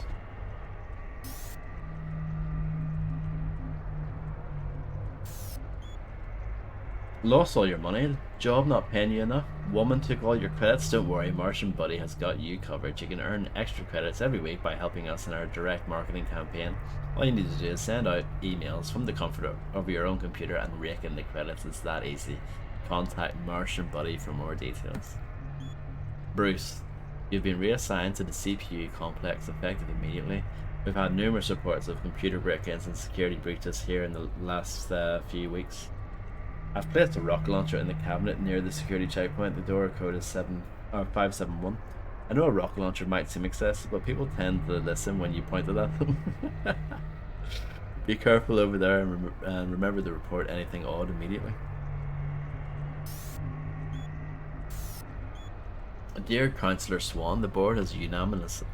Lost all your money? Job not paying you enough? Woman took all your credits? Don't worry, Martian Buddy has got you covered. You can earn extra credits every week by helping us in our direct marketing campaign. All you need to do is send out emails from the comfort of your own computer and rake in the credits. It's that easy. Contact Martian Buddy for more details. Bruce, you've been reassigned to the CPU complex effective immediately. We've had numerous reports of computer break-ins and security breaches here in the last few weeks. I've placed a rocket launcher in the cabinet near the security checkpoint. The door code is 571. I know a rocket launcher might seem excessive, but people tend to listen when you point it at them. Be careful over there and remember to report anything odd immediately. Dear Councillor Swan, the board has unanimously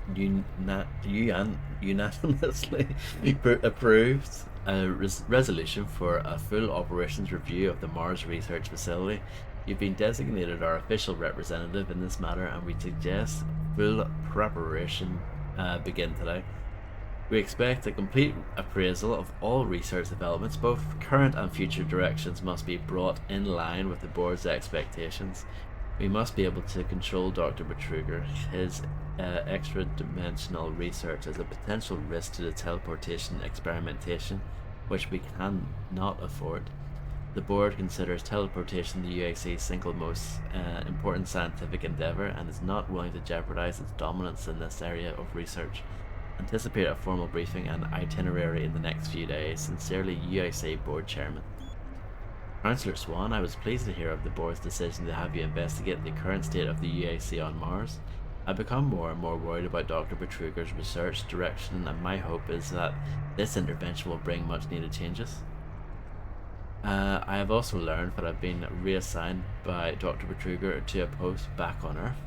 approved a resolution for a full operations review of the Mars Research Facility. You've been designated our official representative in this matter, and we suggest full preparation begin today. We expect a complete appraisal of all research developments. Both current and future directions must be brought in line with the board's expectations. We must be able to control Dr. Betruger. His extra-dimensional research is a potential risk to the teleportation experimentation, which we cannot afford. The board considers teleportation the UAC's single most important scientific endeavor and is not willing to jeopardize its dominance in this area of research. Anticipate a formal briefing and itinerary in the next few days. Sincerely, UAC Board Chairman. Councillor Swan, I was pleased to hear of the board's decision to have you investigate the current state of the UAC on Mars. I've become more and more worried about Dr. Betruger's research direction, and my hope is that this intervention will bring much needed changes. I have also learned that I've been reassigned by Dr. Betruger to a post back on Earth.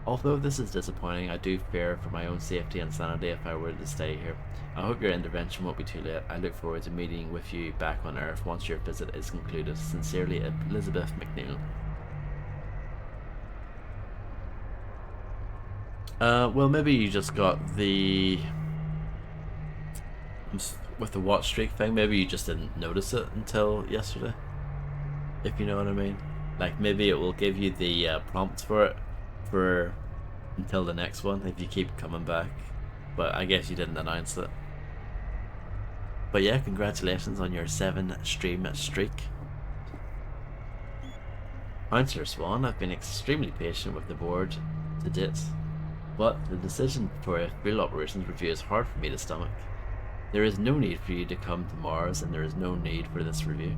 Although this is disappointing, I do fear for my own safety and sanity if I were to stay here. I hope your intervention won't be too late. I look forward to meeting with you back on Earth once your visit is concluded. Sincerely, Elizabeth McNeil. Well, maybe you just got the... with the watch streak thing, maybe you just didn't notice it until yesterday. If you know what I mean. Like, maybe it will give you the prompts for it for until the next one if you keep coming back, but I guess you didn't announce it. But yeah, congratulations on your 7-stream streak. Councillor Swan, I've been extremely patient with the board to date, but the decision for a full operations review is hard for me to stomach. There is no need for you to come to Mars, and there is no need for this review.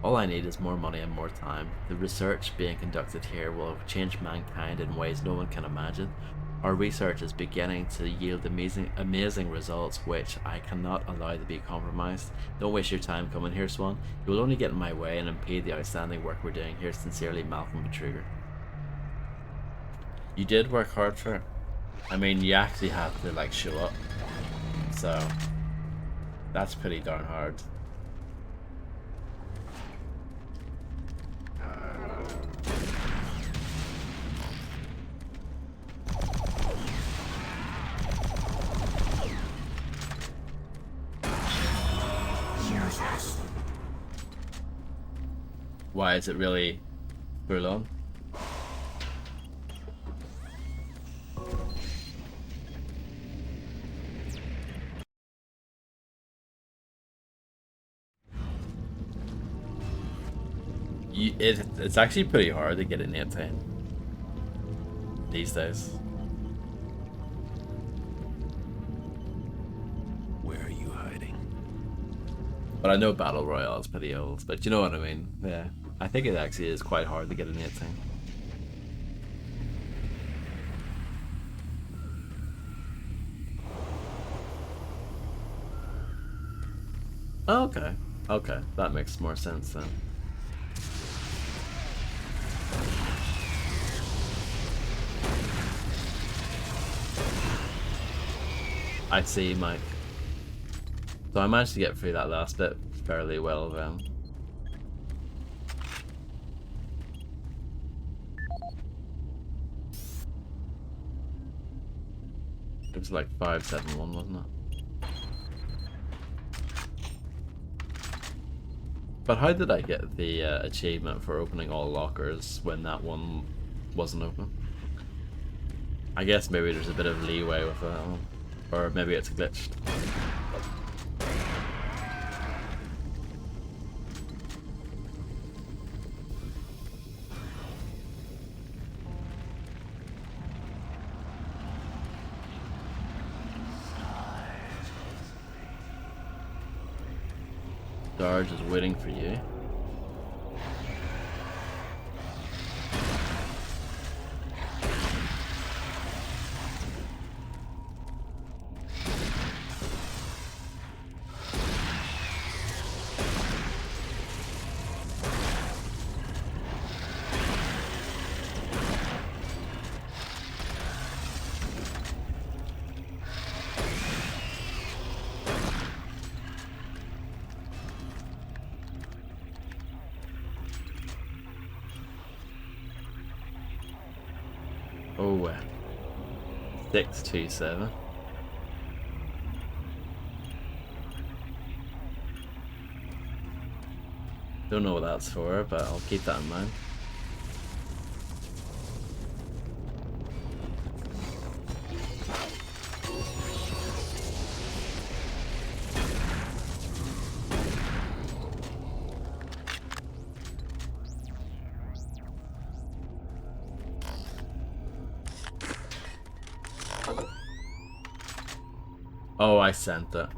All I need is more money and more time. The research being conducted here will change mankind in ways no one can imagine. Our research is beginning to yield amazing results, which I cannot allow to be compromised. Don't waste your time coming here, Swan. You will only get in my way and impede the outstanding work we're doing here. Sincerely, Malcolm Betruger. You did work hard for it. I mean, you actually had to, like, show up. So, that's pretty darn hard. Why is it really full on? It's actually pretty hard to get an 18 these days. Where are you hiding? But I know Battle Royale is pretty old, but you know what I mean, yeah. I think it actually is quite hard to get an 18. Okay. Okay, that makes more sense then. I see, Mike. So I managed to get through that last bit fairly well then. It was like 571, wasn't it? But how did I get the achievement for opening all lockers when that one wasn't open? I guess maybe there's a bit of leeway with that one. Or maybe it's glitched. Darge is waiting for you. Oh, 627. Don't know what that's for, but I'll keep that in mind. Oh, I sent it.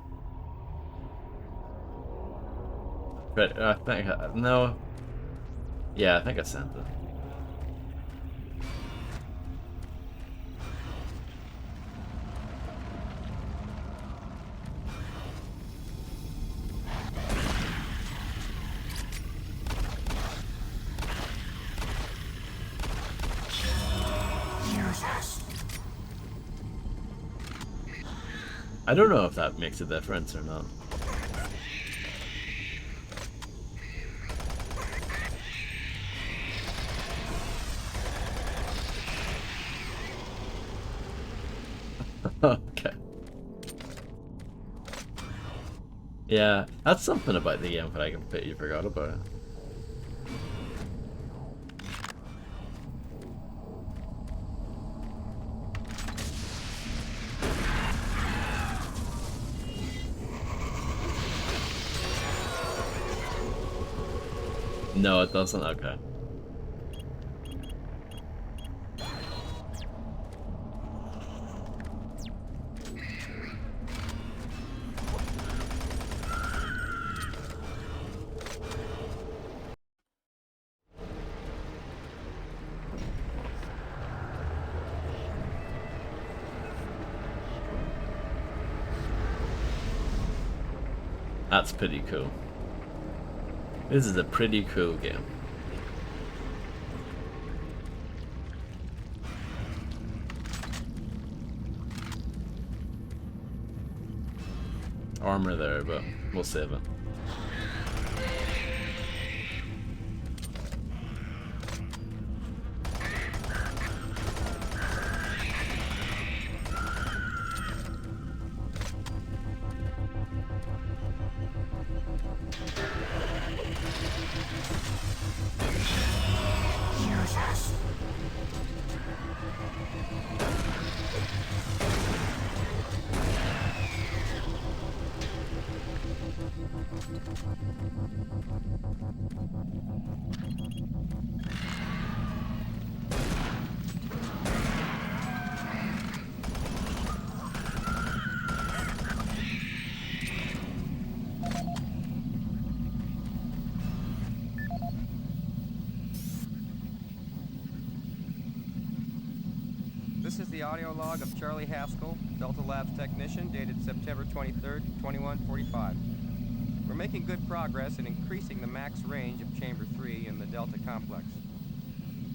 But I think no. Yeah, I think I sent it. I don't know if that makes a difference or not. Okay. Yeah, that's something about the game that I completely forgot about. No, it doesn't? Okay. That's pretty cool. This is a pretty cool game. Armor there, but we'll save it. This is the audio log of Charlie Haskell, Delta Labs technician, dated September 23rd, 2145. We're making good progress in increasing the max range of Chamber 3 in the Delta complex.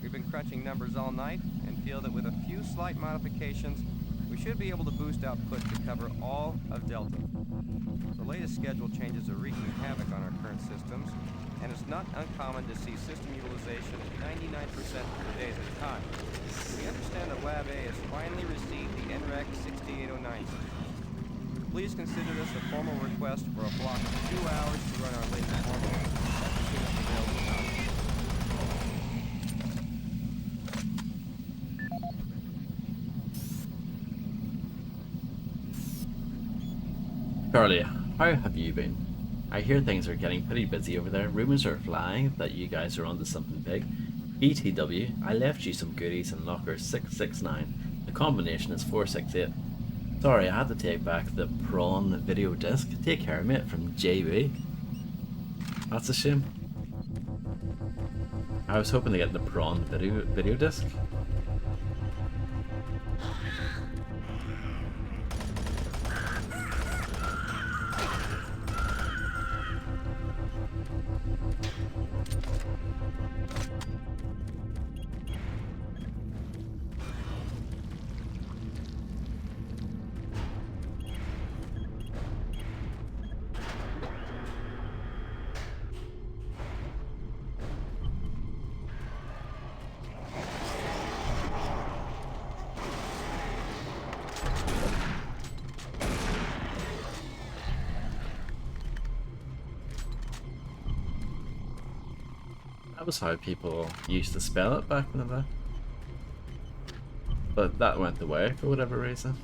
We've been crunching numbers all night and feel that with a few slight modifications, we should be able to boost output to cover all of Delta. The latest schedule changes are wreaking havoc on our current systems, and it's not uncommon to see system utilization at 99% for days at a time. We understand that Lab A has finally received the NREC 6809 system. Please consider this a formal request for a block of 2 hours to run our latest formula at the soonest available time. Charlie, how have you been? I hear things are getting pretty busy over there. Rumors are flying that you guys are onto something big. ETW, I left you some goodies in locker 669. The combination is 468. Sorry, I had to take back the prawn video disc. Take care, mate, from JB. That's a shame. I was hoping to get the prawn video disc. That was how people used to spell it back in the day. But that went away for whatever reason.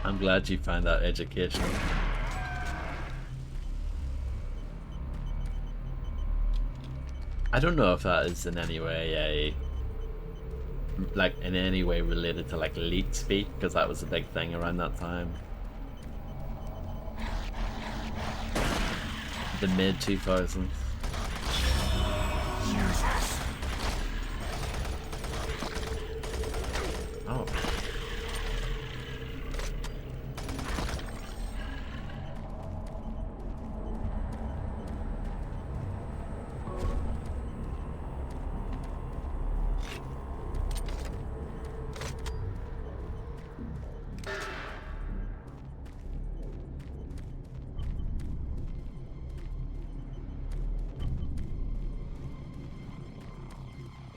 I'm glad you find that educational. I don't know if that is in any way in any way related to like leak speak, because that was a big thing around that time. The mid 2000s. Oh.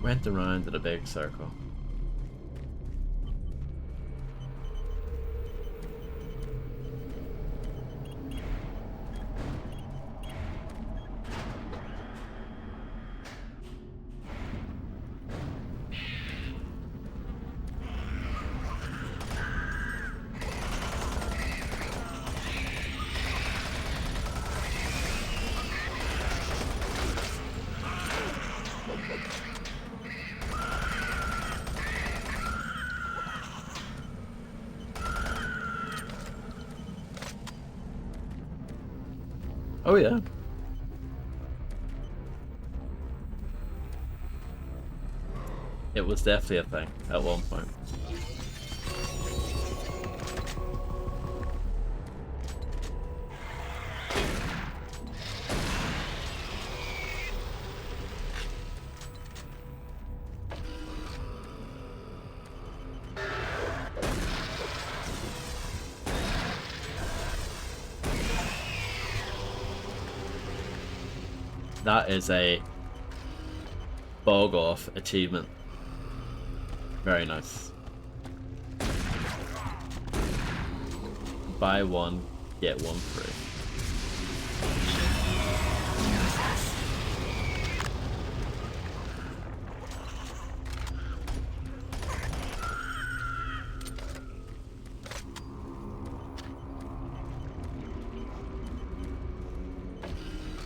Went around in a big circle. Oh yeah. It was definitely a thing at one point. That is a bog off achievement. Very nice. Buy one, get one free.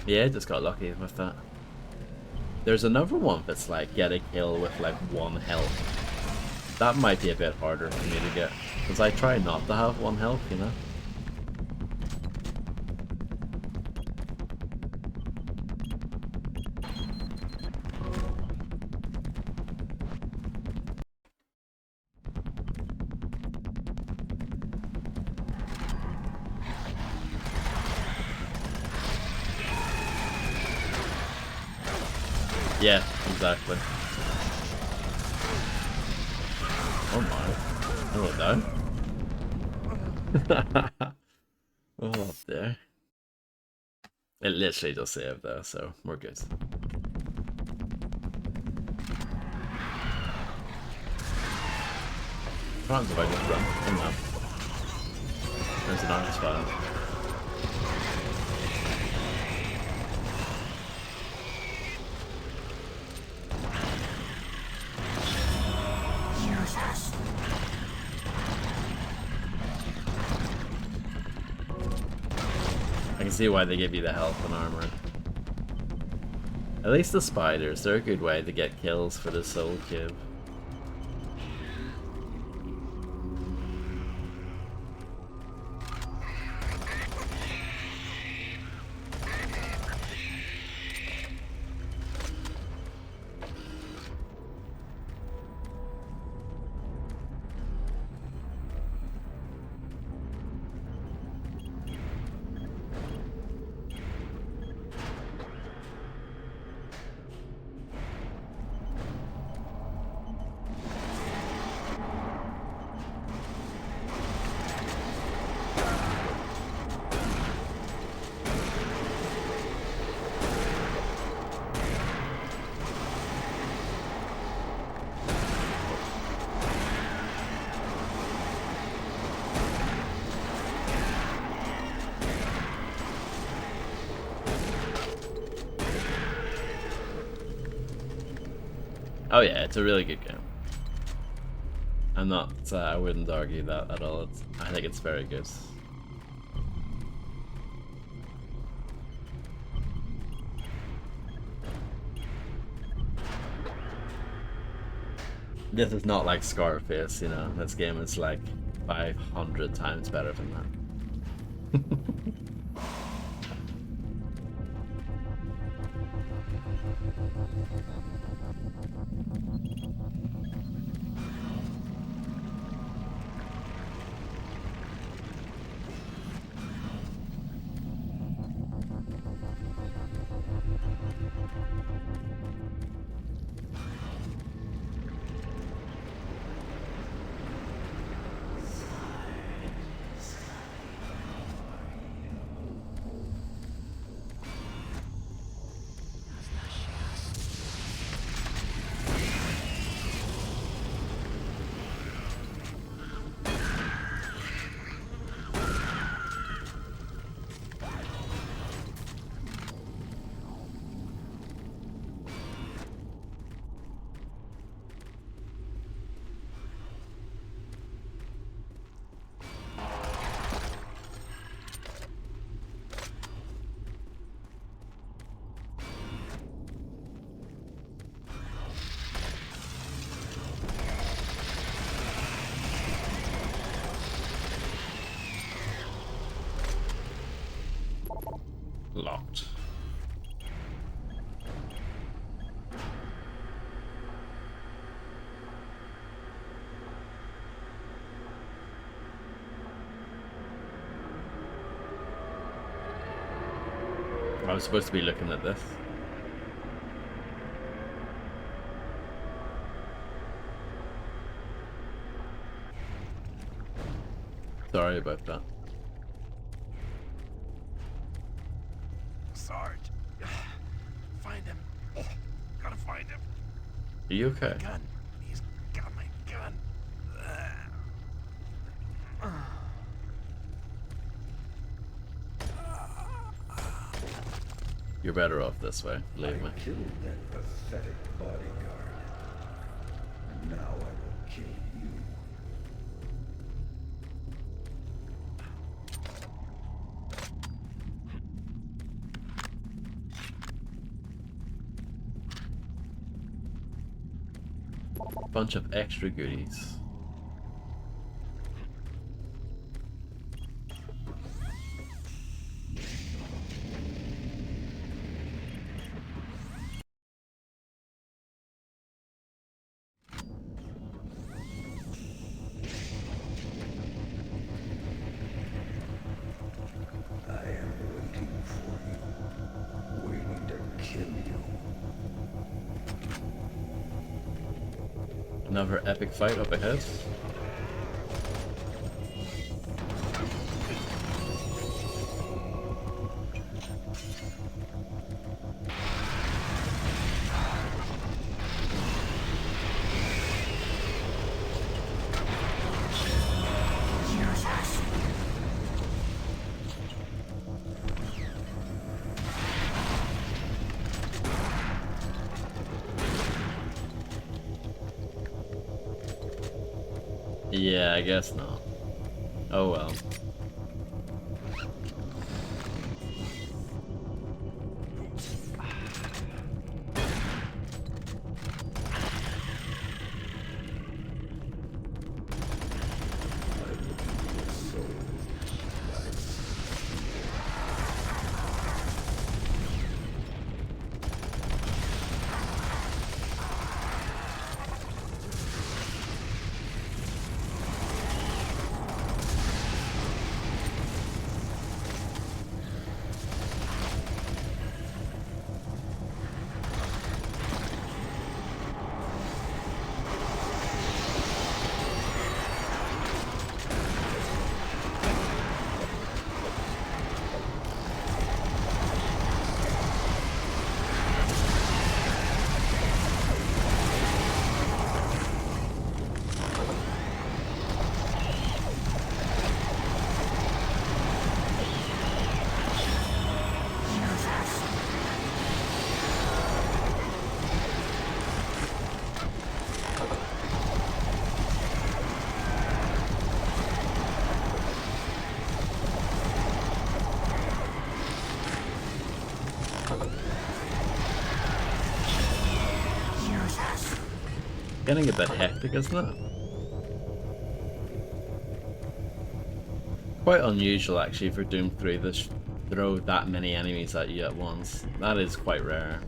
Yeah, just got lucky with that. There's another one that's like get a kill with like 1 health. That might be a bit harder for me to get, because I try not to have 1 health, you know? Yeah, exactly. Oh my. Hello there. Oh, up there. It literally just saved there, so we're good. What happens if I just run? Oh no. There's an artist file. I can see why they give you the health and armor. At least the spiders, they're a good way to get kills for the soul cube. Oh yeah, it's a really good game. I'm not, I wouldn't argue that at all. I think it's very good. This is not like Scarface, you know. This game is like 500 times better than that. Locked. I was supposed to be looking at this. Sorry about that. Sarge, find him. Gotta find him. Are you okay? Gun. He's got my gun. You're better off this way, believe me. I killed that pathetic bodyguard. And now I will kill you. Bunch of extra goodies. I am waiting for you. Waiting to kill you. Another epic fight up ahead. Yeah, I guess not. Oh well. Getting a bit hectic, isn't it? Quite unusual actually for Doom 3 to throw that many enemies at you at once. That is quite rare.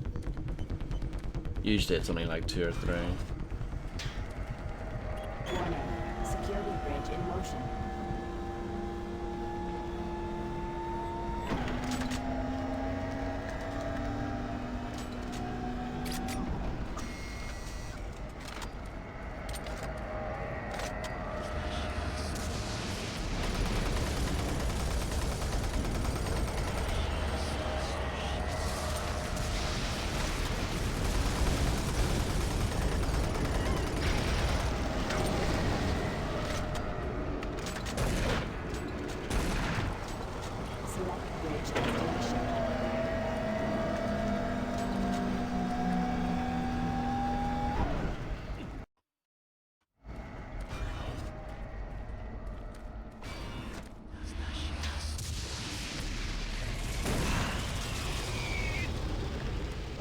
Usually it's only like 2 or 3. Warning. Security bridge in motion.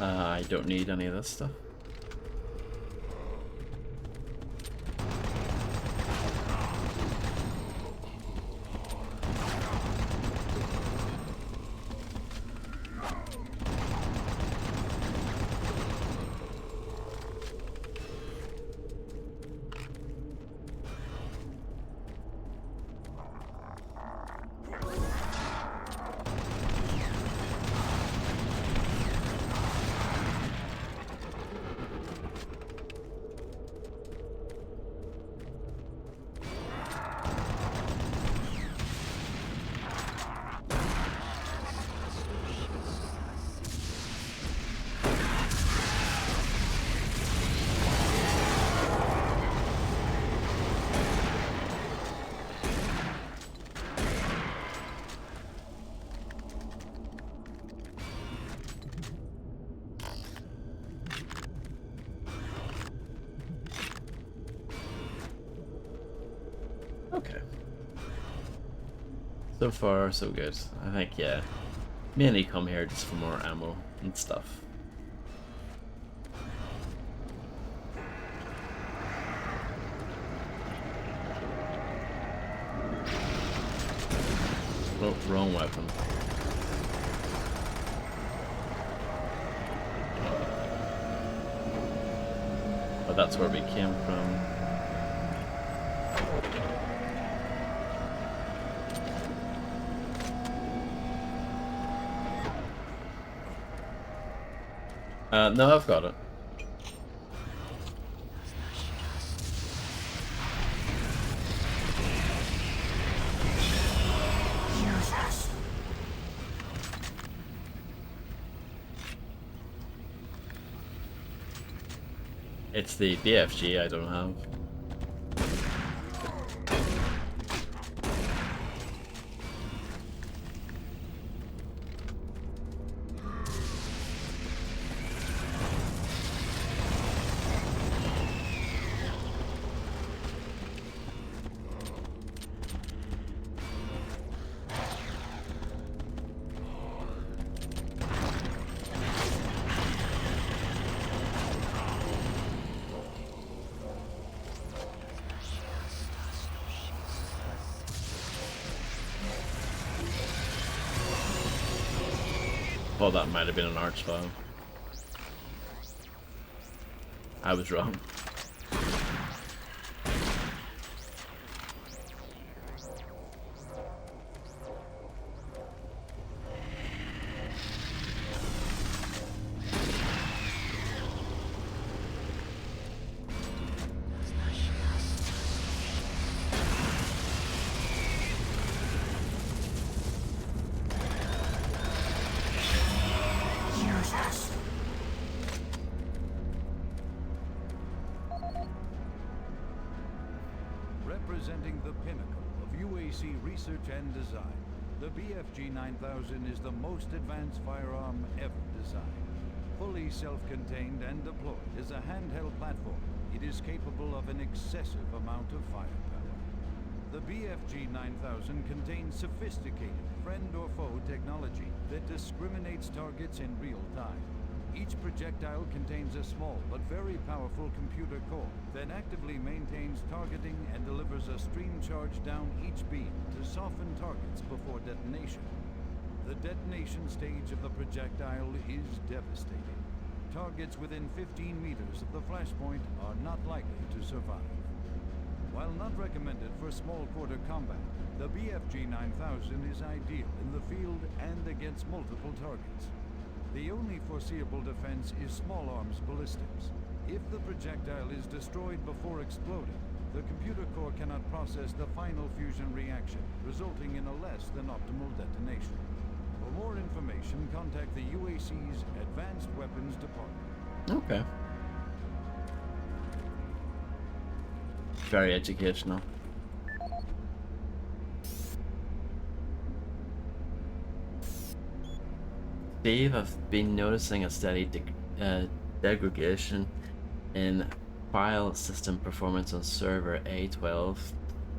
I don't need any of this stuff. Okay. So far, so good. I think, yeah. Mainly come here just for more ammo and stuff. Oh, wrong weapon. But that's where we came from. No, I've got it. It's the BFG I don't have. Well, that might have been an arch file. I was wrong. Representing the pinnacle of UAC research and design, the BFG 9000 is the most advanced firearm ever designed. Fully self-contained and deployed as a handheld platform, it is capable of an excessive amount of firepower. The BFG 9000 contains sophisticated friend or foe technology that discriminates targets in real time. Each projectile contains a small but very powerful computer core that actively maintains targeting and delivers a stream charge down each beam to soften targets before detonation. The detonation stage of the projectile is devastating. Targets within 15 meters of the flashpoint are not likely to survive. While not recommended for small quarter combat, the BFG 9000 is ideal in the field and against multiple targets. The only foreseeable defense is small arms ballistics. If the projectile is destroyed before exploding, the computer core cannot process the final fusion reaction, resulting in a less than optimal detonation. For more information, contact the UAC's Advanced Weapons Department. Okay. Very educational. Steve, I've been noticing a steady degradation in file system performance on server A12.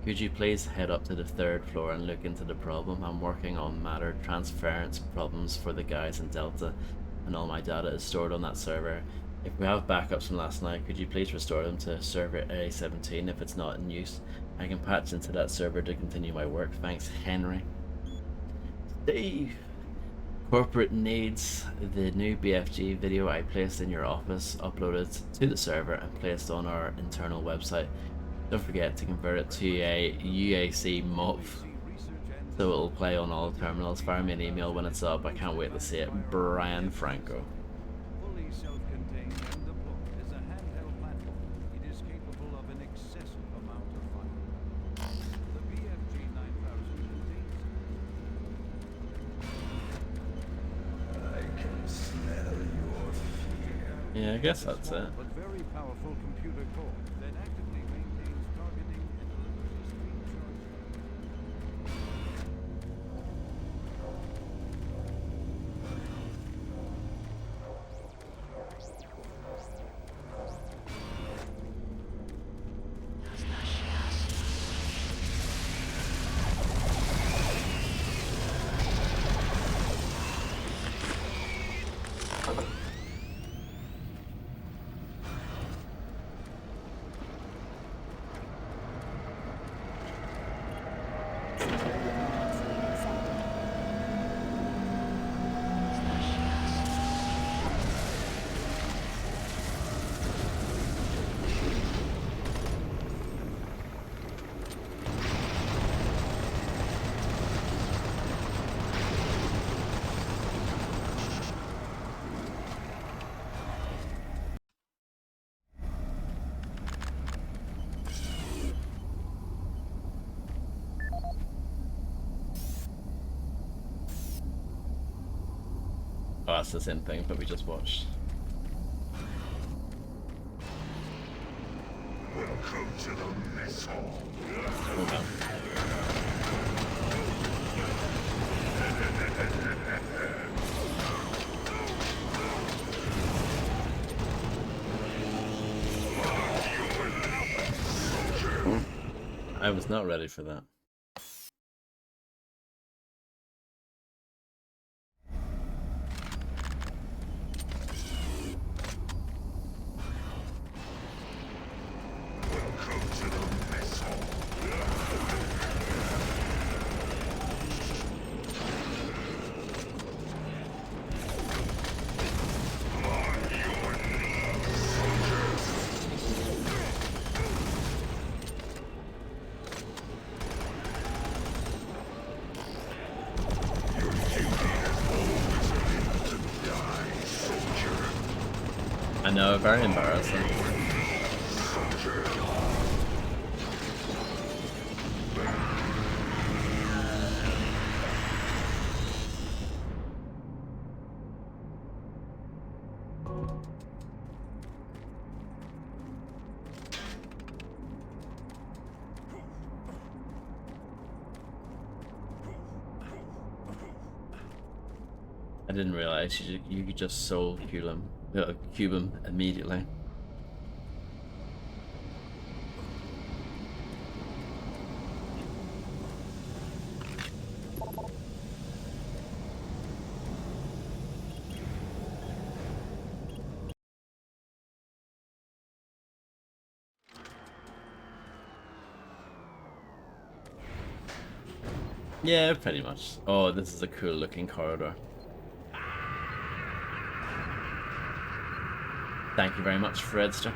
Could you please head up to the 3rd floor and look into the problem? I'm working on matter transference problems for the guys in Delta, and all my data is stored on that server. If we have backups from last night, could you please restore them to server A17 if it's not in use? I can patch into that server to continue my work. Thanks, Henry. Steve! Corporate needs the new BFG video I placed in your office uploaded to the server and placed on our internal website. Don't forget to convert it to a UAC MOV so it'll play on all terminals. Fire me an email when it's up. I can't wait to see it. Brian Franco. Fully self-contained and deployed as a handheld platform, it is capable of an excessive amount of fire. The BFG 9000 contains... I can smell your fear. Yeah, I guess that's it. But very powerful computer core that actively maintains targeting and delivers a stream charge. Oh, that's the same thing that we just watched. Welcome to the mess hall. Oh no. I was not ready for that. Welcome to the mess hall. I know, very embarrassing. I didn't realize you could just soul cube him immediately. Yeah, pretty much. Oh, this is a cool looking corridor. Thank you very much, Fredster.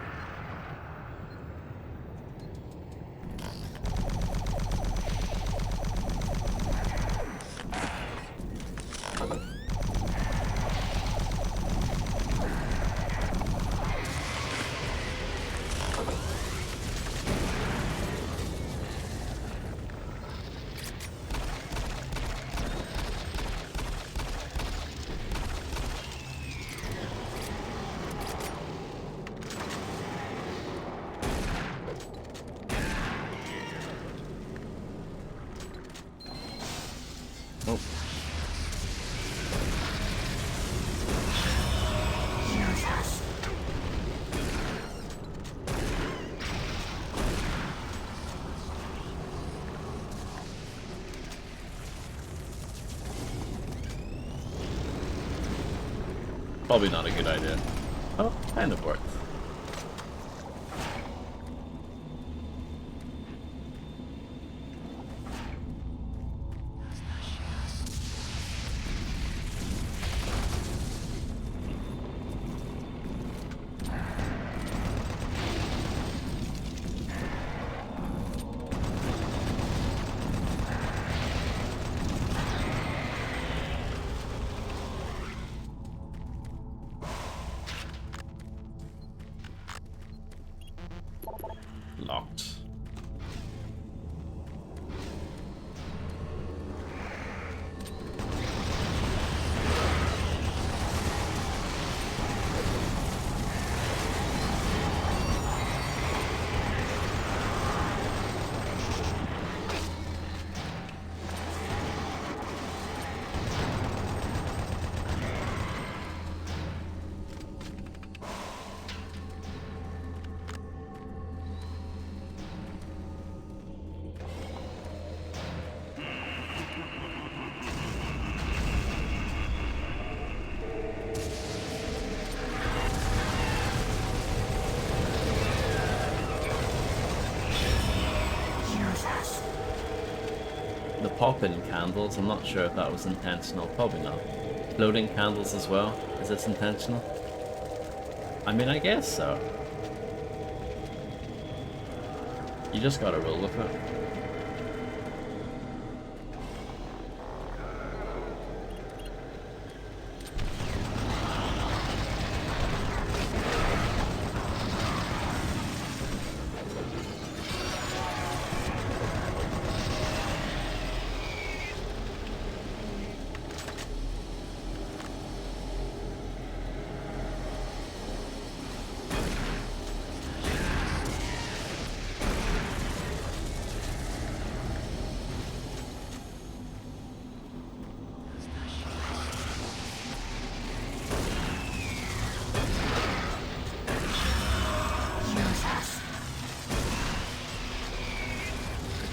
Oh. Probably not a good idea. Oh, kind of worked. Locked. The pop-in candles, I'm not sure if that was intentional, probably not. Floating candles as well, is this intentional? I mean, I guess so. You just gotta roll with it.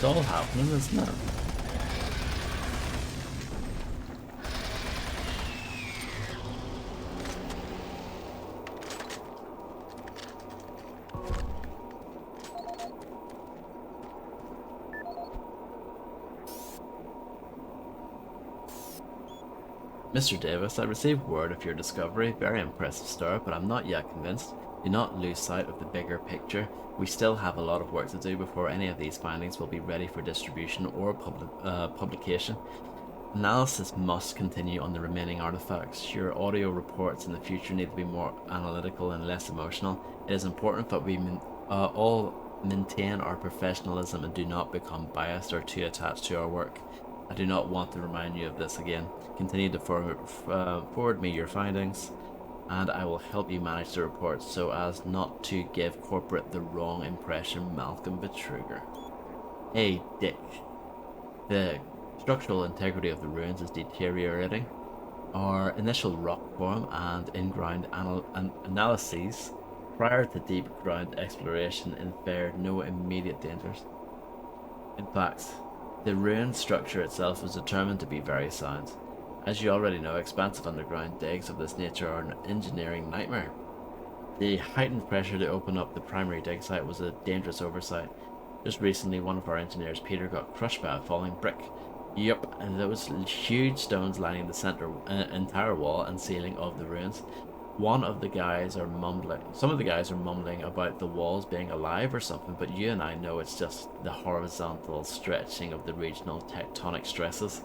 It's all happening, isn't it? Mr. Davis, I received word of your discovery. Very impressive start, but I'm not yet convinced. Do not lose sight of the bigger picture. We still have a lot of work to do before any of these findings will be ready for distribution or publication. Analysis must continue on the remaining artifacts. Your audio reports in the future need to be more analytical and less emotional. It is important that we all maintain our professionalism and do not become biased or too attached to our work. I do not want to remind you of this again. Continue to forward me your findings, and I will help you manage the reports so as not to give corporate the wrong impression. Malcolm Betruger. Hey, Dick. The structural integrity of the ruins is deteriorating. Our initial rock form and in-ground analyses prior to deep ground exploration inferred no immediate dangers. In fact, the ruin structure itself was determined to be very sound. As you already know, expansive underground digs of this nature are an engineering nightmare. The heightened pressure to open up the primary dig site was a dangerous oversight. Just recently, one of our engineers, Peter, got crushed by a falling brick. Yup, and there was huge stones lining the entire wall and ceiling of the ruins. Some of the guys are mumbling about the walls being alive or something, but you and I know it's just the horizontal stretching of the regional tectonic stresses.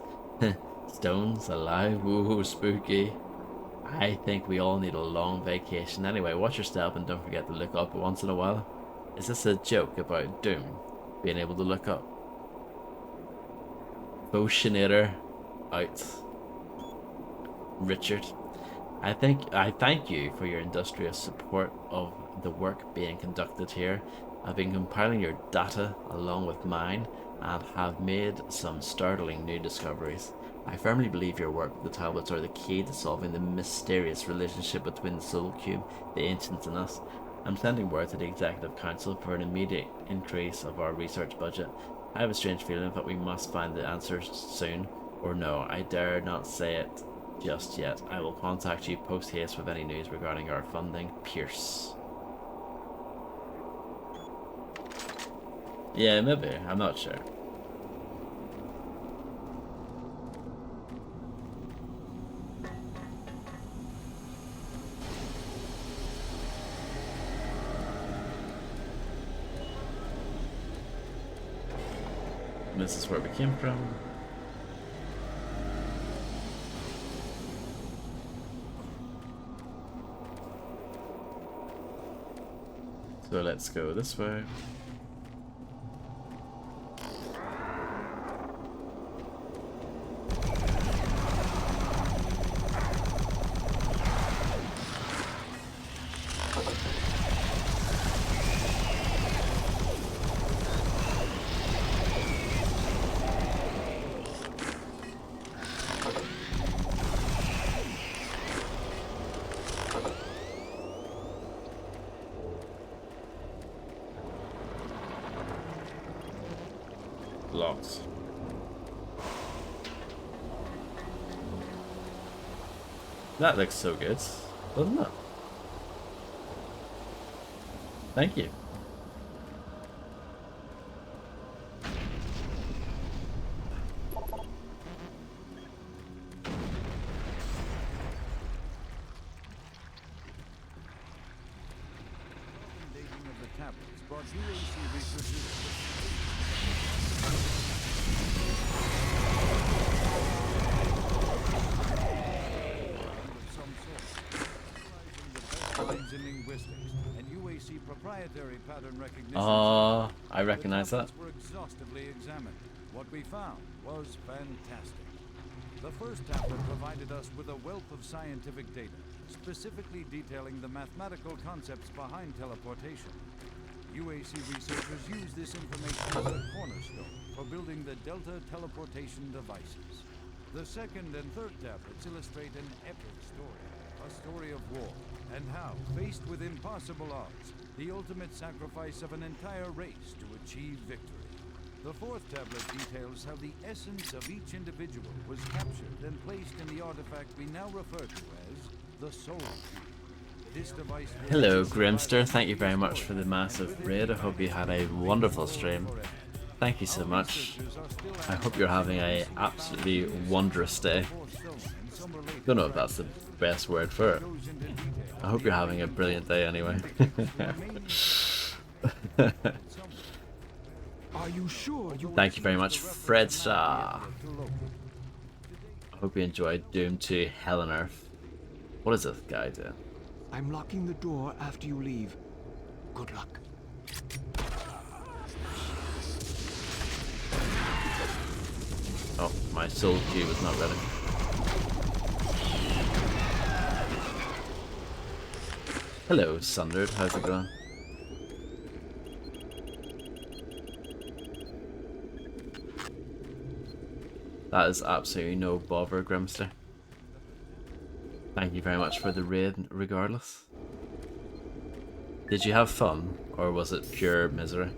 Stones alive, ooh, spooky. I think we all need a long vacation. Anyway, watch your step and don't forget to look up once in a while. Is this a joke about Doom being able to look up? Oceanator out. Richard. I thank you for your industrious support of the work being conducted here. I've been compiling your data along with mine and have made some startling new discoveries. I firmly believe your work with the tablets are the key to solving the mysterious relationship between the Soul Cube, the Ancients, and us. I'm sending word to the Executive Council for an immediate increase of our research budget. I have a strange feeling that we must find the answers soon, or no, I dare not say it just yet. I will contact you post-haste with any news regarding our funding. Pierce. Yeah, maybe. I'm not sure. This is where we came from. So let's go this way. Lots. That looks so good, doesn't it? Thank you. In linguistics and UAC proprietary pattern recognition. I recognize that. Were exhaustively examined. What we found was fantastic. The first tablet provided us with a wealth of scientific data, specifically detailing the mathematical concepts behind teleportation. UAC researchers use this information as a cornerstone for building the Delta teleportation devices. The second and third tablets illustrate an epic story, a story of war, and how, faced with impossible odds, the ultimate sacrifice of an entire race to achieve victory. The fourth tablet details how the essence of each individual was captured and placed in the artifact we now refer to as the Soul Cube. This device Hello, Grimster. Thank you very much for the massive raid. I hope you had a wonderful stream. Thank you so much. I hope you're having a absolutely wondrous day. Don't know if that's the best word for it. I hope you're having a brilliant day anyway. Are you sure you Thank you very much, Fred Star. I hope you enjoyed Doom 2 Hell on Earth. What is this guy doing? I'm locking the door after you leave. Good luck. Oh, my soul cube is not ready. Hello, Sundered. How's it going? That is absolutely no bother, Grimster. Thank you very much for the raid, regardless. Did you have fun, or was it pure misery?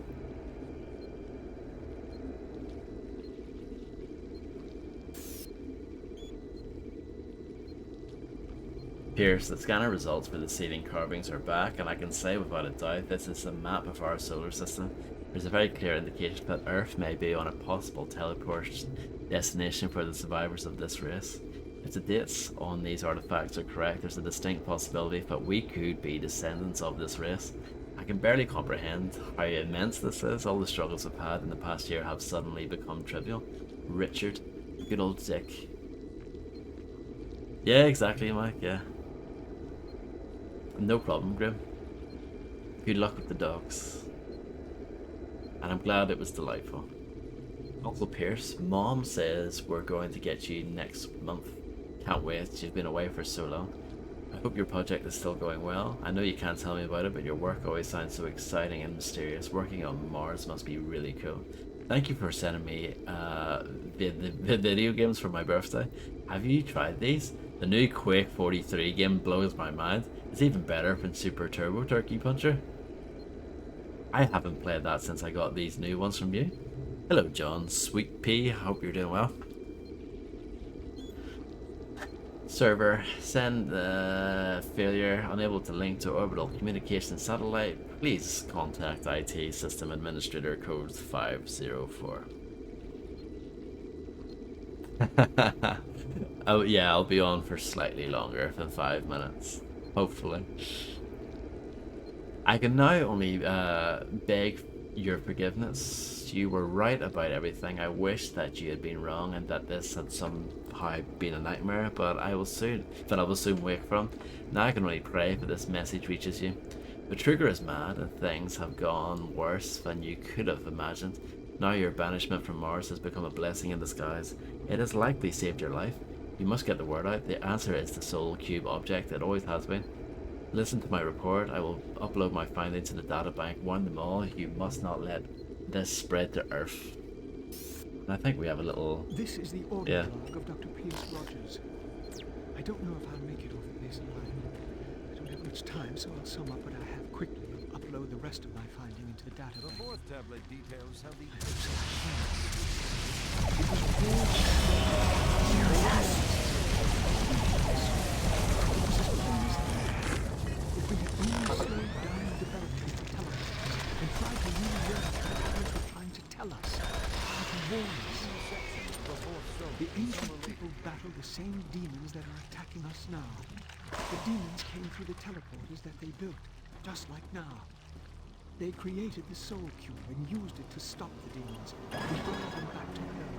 Pierce, the scanner results for the ceiling carvings are back, and I can say without a doubt this is a map of our solar system. There's a very clear indication that Earth may be on a possible teleport destination for the survivors of this race. If the dates on these artifacts are correct, there's a distinct possibility that we could be descendants of this race. I can barely comprehend how immense this is. All the struggles we've had in the past year have suddenly become trivial. Richard, good old Dick. Yeah, exactly, Mike, yeah. No problem, Grim. Good luck with the dogs. And I'm glad it was delightful. Uncle Pierce, Mom says we're going to get you next month. Can't wait, you've been away for so long. I hope your project is still going well. I know you can't tell me about it, but your work always sounds so exciting and mysterious. Working on Mars must be really cool. Thank you for sending me the video games for my birthday. Have you tried these? The new Quake 43 game blows my mind. It's even better than Super Turbo Turkey Puncher. I haven't played that since I got these new ones from you. Hello John, Sweet Pea, hope you're doing well. Server, send failure, unable to link to orbital communication satellite. Please contact IT System Administrator code 504. Oh yeah, I'll be on for slightly longer than 5 minutes, hopefully. I can now only beg your forgiveness. You were right about everything. I wish that you had been wrong and that this had somehow been a nightmare, but I will soon wake from. Now I can only pray that this message reaches you. The trigger is mad and things have gone worse than you could have imagined. Now your banishment from Mars has become a blessing in disguise. It has likely saved your life. You must get the word out. The answer is the Soul Cube object. It always has been. Listen to my report. I will upload my findings to the databank. Warn them all. You must not let this spread to Earth. And I think we have a little... This is the audio log of Dr. Pierce Rogers. I don't know if I'll make it off of this alive. I don't have much time, so I'll sum up what I have quickly and upload the rest of my finding into the databank. The fourth tablet details how the... If we had only slowed down the development of teleports and tried to relearn what the others were trying to tell us, how to warn us. The ancient people battled the same demons that are attacking us now. The demons came through the teleporters that they built, just like now. They created the Soul Cube and used it to stop the demons and bring them back to Earth.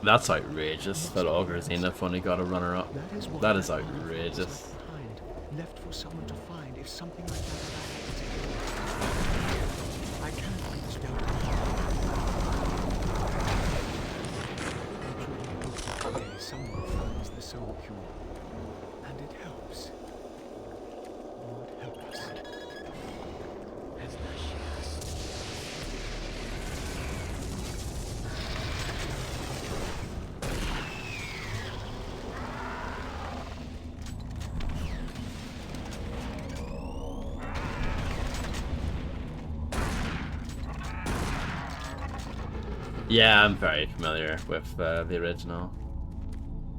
That's outrageous that Augur Zenith only got a runner-up. That is outrageous. Left for someone to find if something like that happens. I can't reach down. I truly hope that today someone finds the Soul Cube. And it helps. Lord help us. As the Yeah, I'm very familiar with the original.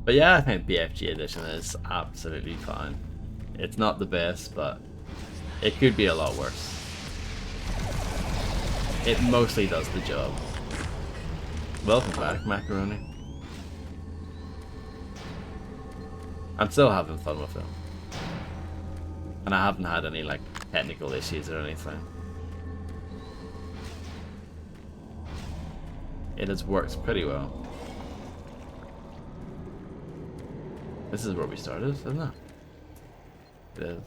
But yeah, I think BFG edition is absolutely fine. It's not the best, but it could be a lot worse. It mostly does the job. Welcome back, Macaroni. I'm still having fun with it. And I haven't had any like technical issues or anything. It has worked pretty well. This is where we started, isn't it? It is.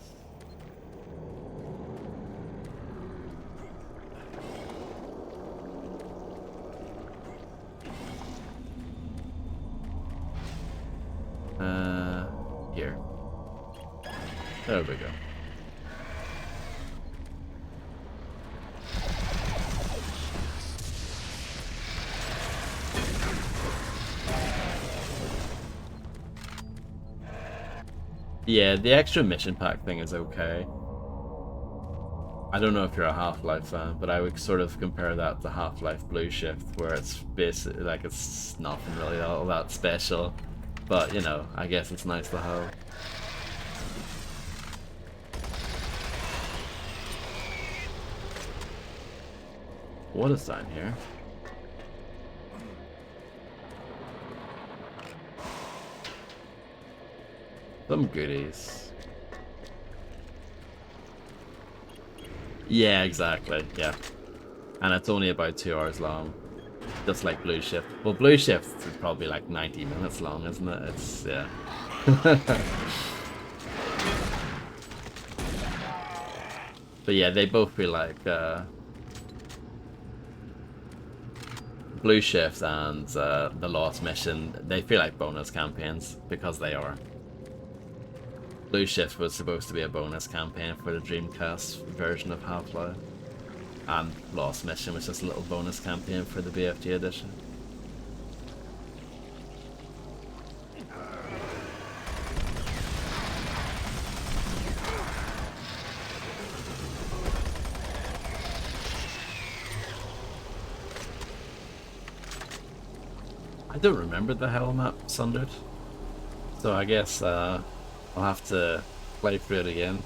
Here. There we go. Yeah, the extra mission pack thing is okay. I don't know if you're a Half-Life fan, but I would sort of compare that to Half-Life Blue Shift, where it's basically like it's nothing really all that special. But, you know, I guess it's nice to have. What is down here? Some goodies. Yeah, exactly, yeah. And it's only about 2 hours long. Just like Blue Shift. Well, Blue Shift is probably like 90 minutes long, isn't it? It's, yeah. But yeah, they both feel like, Blue Shift and the Lost Mission, they feel like bonus campaigns, because they are. Blue Shift was supposed to be a bonus campaign for the Dreamcast version of Half-Life. And Lost Mission was just a little bonus campaign for the BFG edition. I don't remember the hell map Sundered, so I guess I'll have to play through it again.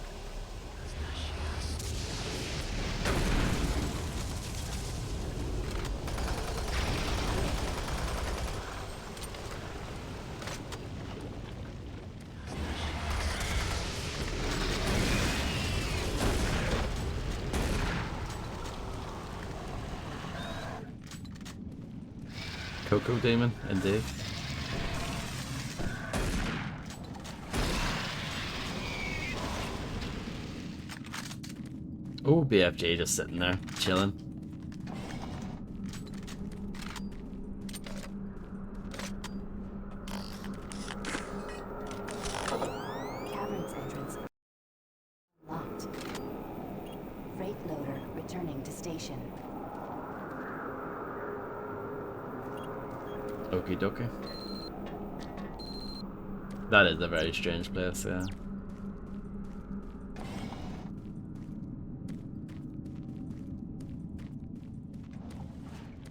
Coco Demon, indeed. Oh, BFG just sitting there, chilling. Cavern's entrance locked. Freight loader returning to station. Okie dokie. That is a very strange place, yeah.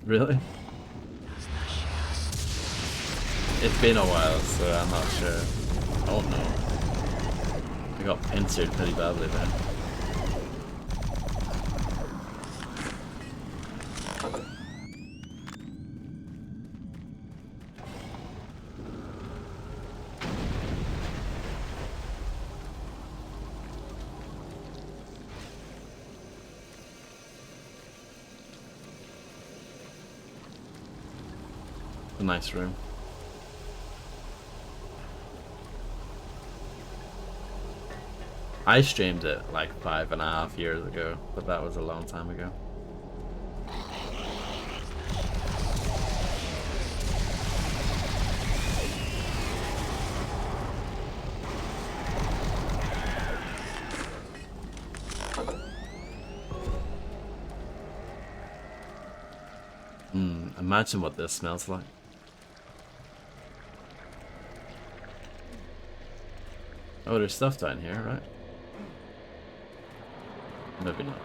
Really? It's been a while, so I'm not sure. Oh no. I got pincered pretty badly there. A nice room. I streamed it like 5.5 years ago, but that was a long time ago. Imagine what this smells like. Oh, there's stuff down here, right? Maybe not.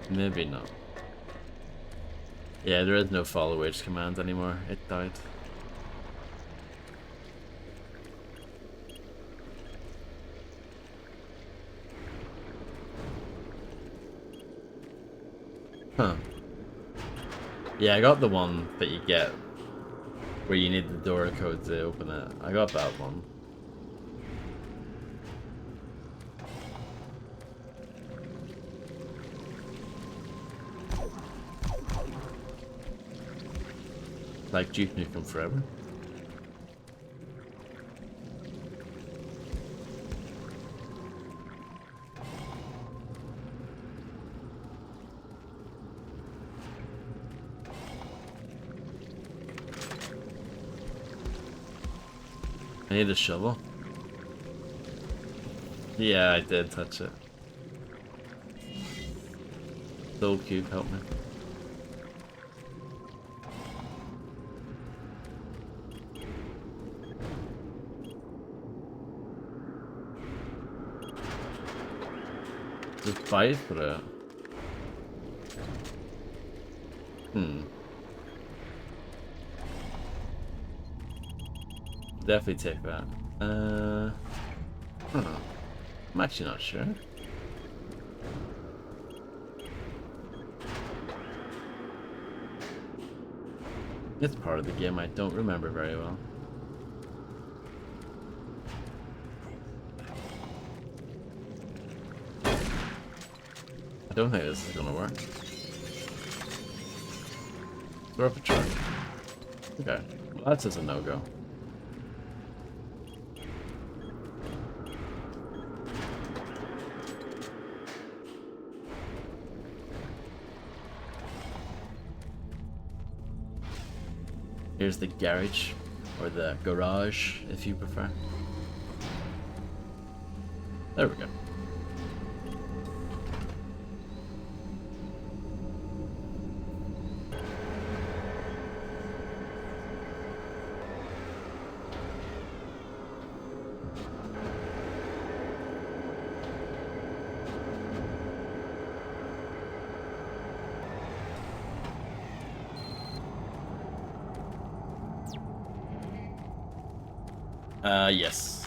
Maybe not. Yeah, there is no follow H command anymore. It died. Huh. Yeah, I got the one that you get where you need the door code to open it. I got that one. Like Duke Nukem Forever. I need a shovel. Yeah, I did touch it. Soul Cube, help me. Just fight for it. Definitely take that. I'm actually not sure. It's part of the game I don't remember very well. I don't think this is gonna work. Throw up a truck. Okay, well, that's just a no-go. Here's the garage, or the garage, if you prefer. There we go. Yes.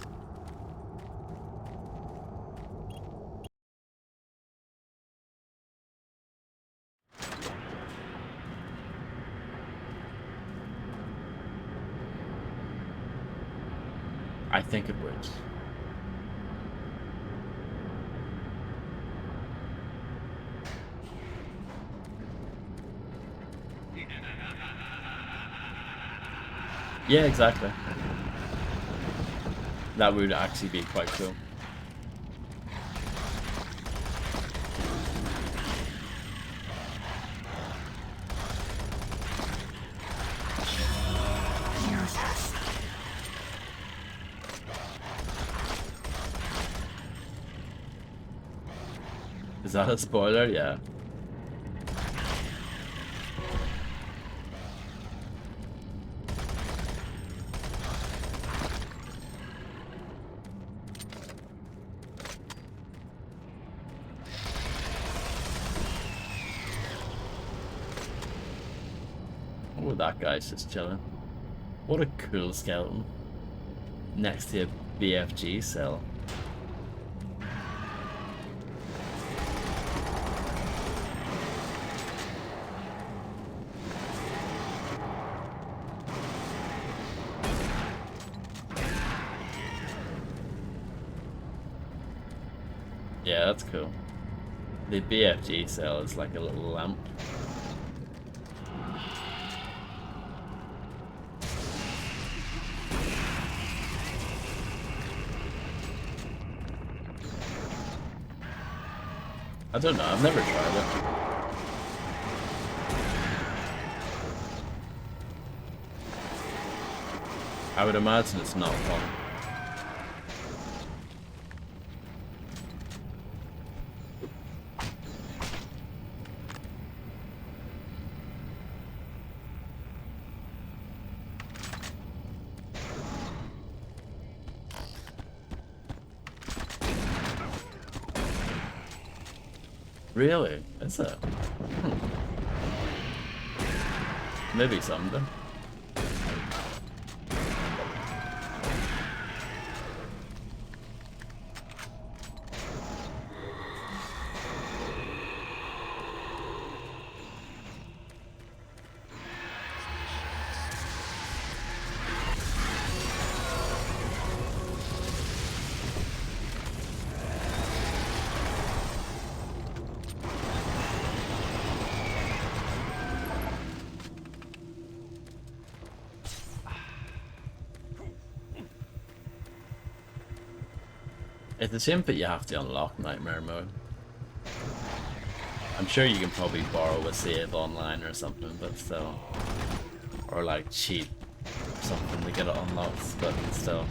I think it would. Yeah, exactly. That would actually be quite cool. Is that a spoiler? Yeah. Oh, that guy's just chilling. What a cool skeleton. Next to a BFG cell. Yeah, that's cool. The BFG cell is like a little lamp. I don't know, I've never tried it. I would imagine it's not fun. Really? Is it? Maybe something. It's a shame that you have to unlock Nightmare Mode. I'm sure you can probably borrow a save online or something, but still. Or like cheat or something to get it unlocked, but still.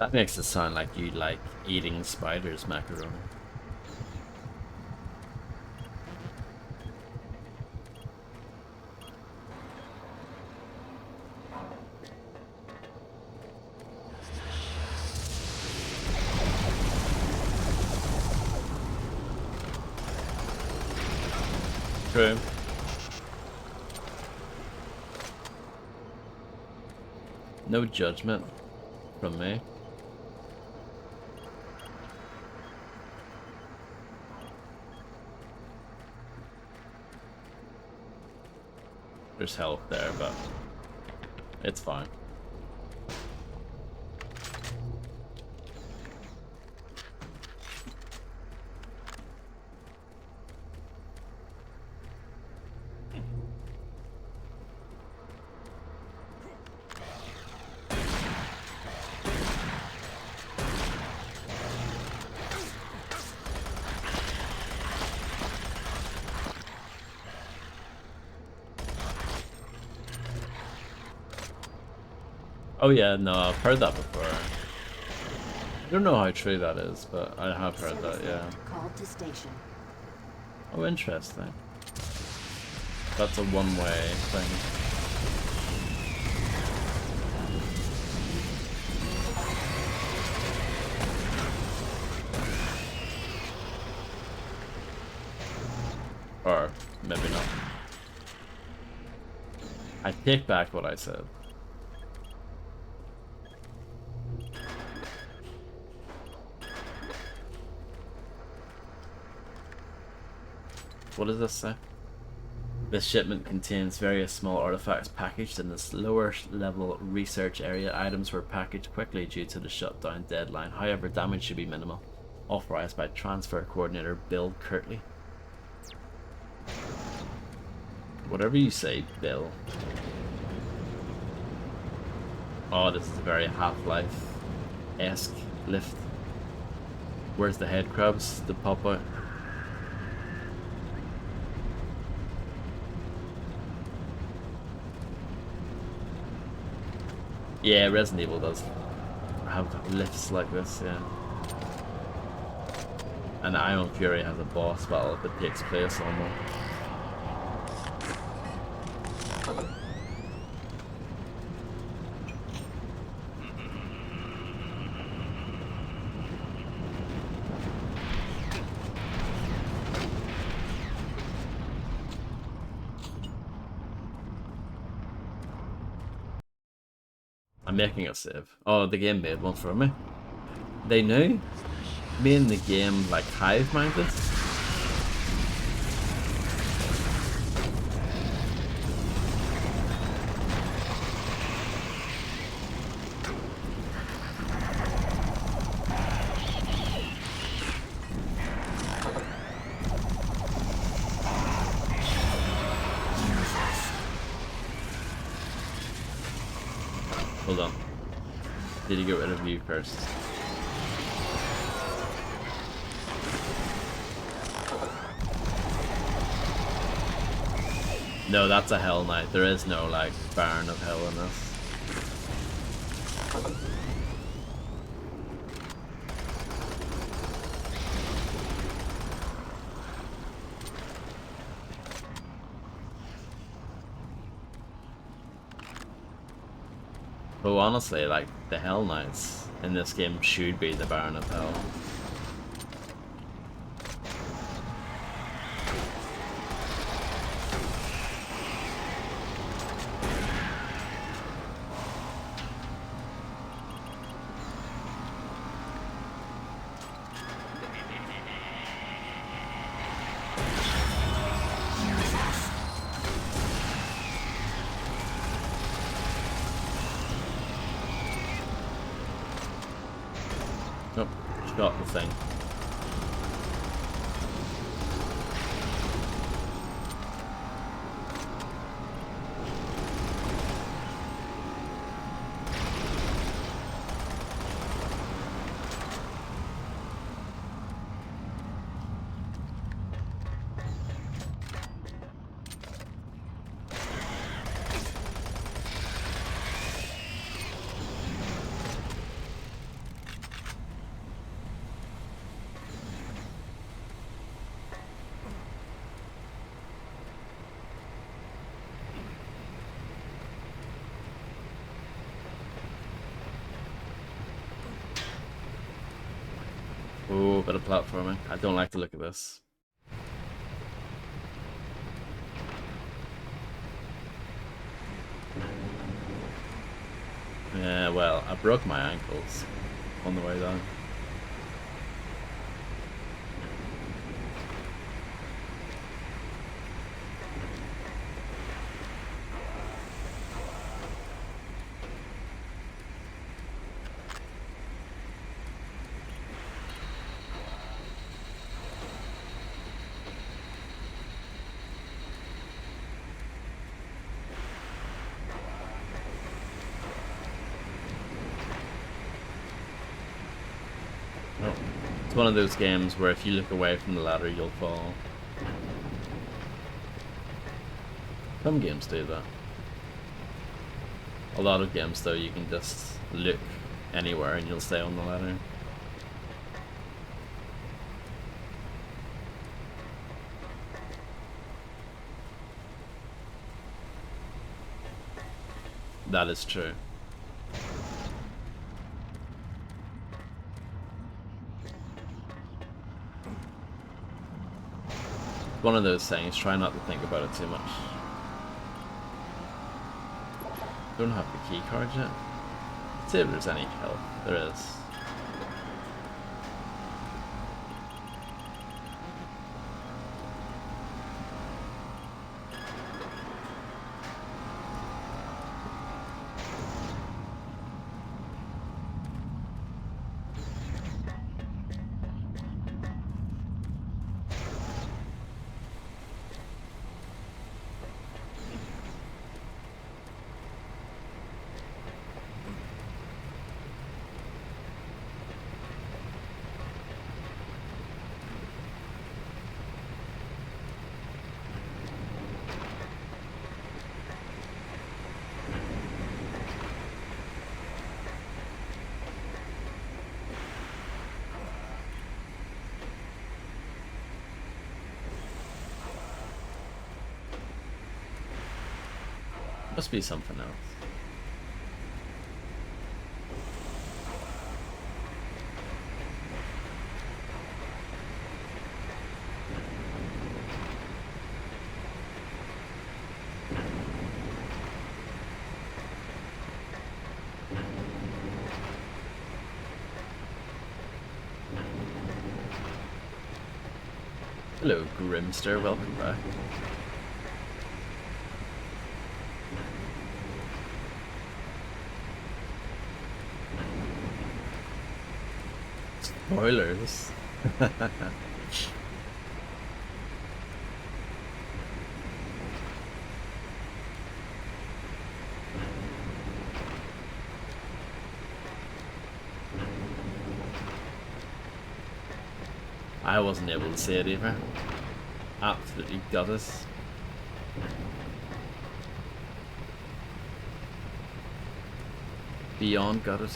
That makes it sound like you like eating spiders macaroni. True. No judgment from me. There's help there, but it's fine. Oh yeah, no, I've heard that before. I don't know how true that is, but I have heard that, yeah. Called to station. Oh, interesting. That's a one-way thing. Or maybe not. I take back what I said. What does this say? This shipment contains various small artifacts packaged in this lower level research area. Items were packaged quickly due to the shutdown deadline. However, damage should be minimal. Authorized by Transfer Coordinator Bill Kirtley. Whatever you say, Bill. Oh, this is a very Half-Life-esque lift. Where's the head crabs that pop out? Yeah, Resident Evil does have lifts like this, yeah. And Iron Fury has a boss battle that takes place on one. I'm making a save. Oh, the game made one for me. They knew? Me in the game, like, hive-minded? Hold on. Did you get rid of you first? No, that's a Hell Knight. There is no, like, Baron of Hell in this. But honestly, like, the Hell Knights in this game should be the Baron of Hell. Nope, just got the thing. Ooh, bit of platforming. I don't like the look of this. Yeah, well, I broke my ankles on the way down. It's one of those games where if you look away from the ladder, you'll fall. Some games do that. A lot of games, though, you can just look anywhere and you'll stay on the ladder. That is true. One of those things, try not to think about it too much. Don't have the key card yet. Let's see if there's any help. There is. Must be something else. Hello, Grimster, welcome back. Spoilers. I wasn't able to see it either. Absolutely got it. Beyond got it.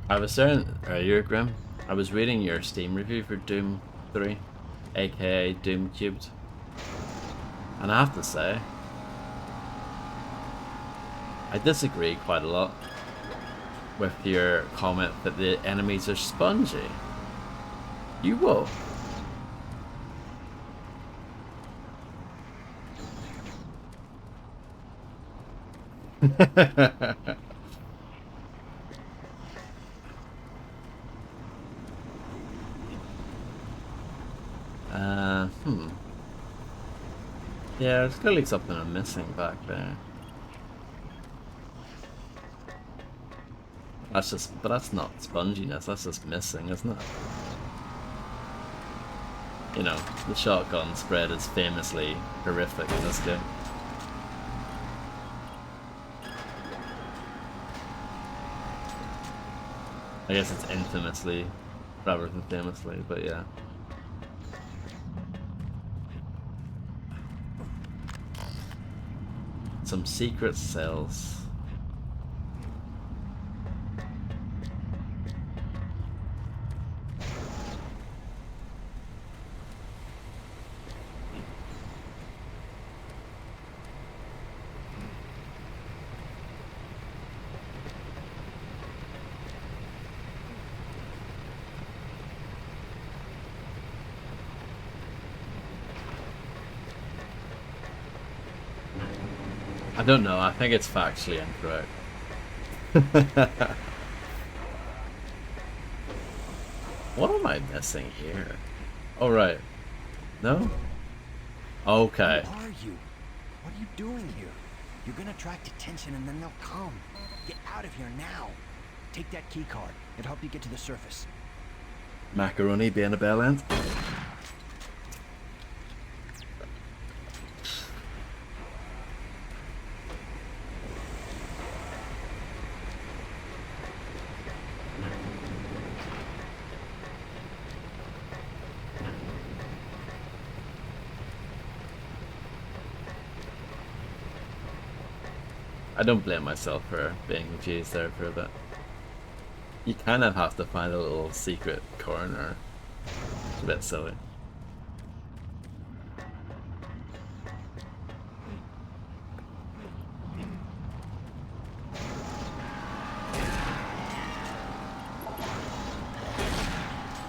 I was saying earlier, Grim, I was reading your Steam review for Doom 3, aka Doom Cubed, and I have to say, I disagree quite a lot with your comment that the enemies are spongy. You will. Yeah, there's clearly something I'm missing back there. That's just, but that's not sponginess, that's just missing, isn't it? You know, the shotgun spread is famously horrific in this game. I guess it's infamously rather than famously, but yeah. Some secret cells. I don't know, I think it's factually incorrect. What am I missing here? Oh, right. No? Okay. Who are you? What are you doing here? You're gonna attract attention and then they'll come. Get out of here now. Take that key card. It'll help you get to the surface. Macaroni being a bell end. I don't blame myself for being confused there for a bit. You kind of have to find a little secret corner. It's a bit silly.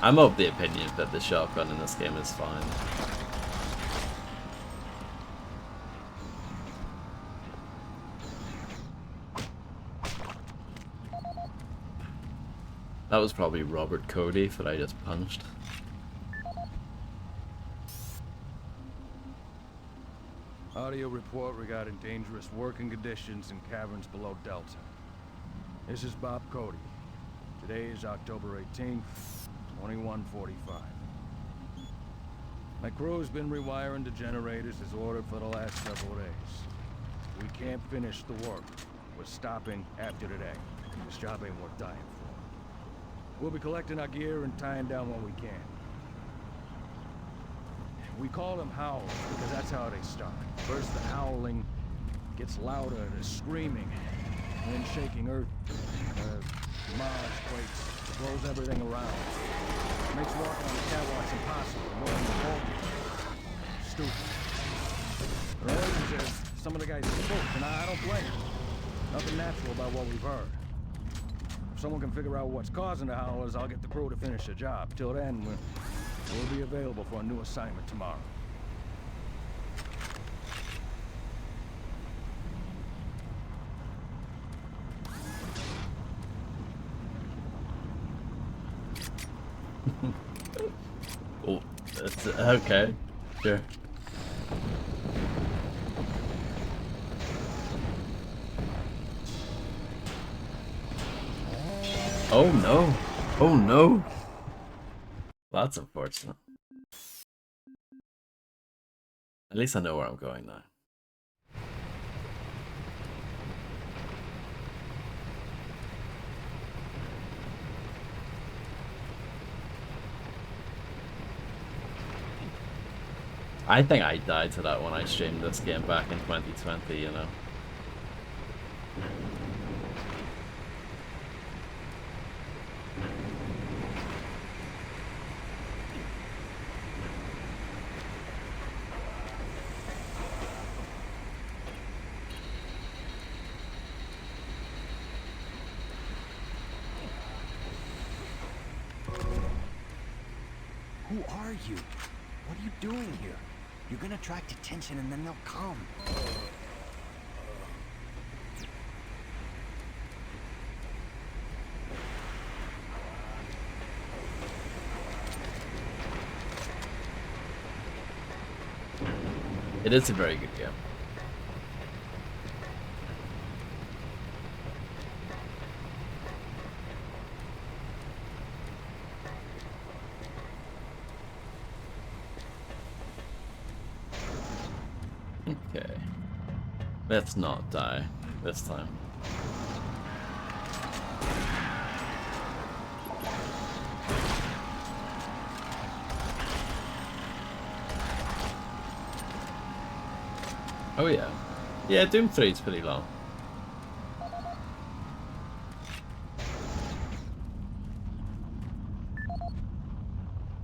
I'm of the opinion that the shotgun in this game is fine. That was probably Robert Cody that I just punched. Audio report regarding dangerous working conditions in caverns below Delta. This is Bob Cody. Today is October 18th, 2145. My crew's been rewiring the generators as ordered for the last several days. We can't finish the work. We're stopping after today. This job ain't worth dying for. We'll be collecting our gear and tying down what we can. We call them howls because that's how they start. First the howling gets louder, the screaming, then shaking earth, Mars quakes, blows everything around. Makes walking on the catwalks impossible, more than the voltage. Stupid. The reason is some of the guys spoke, and I don't blame them. Nothing natural about what we've heard. If someone can figure out what's causing the howlers, I'll get the crew to finish the job. Till then, we'll be available for a new assignment tomorrow. Oh, that's okay. Sure. Oh no. Oh no. That's unfortunate. At least I know where I'm going now. I think I died to that when I streamed this game back in 2020, you know. Who are you? What are you doing here? You're gonna attract attention and then they'll come. It is a very good game. Okay. Let's not die this time. Oh yeah. Yeah, Doom 3 is pretty long.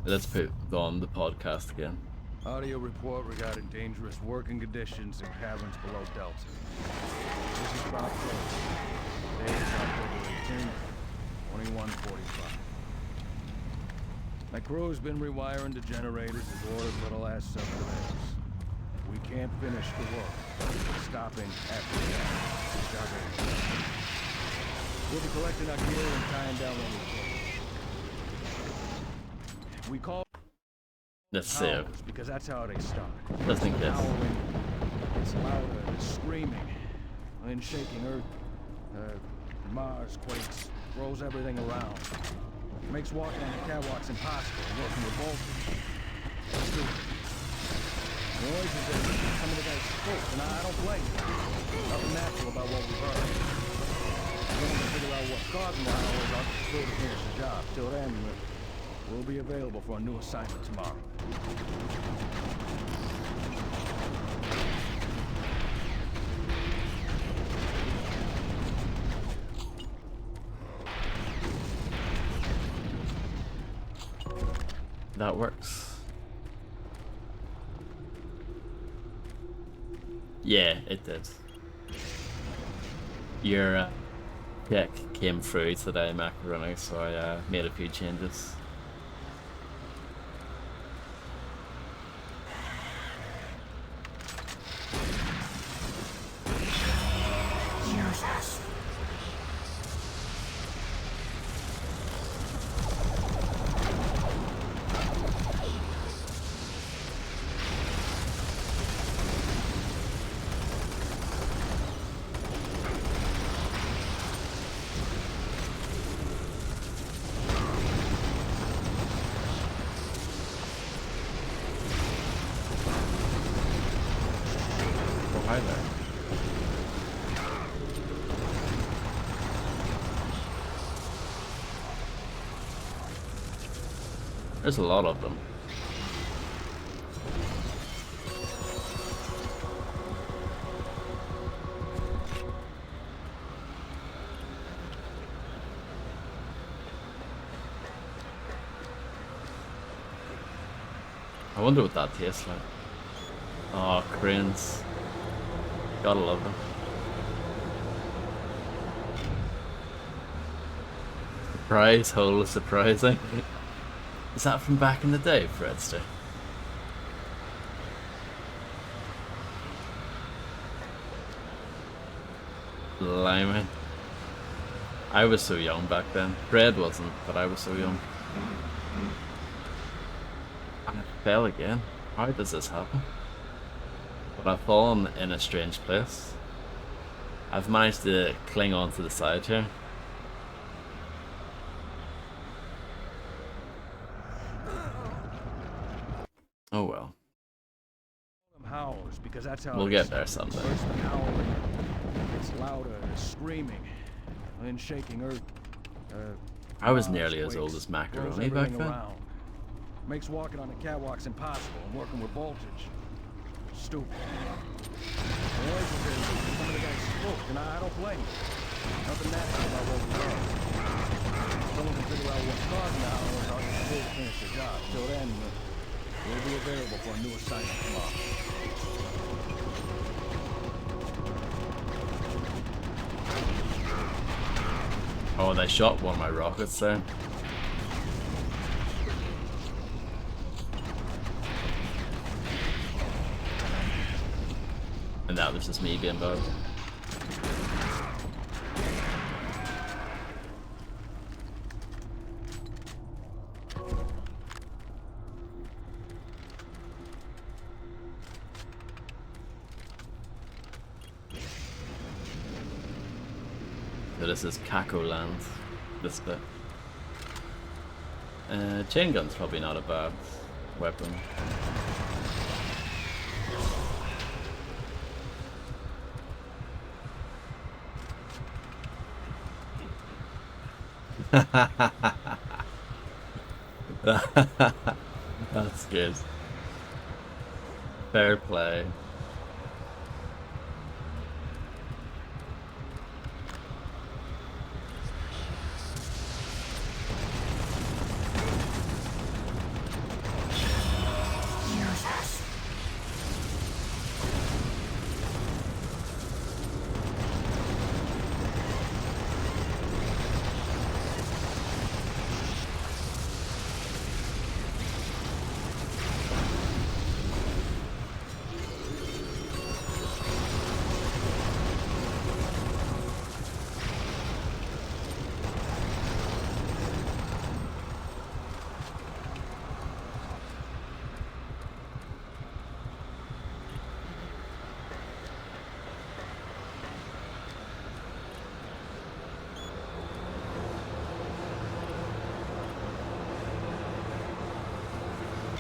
Let's put on the podcast again. Audio report regarding dangerous working conditions in caverns below Delta. This is Bob Phillips. Date is October 18th, 2145. My crew's been rewiring the generators as ordered for the last several days. We can't finish the work. Stopping after that. We'll be collecting our gear and tying down any. We call Let's save. because that's how they start. Let's think this. It's louder, it's screaming, and shaking Earth. Mars quakes, throws everything around. Makes walking on the catwalks impossible, working with voltage. Let's do it. The noise is that some of the guys spoke, and I don't blame them. Nothing natural about what we've heard. We're going to figure out what's causing the howls out to finish the job. Till then, we'll be available for a new assignment tomorrow. That works. Yeah, it did. Your check came through today, Macaroni, so I made a few changes. Jesus. Oh, hi there. There's a lot of them. I wonder what that tastes like. Oh, cranes. Gotta love them. Surprise hole is surprising. Is that from back in the day, Fredster? Blimey. I was so young back then. Fred wasn't, but I was so young. And I fell again. How does this happen? But I've fallen in a strange place. I've managed to cling on to the side here. Oh well. Howls, because that's how We'll get there someday. First the howling, it's louder, it's screaming, and shaking Earth. I was Mars nearly as quakes, old as throws Macaroni back everything then. around. Makes walking on the catwalks impossible and working with voltage. Stupid. The only thing is, some of the guys spoke, and I don't blame them. Nothing natural about what we are. Someone can figure out what's causing the howlers, I'll just able to finish their job. Till then, we'll be available for a new assignment tomorrow. Oh, they shot one of my rockets there. And that was just me being bugged. So this is Kako land, this bit. Chain gun's probably not a bad weapon. That's good. Fair play.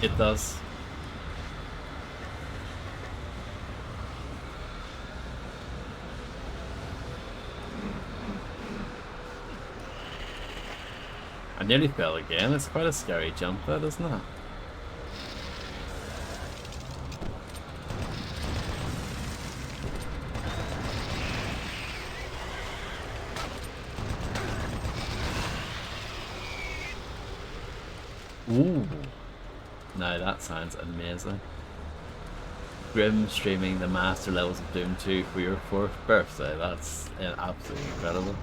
It does. I nearly fell again. It's quite a scary jump, that, isn't it? Ooh. No, that sounds amazing. Grim streaming the master levels of Doom 2 for your 4th birthday. That's absolutely incredible.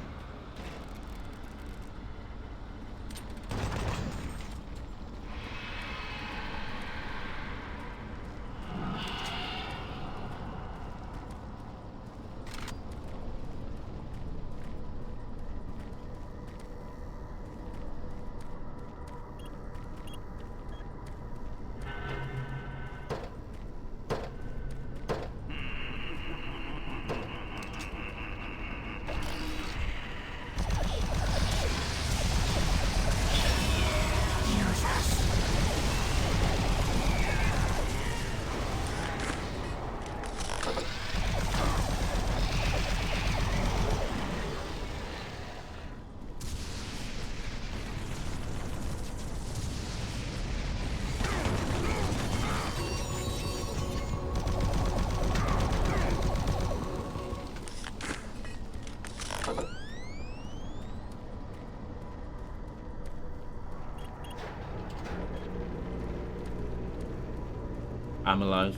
I'm alive.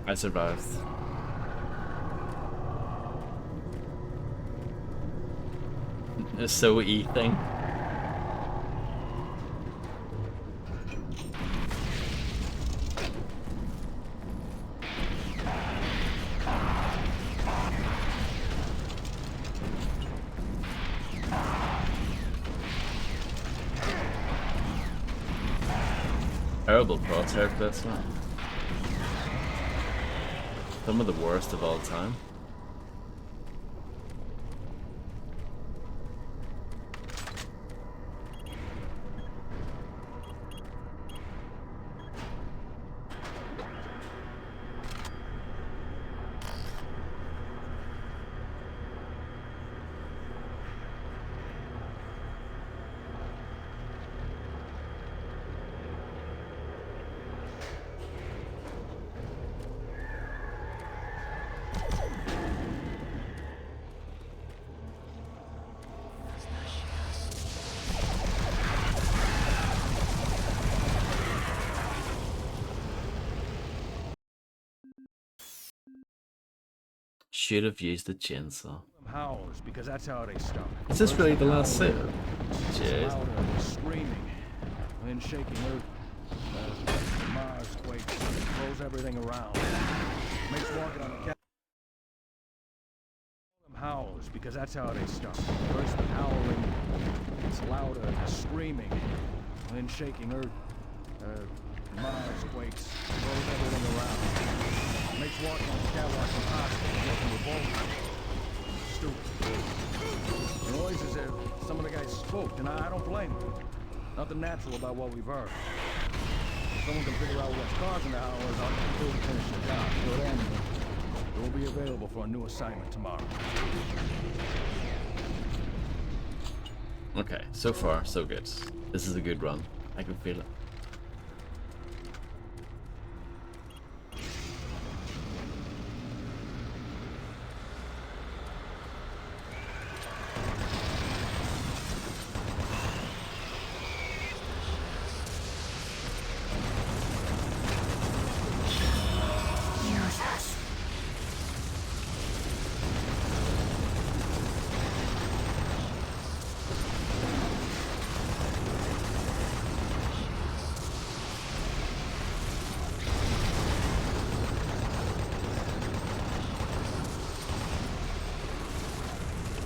I survived. It's so thing. Terrible crosshair placement. Some of the worst of all time. Should have used the chainsaw. Howls, because that's how they start. Is this really the last howling. save? It's Jeez. louder, screaming, and shaking earth. Mars quakes, throws everything around. Makes walking on the cat. Howls, because that's how they start. First the howling, it's louder, screaming, and shaking earth. Mars quakes, throws everything around. Makes walking on the catwalk impossible, working with bolts. Stupid. The noise is if some of the guys spooked, and I don't blame them. Nothing natural about what we've heard. If someone can figure out what's causing the howlers, I'll get through to finish the job. Till then, we'll be available for a new assignment tomorrow. Okay, so far, so good. This is a good run. I can feel it.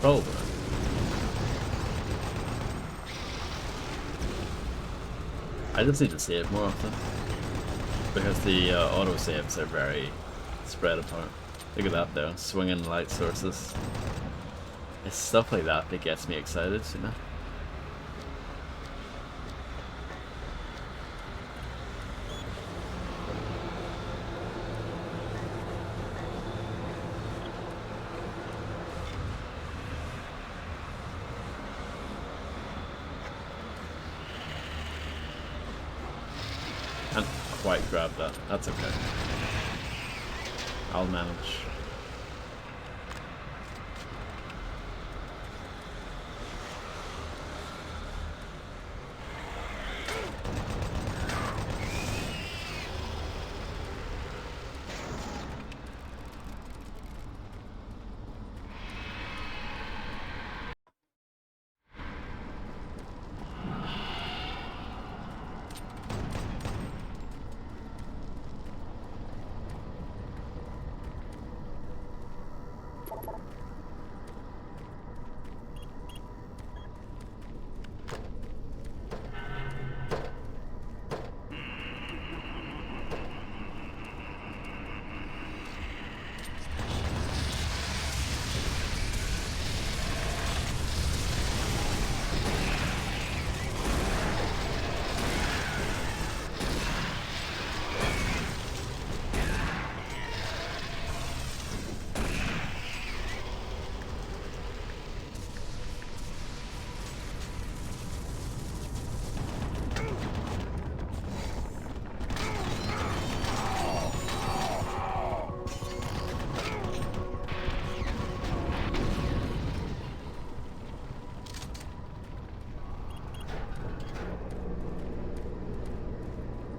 Probably. I just need to save more often because the auto saves are very spread apart. Look at that though, swinging light sources. It's stuff like that that gets me excited, you know? Can't quite grab that. That's okay. I'll manage.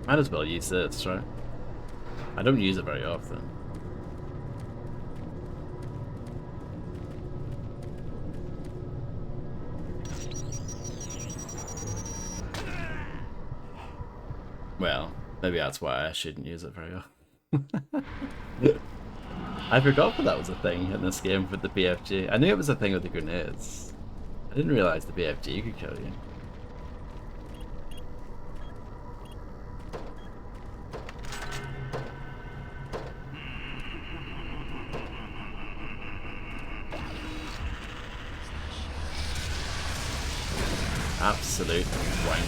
Might as well use this, right? I don't use it very often. Well, maybe that's why I shouldn't use it very often. I forgot that was a thing in this game with the BFG. I knew it was a thing with the grenades. I didn't realize the BFG could kill you. Absolute wank.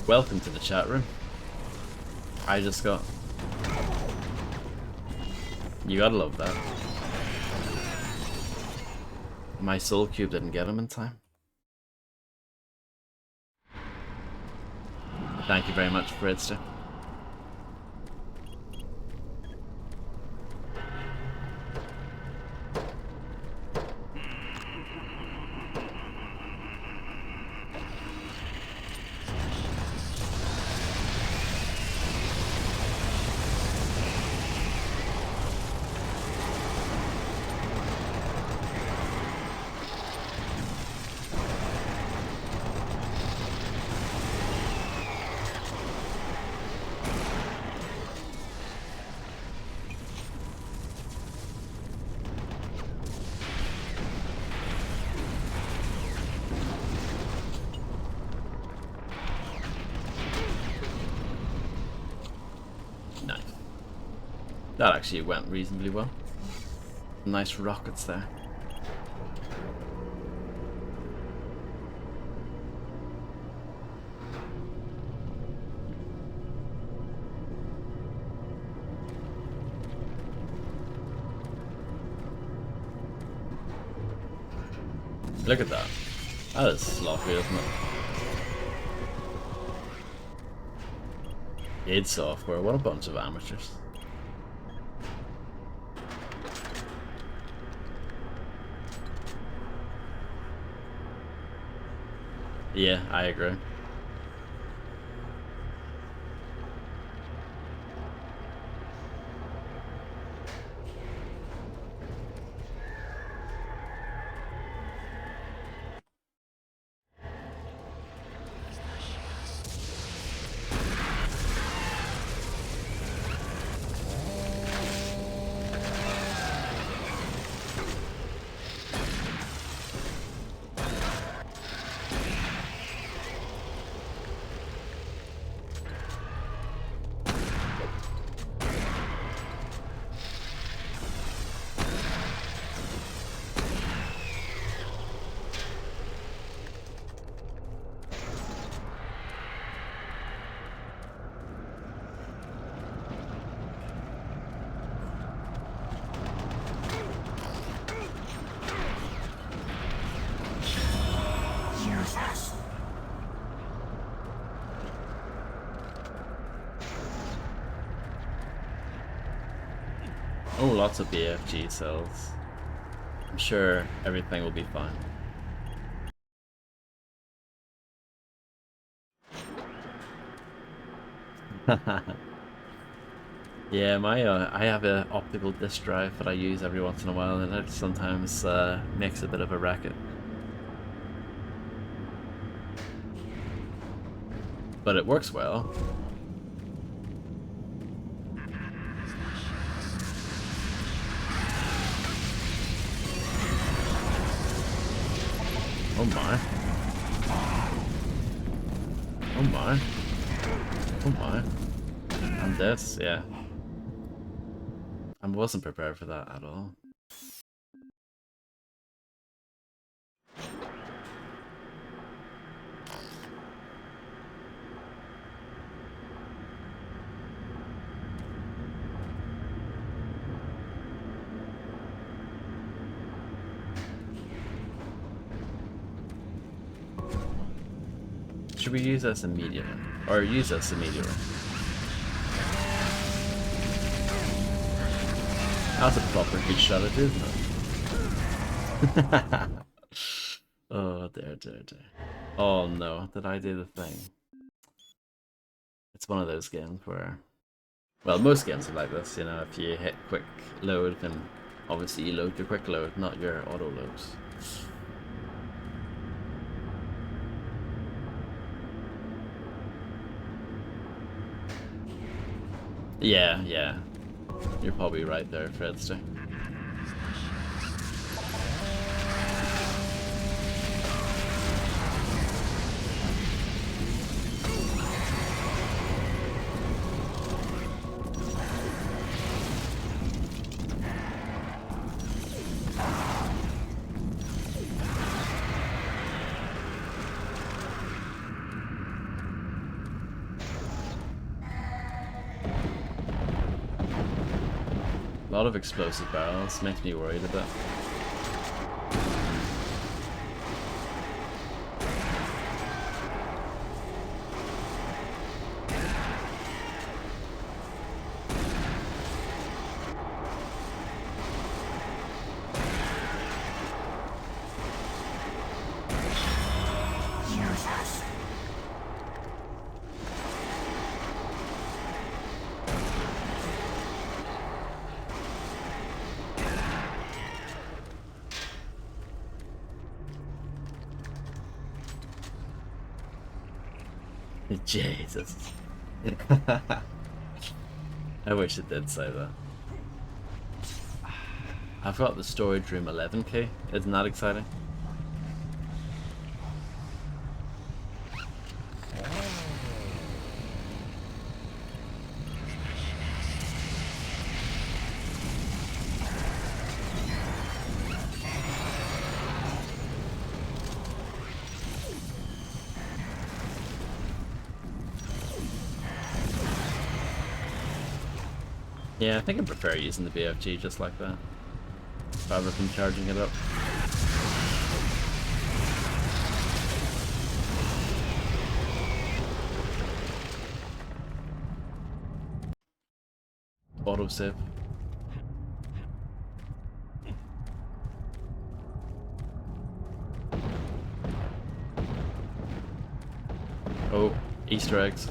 Welcome to the chat room. I just got. You gotta love that. My soul cube didn't get him in time. Thank you very much, Fredster. That actually went reasonably well. Nice rockets there. Look at that. That is sloppy, isn't it? id Software, what a bunch of amateurs. Yeah, I agree. Oh, lots of BFG cells. I'm sure everything will be fine. Yeah, I have a optical disk drive that I use every once in a while, and it sometimes makes a bit of a racket. But it works well. Oh my. Oh my. Oh my. And this, yeah. I wasn't prepared for that at all. Should we use this immediately? Or use this immediately? That's a proper good strategy, isn't it? Oh, dear. Oh no, did I do the thing? It's one of those games where... Well, most games are like this, you know, if you hit quick load, then obviously you load your quick load, not your auto loads. Yeah. You're probably right there, Fredster. A lot of explosive barrels, makes me worried a bit. Jesus. I wish it did say that. I've got the storage room 11 key. Isn't that exciting? Yeah, I think I prefer using the BFG just like that, rather than charging it up. Autosave. Oh, Easter eggs.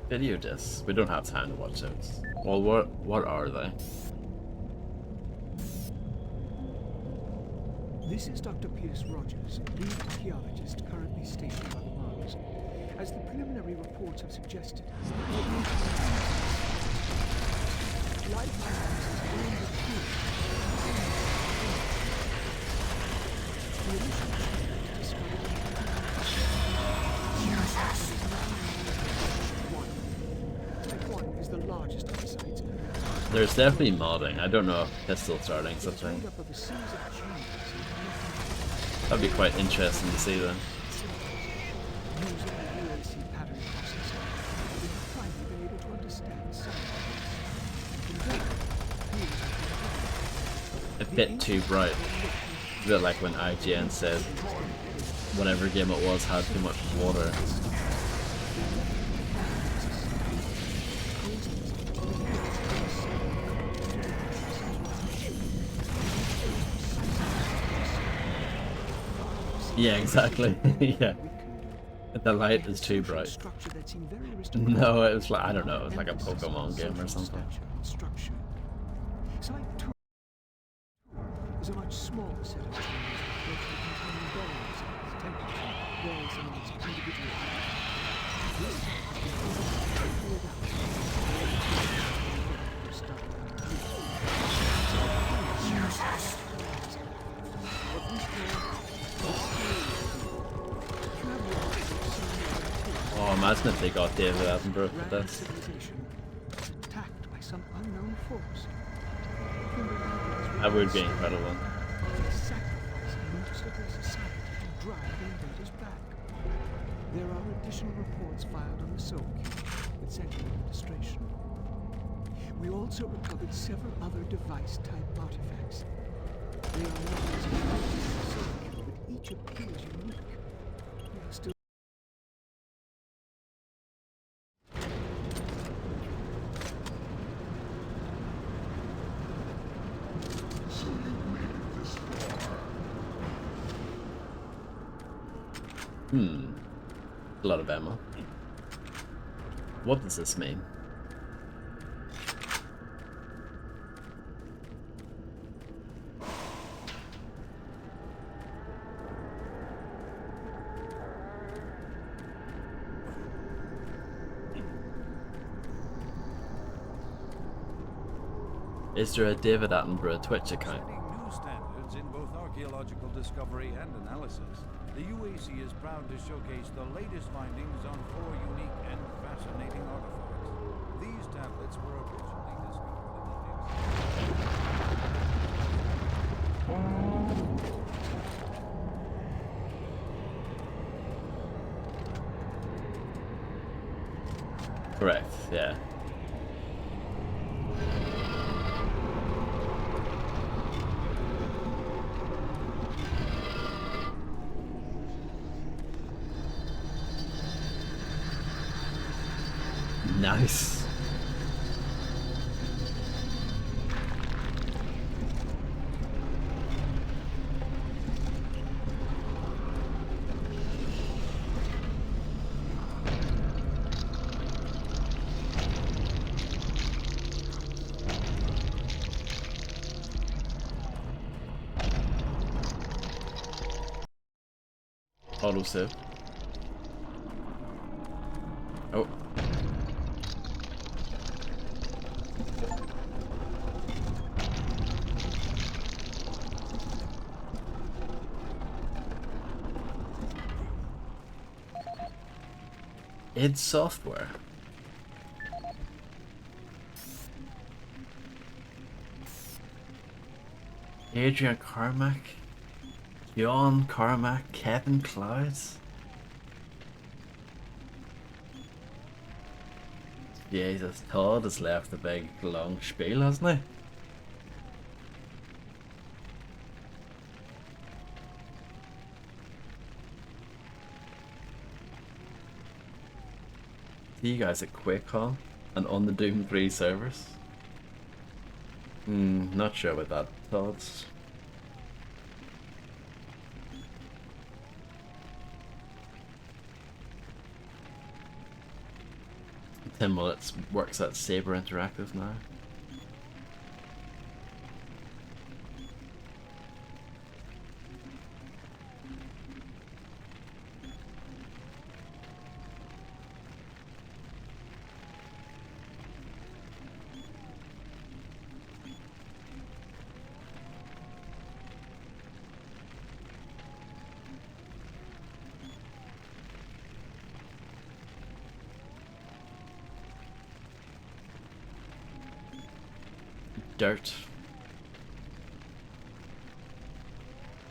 Video discs. We don't have time to watch those. Well, what are they? This is Dr. Pierce Rogers, lead archaeologist currently stationed on Mars. As the preliminary reports have suggested, life on Mars is beyond the cure. The initial attempt discovered Type 1 is the largest of the sites. There's definitely modding. I don't know if pistol starting something. That'd be quite interesting to see then. A bit too bright. A bit like when IGN said whatever game it was had too much water. Yeah, exactly. Yeah. The light is too bright. No, it was like, I don't know, it was like a Pokemon game or something. Site 2 is a much smaller set of chambers, mostly containing bones, temperature, walls, and its individual This is cleared Oh, imagine if they got David Attenborough for this. attacked by some unknown force. That would be incredible. There are additional reports filed on the Soul Cube with Central Administration. We also recovered several other device-type artifacts. They are members of the Soul Cube, but each appears unique. We are still A lot of ammo. What does this mean? Is there a David Attenborough Twitch account? New standards in both archaeological discovery and analysis. The UAC is proud to showcase the latest findings on 4 unique and fascinating artifacts. These tablets were originally discovered Correct, yeah. Nice. Autosave. Oh. id Software. Adrian Carmack, John Carmack, Kevin Clouds. Jesus, Todd has left a big long spiel, hasn't he? You guys at QuakeCon and on the Doom 3 servers? Not sure about that, Todd. Tim Willits works at Saber Interactive now. Dirt.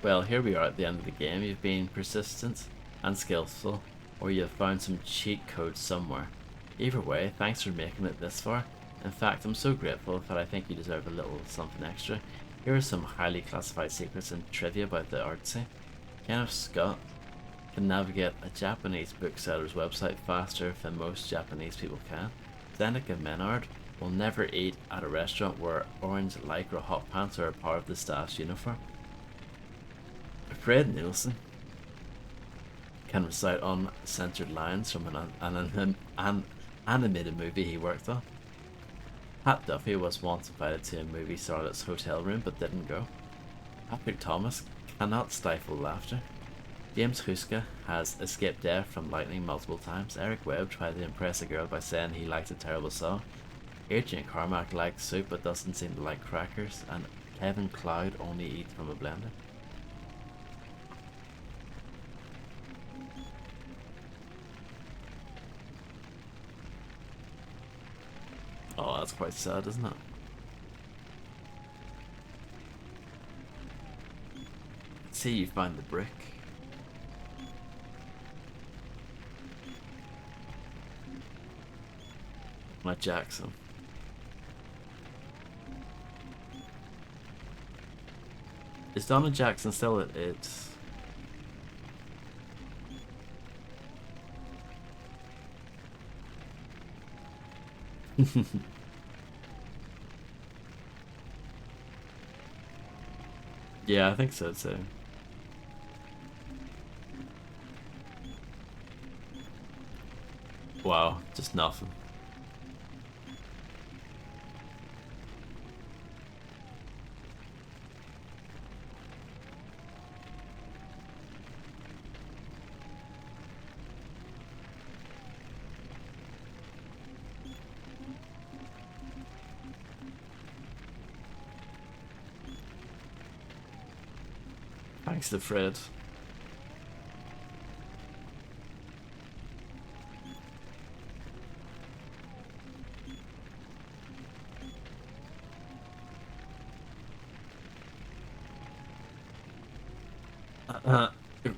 Well, here we are at the end of the game. You've been persistent and skillful, or you've found some cheat code somewhere. Either way, thanks for making it this far. In fact, I'm so grateful that I think you deserve a little something extra. Here are some highly classified secrets and trivia about the artsy. Kenneth Scott can navigate a Japanese bookseller's website faster than most Japanese people can. Zeneca Menard will never eat at a restaurant where orange lycra hot pants are a part of the staff's uniform. Fred Nielsen can recite uncensored lines from an animated movie he worked on. Pat Duffy was once invited to a movie starlet's hotel room but didn't go. Patrick Thomas cannot stifle laughter. James Huska has escaped death from lightning multiple times. Eric Webb tried to impress a girl by saying he liked a terrible song. Adrian Carmack likes soup but doesn't seem to like crackers, and Kevin Cloud only eats from a blender. Oh, that's quite sad, isn't it? Let's see, you find the brick. Like Jackson. Is Donna Jackson still at it? Yeah, I think so too. Wow, just nothing. Thanks to Fred.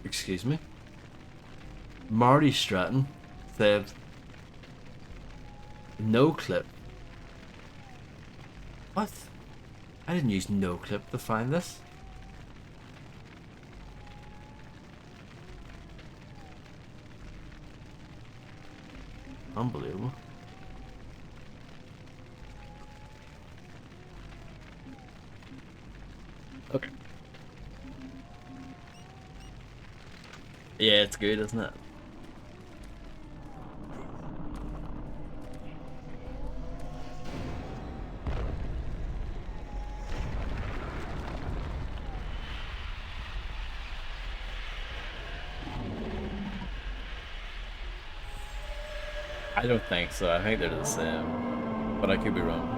Excuse me. Marty Stratton said, no clip. What? I didn't use no clip to find this. Unbelievable. Okay. Yeah, it's good, isn't it? I don't think so. I think they're the same, but I could be wrong.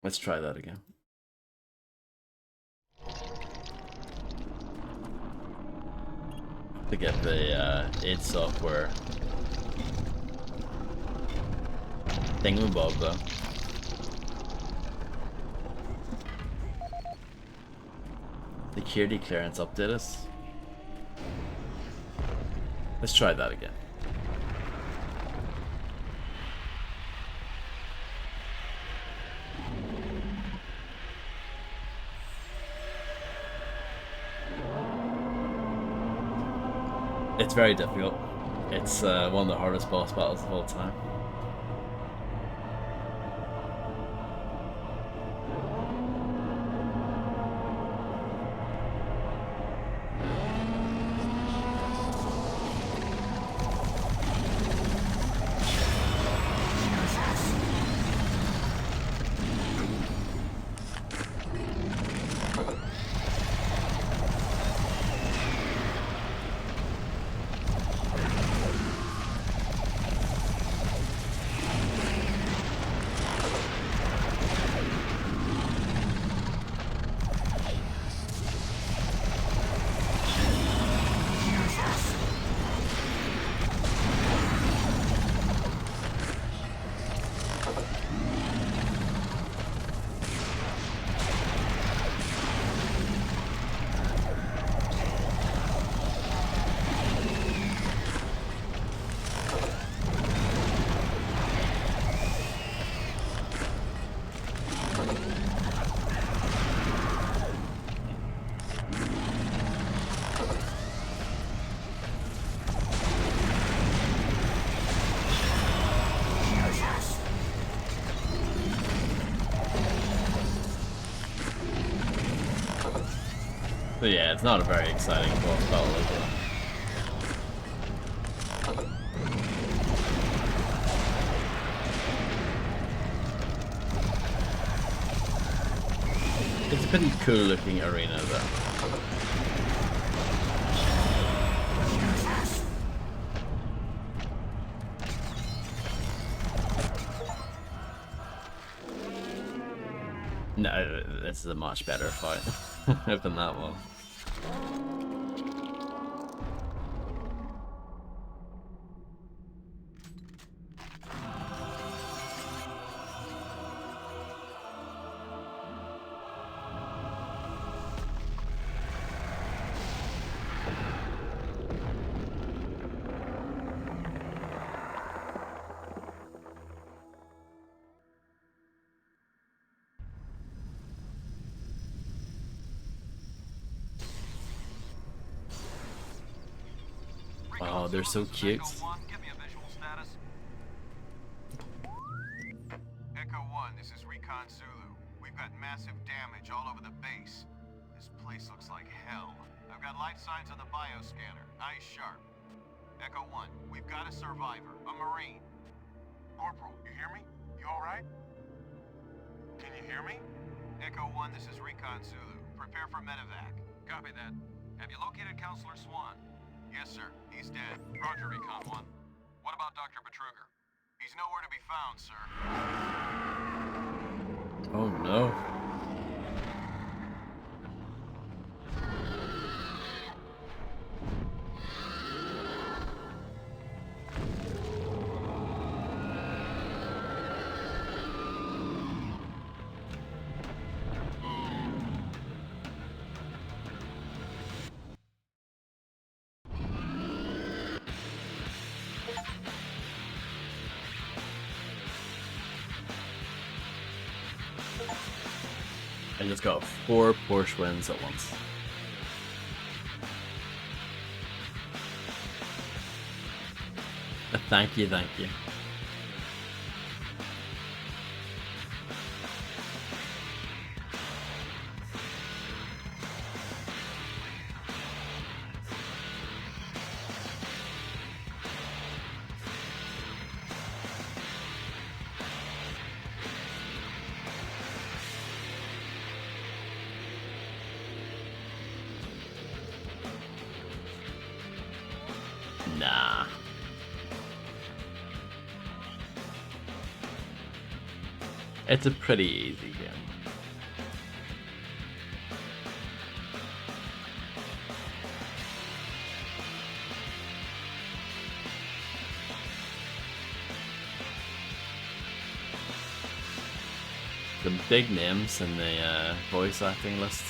Let's try that again. To get the id software thingamabob though. Security clearance update us. Let's try that again. It's very difficult. It's one of the hardest boss battles of all time. So yeah, it's not a very exciting boss battle, is it? It's a pretty cool looking arena though. No, this is a much better fight than that one. Oh, they're so cute. Echo 1, this is Recon Zulu. We've got massive damage all over the base. This place looks like hell. I've got life signs on the bioscanner. Eyes sharp. Echo 1, we've got a survivor, a Marine. Corporal, you hear me? You alright? Can you hear me? Echo 1, this is Recon Zulu. Prepare for medevac. Copy that. Have you located Counselor Swan? Yes, sir. He's dead. Roger, Recon 1. What about Dr. Betruger? He's nowhere to be found, sir. Oh no. I just got 4 Porsche wins at once. Thank you, thank you. Nah. It's a pretty easy game. Some big names in the voice acting list.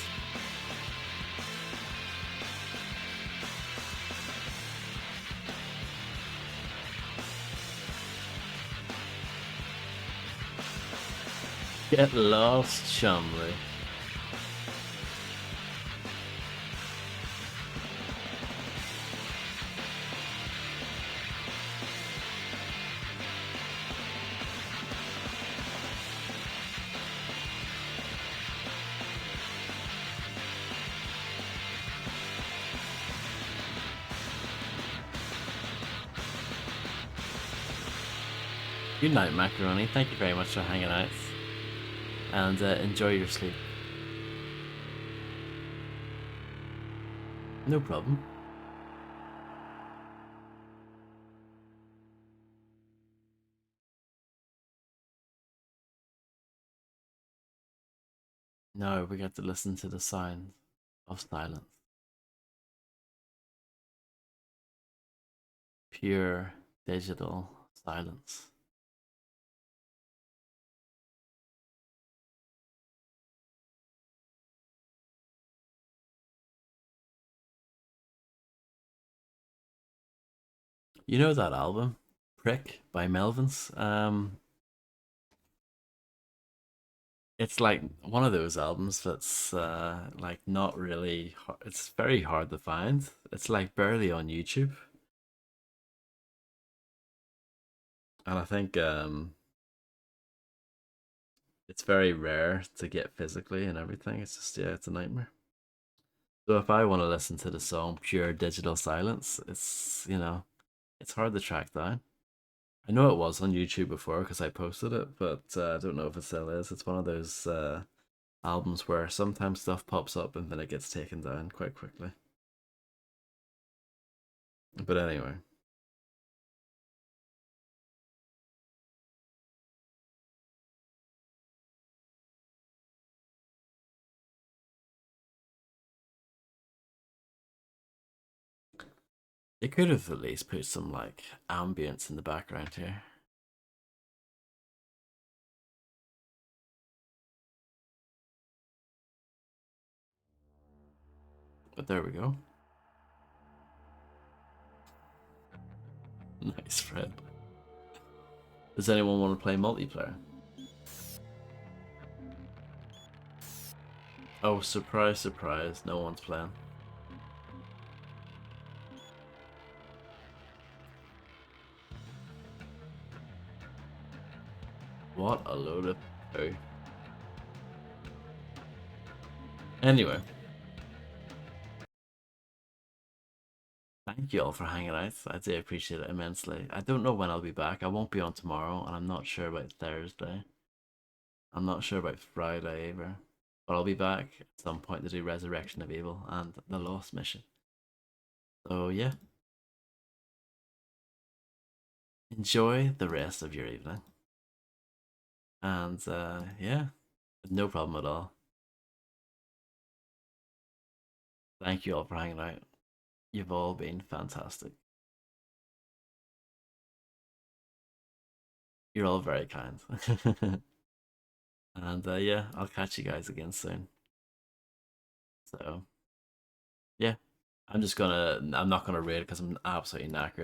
Get lost, Chumley. Good night, Macaroni. Thank you very much for hanging out. And enjoy your sleep. No problem. Now we get to listen to the sound of silence. Pure digital silence. You know that album, Prick by Melvins? It's like one of those albums that's like not really. It's very hard to find. It's like barely on YouTube, and I think it's very rare to get physically and everything. It's just it's a nightmare. So if I want to listen to the song Pure Digital Silence, it's hard to track down. I know it was on YouTube before because I posted it, but I don't know if it still is. It's one of those albums where sometimes stuff pops up and then it gets taken down quite quickly. But anyway. They could have at least put some like ambience in the background here. But there we go. Nice, Fred. Does anyone want to play multiplayer? Oh, surprise, surprise, no one's playing. What a load of poo. Anyway. Thank you all for hanging out. I do appreciate it immensely. I don't know when I'll be back. I won't be on tomorrow, and I'm not sure about Thursday. I'm not sure about Friday either. But I'll be back at some point to do Resurrection of Evil and the Lost Mission. So yeah. Enjoy the rest of your evening. And yeah, no problem at all. Thank you all for hanging out. You've all been fantastic. You're all very kind. And yeah, I'll catch you guys again soon. So yeah, I'm not gonna raid because I'm absolutely knackered.